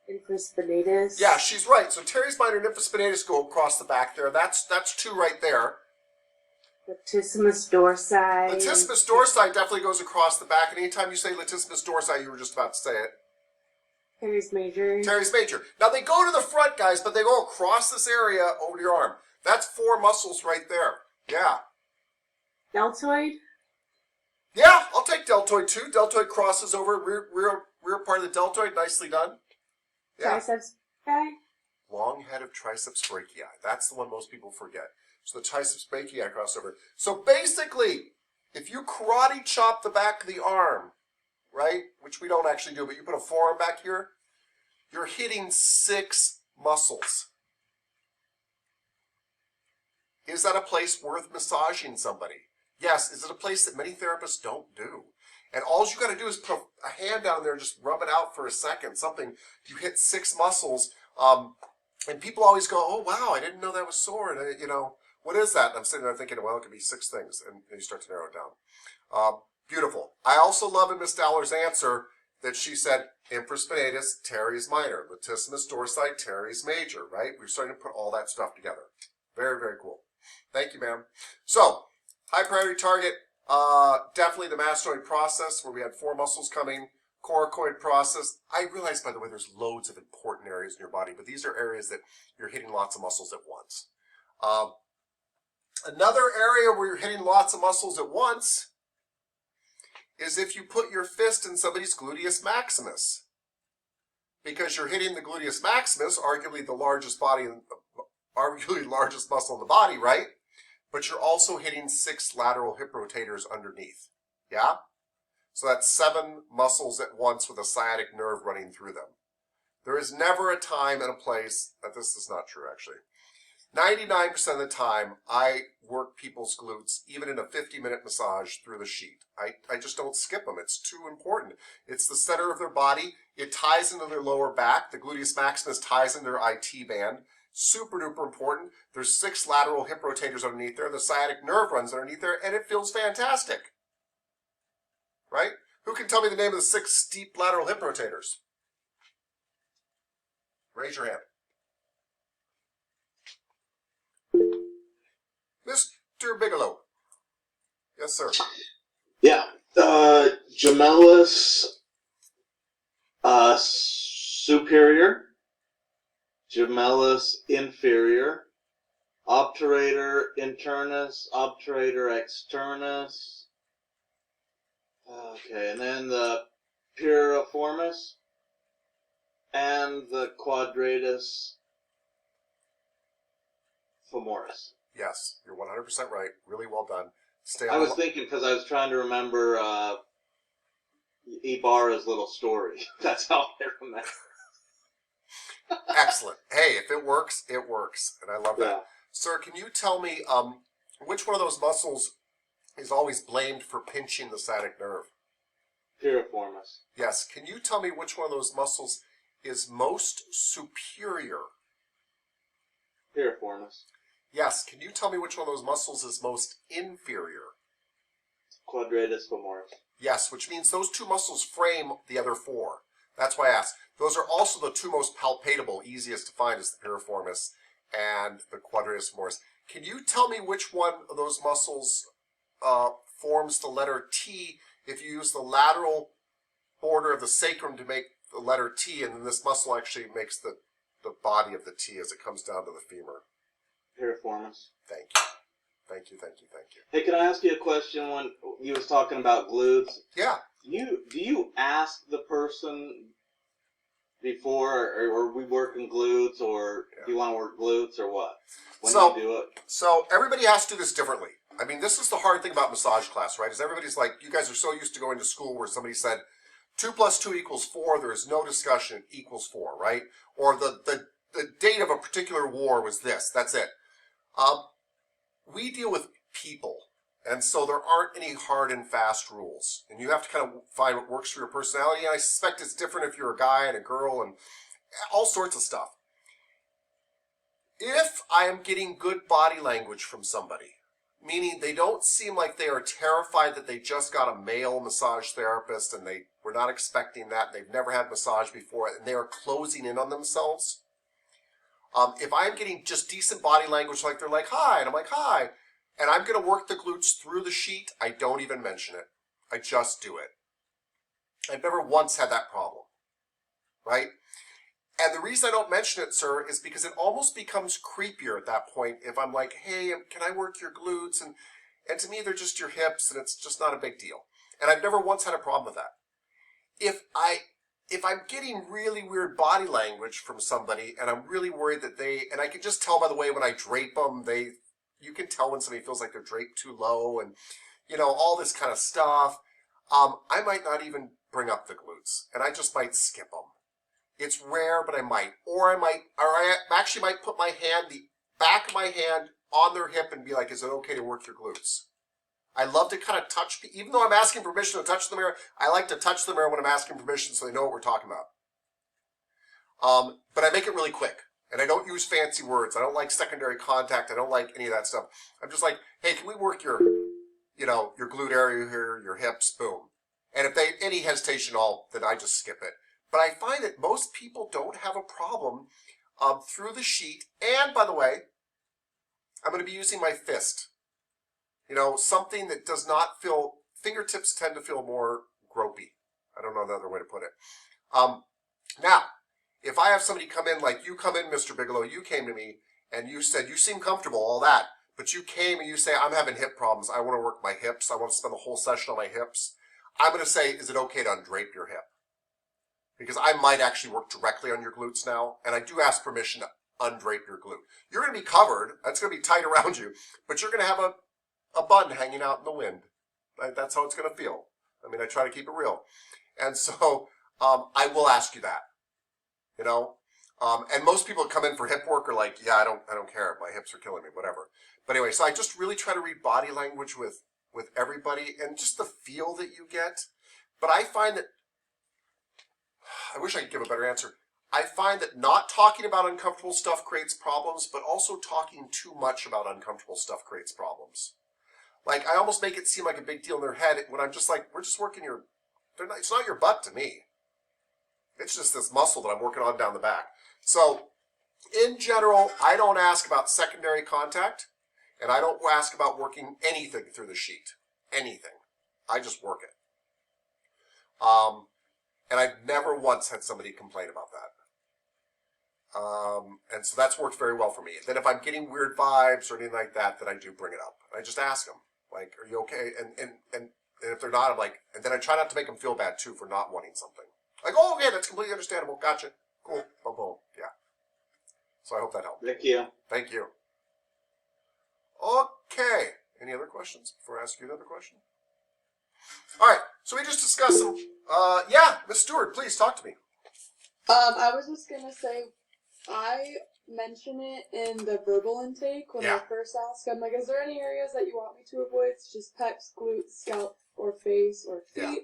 [SPEAKER 8] Infraspinatus.
[SPEAKER 1] Yeah, she's right. So teres minor and infraspinatus go across the back there. That's 2 right there.
[SPEAKER 8] Latissimus dorsi.
[SPEAKER 1] Latissimus dorsi definitely goes across the back. And anytime you say latissimus dorsi, you were just about to say it.
[SPEAKER 8] Teres major.
[SPEAKER 1] Teres major. Now they go to the front, guys, but they go across this area over to your arm. That's 4 muscles right there. Yeah.
[SPEAKER 8] Deltoid.
[SPEAKER 1] Yeah, I'll take deltoid too. Deltoid crosses over rear part of the deltoid. Nicely done. Yeah.
[SPEAKER 8] Triceps guy.
[SPEAKER 1] Long head of triceps brachii. That's the one most people forget. So the triceps brachii crossover. So basically, if you karate chop the back of the arm, right, which we don't actually do, but you put a forearm back here, you're hitting 6 muscles. Is that a place worth massaging somebody? Yes. Is it a place that many therapists don't do? And all you got to do is put a hand down there and just rub it out for a second. Something, you hit 6 muscles. And people always go, oh, wow, I didn't know that was sore. And, you know, what is that? And I'm sitting there thinking, well, it could be 6 things. And you start to narrow it down. Beautiful. I also love in Miss Dowler's answer that she said infraspinatus, teres minor, latissimus dorsi, teres major, right? We're starting to put all that stuff together. Very, very cool. Thank you, ma'am. So, high priority target, definitely the mastoid process, where we had 4 muscles coming. Coracoid process. I realize, by the way, there's loads of important areas in your body, but these are areas that you're hitting lots of muscles at once. Another area where you're hitting lots of muscles at once is if you put your fist in somebody's gluteus maximus. Because you're hitting the gluteus maximus, arguably the largest muscle in the body, right? But you're also hitting 6 lateral hip rotators underneath. Yeah? So that's 7 muscles at once with a sciatic nerve running through them. There is never a time and a place, this is not true actually. 99% of the time, I work people's glutes, even in a 50-minute massage through the sheet. I just don't skip them. It's too important. It's the center of their body. It ties into their lower back. The gluteus maximus ties into their IT band. Super duper important. There's 6 lateral hip rotators underneath there. The sciatic nerve runs underneath there, and it feels fantastic. Right? Who can tell me the name of the 6 deep lateral hip rotators? Raise your hand. Mr. Bigelow. Yes, sir.
[SPEAKER 6] Yeah. Gemellus superior, gemellus inferior, obturator internus, obturator externus. Okay, and then the piriformis and the quadratus femoris.
[SPEAKER 1] Yes, you're 100% right. Really well done.
[SPEAKER 6] I was thinking because I was trying to remember Ibarra's little story. That's how I remember.
[SPEAKER 1] Excellent. Hey, if it works, it works. And I love that.
[SPEAKER 6] Yeah.
[SPEAKER 1] Sir, can you tell me which one of those muscles is always blamed for pinching the sciatic nerve?
[SPEAKER 6] Piriformis.
[SPEAKER 1] Yes. Can you tell me which one of those muscles is most superior?
[SPEAKER 6] Piriformis.
[SPEAKER 1] Yes. Can you tell me which one of those muscles is most inferior?
[SPEAKER 6] Quadratus femoris.
[SPEAKER 1] Yes, which means those 2 muscles frame the other 4. That's why I asked. Those are also the 2 most palpatable, easiest to find is the piriformis and the quadratus femoris. Can you tell me which one of those muscles forms the letter T if you use the lateral border of the sacrum to make the letter T, and then this muscle actually makes the body of the T as it comes down to the femur?
[SPEAKER 6] Piriformis.
[SPEAKER 1] Thank you. Thank you, thank you, thank you.
[SPEAKER 6] Hey, can I ask you a question when you was talking about glutes?
[SPEAKER 1] Yeah.
[SPEAKER 6] Do you ask the person before, or are we working glutes, or do you want to work glutes, or what? When you do it?
[SPEAKER 1] So everybody has to do this differently. I mean, this is the hard thing about massage class, right? Is everybody's like, you guys are so used to going to school where somebody said 2 + 2 = 4. There is no discussion. It equals 4, right? Or the date of a particular war was this. That's it. We deal with people, and so there aren't any hard and fast rules. And you have to kind of find what works for your personality. And I suspect it's different if you're a guy and a girl and all sorts of stuff. If I am getting good body language from somebody, meaning they don't seem like they are terrified that they just got a male massage therapist and they were not expecting that, they've never had massage before, and they are closing in on themselves. If I'm getting just decent body language, like they're like, hi, and I'm like, hi, and I'm going to work the glutes through the sheet, I don't even mention it. I just do it. I've never once had that problem, right? And the reason I don't mention it, sir, is because it almost becomes creepier at that point if I'm like, hey, can I work your glutes? And to me, they're just your hips, and it's just not a big deal. And I've never once had a problem with that. If I'm getting really weird body language from somebody, and I'm really worried that and I can just tell by the way when I drape them, you can tell when somebody feels like they're draped too low, and, all this kind of stuff. I might not even bring up the glutes, and I just might skip them. It's rare, but I might. Or I actually might put my hand, the back of my hand, on their hip and be like, is it okay to work your glutes? I love to kind of touch, even though I'm asking permission to touch the mirror, I like to touch the mirror when I'm asking permission so they know what we're talking about. But I make it really quick, and I don't use fancy words. I don't like secondary contact. I don't like any of that stuff. I'm just like, hey, can we work your glute area here, your hips, boom. And if they any hesitation at all, then I just skip it. But I find that most people don't have a problem through the sheet. And by the way, I'm going to be using my fist. Something that does not feel, fingertips tend to feel more gropey. I don't know another way to put it. Now, if I have somebody come in, like you come in, Mr. Bigelow, you came to me and you said, you seem comfortable, all that, but you came and you say, I'm having hip problems. I want to work my hips. I want to spend the whole session on my hips. I'm going to say, is it okay to undrape your hip? Because I might actually work directly on your glutes now, and I do ask permission to undrape your glute. You're going to be covered. That's going to be tight around you, but you're going to have a bun hanging out in the wind. That's how it's going to feel. I mean, I try to keep it real. And so I will ask you that, and most people that come in for hip work are like, yeah, I don't care. My hips are killing me, whatever. But anyway, so I just really try to read body language with everybody and just the feel that you get. But I find that, I wish I could give a better answer. I find that not talking about uncomfortable stuff creates problems, but also talking too much about uncomfortable stuff creates problems. Like, I almost make it seem like a big deal in their head when I'm just like, we're just working it's not your butt to me. It's just this muscle that I'm working on down the back. So, in general, I don't ask about secondary contact, and I don't ask about working anything through the sheet. Anything. I just work it. And I've never once had somebody complain about that. And so that's worked very well for me. Then if I'm getting weird vibes or anything like that, then I do bring it up. I just ask them, like, are you okay? And if they're not, I'm like, and then I try not to make them feel bad too for not wanting something. Like, oh, okay, that's completely understandable. Gotcha. Cool. Boom, boom. Yeah. So I hope that helped.
[SPEAKER 6] Thank you.
[SPEAKER 1] Thank you. Okay. Any other questions before I ask you another question? All right. So we just discussed some. Yeah, Miss Stewart, please talk to me.
[SPEAKER 13] I was just gonna say, I mention it in the verbal intake when I first ask. I'm like, is there any areas that you want me to avoid? It's just pecs, glutes, scalp, or face, or feet.
[SPEAKER 1] Yeah.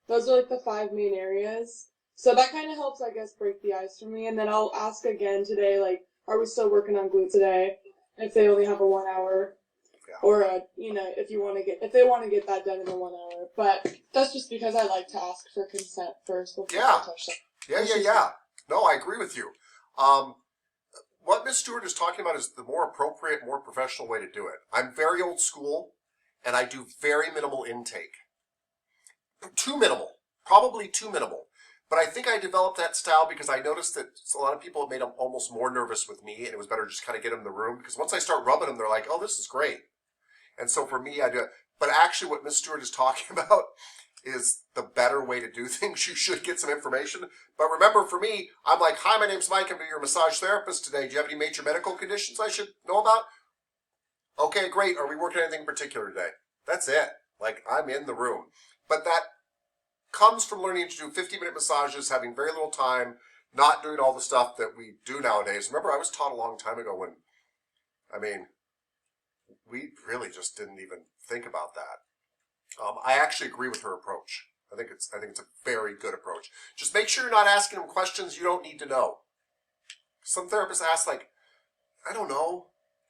[SPEAKER 13] Those are like the 5 main areas. So that kind of helps, I guess, break the ice for me. And then I'll ask again today, like, are we still working on glutes today? If they only have a 1 hour. Yeah. Or, if they want to get that done in the 1 hour. But that's just because I like to ask for consent first before I touch them.
[SPEAKER 1] Yeah. No, I agree with you. What Miss Stewart is talking about is the more appropriate, more professional way to do it. I'm very old school, and I do very minimal intake. Too minimal. Probably too minimal. But I think I developed that style because I noticed that a lot of people, it made them almost more nervous with me, and it was better to just kind of get them in the room. Because once I start rubbing them, they're like, oh, this is great. And so for me, I do it. But actually what Miss Stewart is talking about is the better way to do things. You should get some information. But remember, for me, I'm like, hi, my name's Mike. I'm your massage therapist today. Do you have any major medical conditions I should know about? Okay, great. Are we working on anything in particular today? That's it. Like, I'm in the room. But that comes from learning to do 50-minute massages, having very little time, not doing all the stuff that we do nowadays. Remember, I was taught a long time ago when, we really just didn't even think about that. I actually agree with her approach. I think it's a very good approach. Just make sure you're not asking them questions you don't need to know. Some therapists ask, like, I don't know,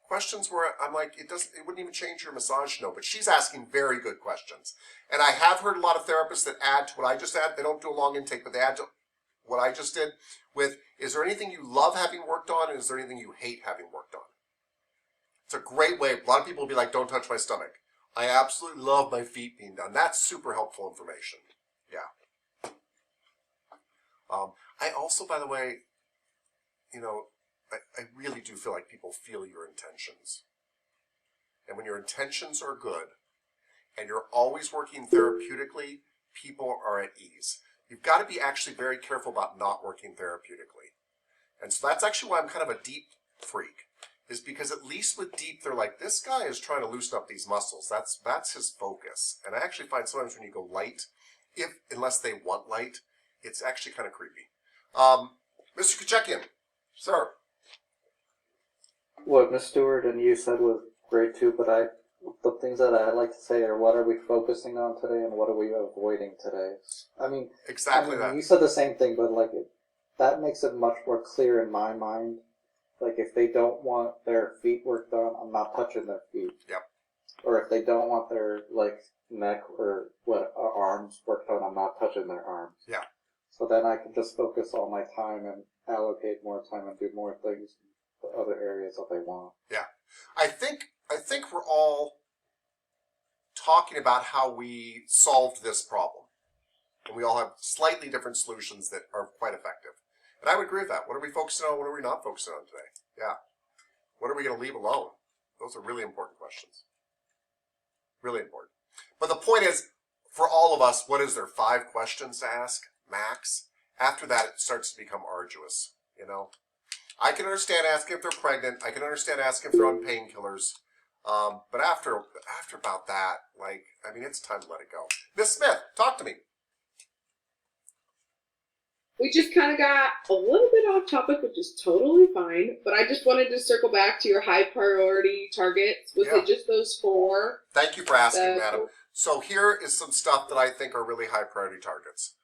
[SPEAKER 1] questions where I'm like, it wouldn't even change your massage to know. But she's asking very good questions. And I have heard a lot of therapists that add to what I just add. They don't do a long intake, but they add to what I just did with, is there anything you love having worked on, and is there anything you hate having worked on? It's a great way. A lot of people will be like, don't touch my stomach. I absolutely love my feet being done. That's super helpful information. Yeah. I also, by the way, I really do feel like people feel your intentions. And when your intentions are good, and you're always working therapeutically, people are at ease. You've got to be actually very careful about not working therapeutically. And so that's actually why I'm kind of a deep freak. Is because at least with deep, they're like, this guy is trying to loosen up these muscles. That's his focus. And I actually find sometimes when you go light, unless they want light, it's actually kind of creepy. Mr. Kachekian, sir.
[SPEAKER 2] What Miss Stewart and you said was great too, but the things that I like to say are, what are we focusing on today and what are we avoiding today?
[SPEAKER 1] Exactly that.
[SPEAKER 2] You said the same thing, but that makes it much more clear in my mind. Like, if they don't want their feet worked on, I'm not touching their feet.
[SPEAKER 1] Yep.
[SPEAKER 2] Or if they don't want their, neck or arms worked on, I'm not touching their arms.
[SPEAKER 1] Yeah.
[SPEAKER 2] So then I can just focus all my time and allocate more time and do more things to other areas that they want.
[SPEAKER 1] Yeah. I think we're all talking about how we solved this problem. And we all have slightly different solutions that are quite effective. And I would agree with that. What are we focusing on? What are we not focusing on today? Yeah. What are we going to leave alone? Those are really important questions. Really important. But the point is, for all of us, what is there? 5 questions to ask, max? After that, it starts to become arduous, you know? I can understand asking if they're pregnant. I can understand asking if they're on painkillers. But after about that, like, I mean, it's time to let it go. Miss Smith, talk to me.
[SPEAKER 15] We just kind of got a little bit off topic, which is totally fine. But I just wanted to circle back to your high priority targets. Was it just those 4?
[SPEAKER 1] Thank you for asking, madam. So here is some stuff that I think are really high priority targets.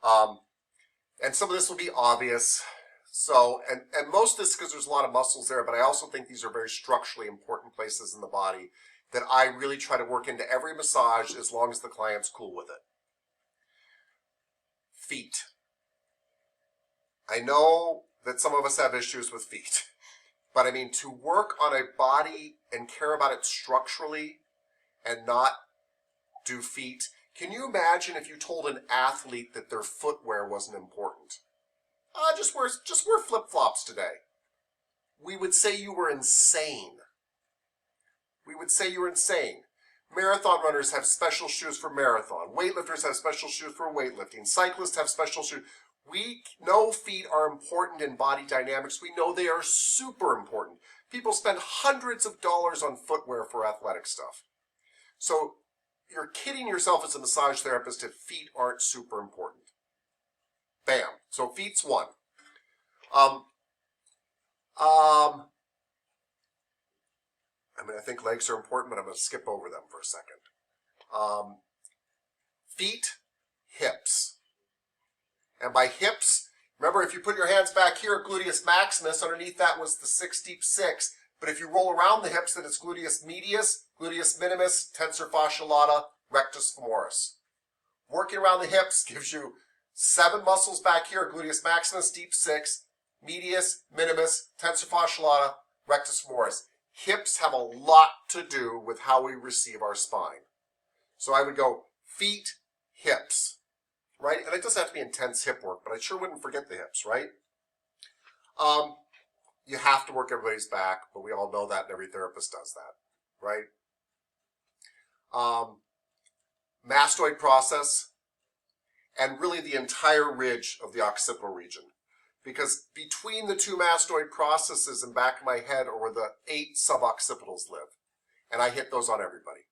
[SPEAKER 1] And some of this will be obvious. So, and most of this because there's a lot of muscles there, but I also think these are very structurally important places in the body that I really try to work into every massage as long as the client's cool with it. Feet. I know that some of us have issues with feet, but I mean, to work on a body and care about it structurally and not do feet. Can you imagine if you told an athlete that their footwear wasn't important? Just wear flip-flops today. We would say you were insane. We would say you were insane. Marathon runners have special shoes for marathon. Weightlifters have special shoes for weightlifting. Cyclists have special shoes. We know feet are important in body dynamics. We know they are super important. People spend hundreds of dollars on footwear for athletic stuff. So you're kidding yourself as a massage therapist if feet aren't super important. Bam. So feet's 1. I mean, I think legs are important, but I'm going to skip over them for a second. Feet, hips. And by hips, remember if you put your hands back here, gluteus maximus, underneath that was the 6 deep 6. But if you roll around the hips, then it's gluteus medius, gluteus minimus, tensor fascia lata, rectus femoris. Working around the hips gives you 7 muscles back here, gluteus maximus, deep 6, medius, minimus, tensor fascia lata, rectus femoris. Hips have a lot to do with how we receive our spine. So I would go feet, hips, right? And it doesn't have to be intense hip work, but I sure wouldn't forget the hips, right? You have to work everybody's back, but we all know that, and every therapist does that, right? Mastoid process, and really the entire ridge of the occipital region. Because between the 2 mastoid processes in back of my head are where the 8 suboccipitals live. And I hit those on everybody.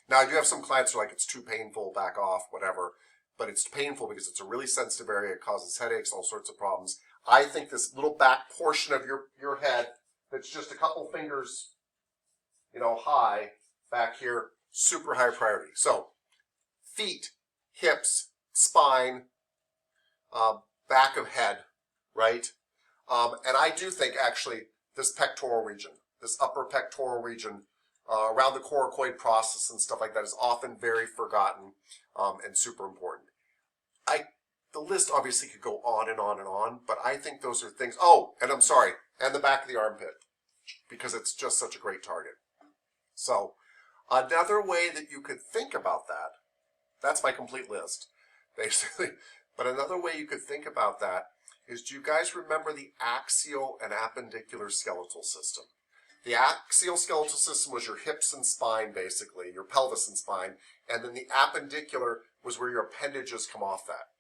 [SPEAKER 1] Now, I do have some clients who are like, it's too painful, back off, whatever. But it's painful because it's a really sensitive area. It causes headaches, all sorts of problems. I think this little back portion of your head that's just a couple fingers, you know, high back here, super high priority. So, feet, hips, spine, back of head, right? And I do think actually this pectoral region, this upper pectoral region around the coracoid process and stuff like that is often very forgotten and super important. The list obviously could go on and on and on, but I think those are things. Oh, and I'm sorry, and the back of the armpit, because it's just such a great target. So another way that you could think about that, that's my complete list, basically. But another way you could think about that is, do you guys remember the axial and appendicular skeletal system? The axial skeletal system was your hips and spine, basically, your pelvis and spine, and then the appendicular was where your appendages come off that.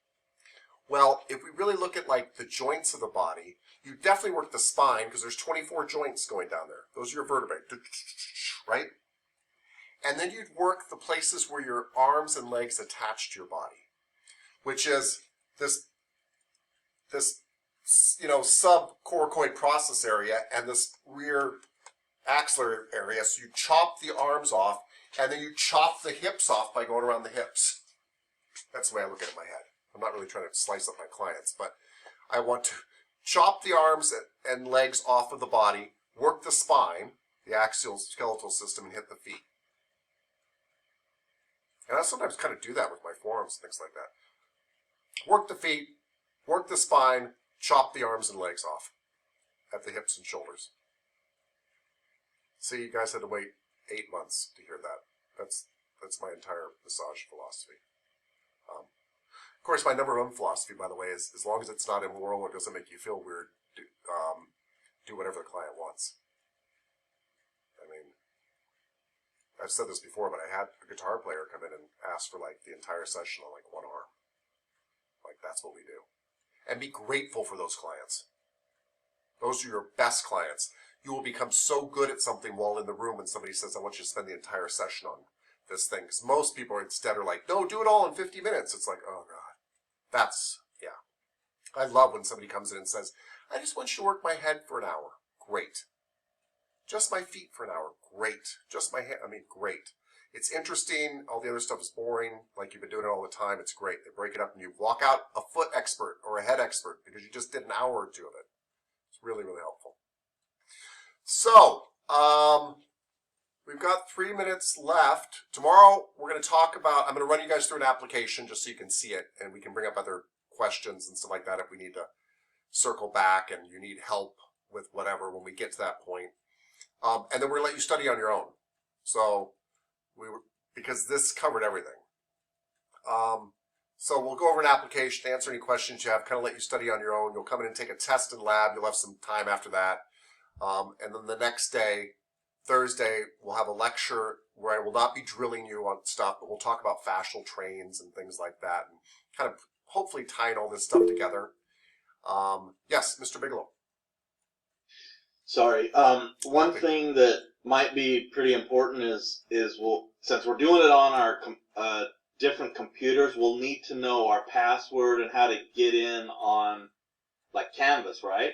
[SPEAKER 1] Well, if we really look at like the joints of the body, you definitely work the spine because there's 24 joints going down there. Those are your vertebrae, right? And then you'd work the places where your arms and legs attach to your body, which is this subcoracoid process area and this rear axillary area. So you chop the arms off, and then you chop the hips off by going around the hips. That's the way I look at it in my head. I'm not really trying to slice up my clients, but I want to chop the arms and legs off of the body, work the spine, the axial skeletal system, and hit the feet. And I sometimes kind of do that with my forearms and things like that. Work the feet, work the spine, chop the arms and legs off at the hips and shoulders. See, you guys had to wait 8 months to hear that. That's my entire massage philosophy. Of course, my number one philosophy, by the way, is as long as it's not immoral or doesn't make you feel weird, do whatever the client wants. I mean, I've said this before, but I had a guitar player come in and ask for like the entire session on like one arm. Like, that's what we do. And be grateful for those clients. Those are your best clients. You will become so good at something while in the room when somebody says, I want you to spend the entire session on this thing. Because most people instead are like, no, do it all in 50 minutes. It's like, oh, God. That's, yeah. I love when somebody comes in and says, I just want you to work my head for an hour. Great. Just my feet for an hour. Great. Just my hand. I mean, great. It's interesting. All the other stuff is boring. Like you've been doing it all the time. It's great. They break it up and you walk out a foot expert or a head expert because you just did an hour or two of it. It's really, really helpful. So, we've got 3 minutes left. Tomorrow, we're going to talk about, I'm going to run you guys through an application just so you can see it, and we can bring up other questions and stuff like that if we need to circle back and you need help with whatever when we get to that point. And then we're going to let you study on your own. So, because this covered everything. So we'll go over an application, answer any questions you have, kind of let you study on your own. You'll come in and take a test in lab. You'll have some time after that. And then the next day, Thursday, we'll have a lecture where I will not be drilling you on stuff, but we'll talk about fascial trains and things like that, and kind of hopefully tying all this stuff together. Yes, Mr. Bigelow.
[SPEAKER 6] Sorry. One thing that might be pretty important is since we're doing it on our different computers, we'll need to know our password and how to get in on like Canvas, right?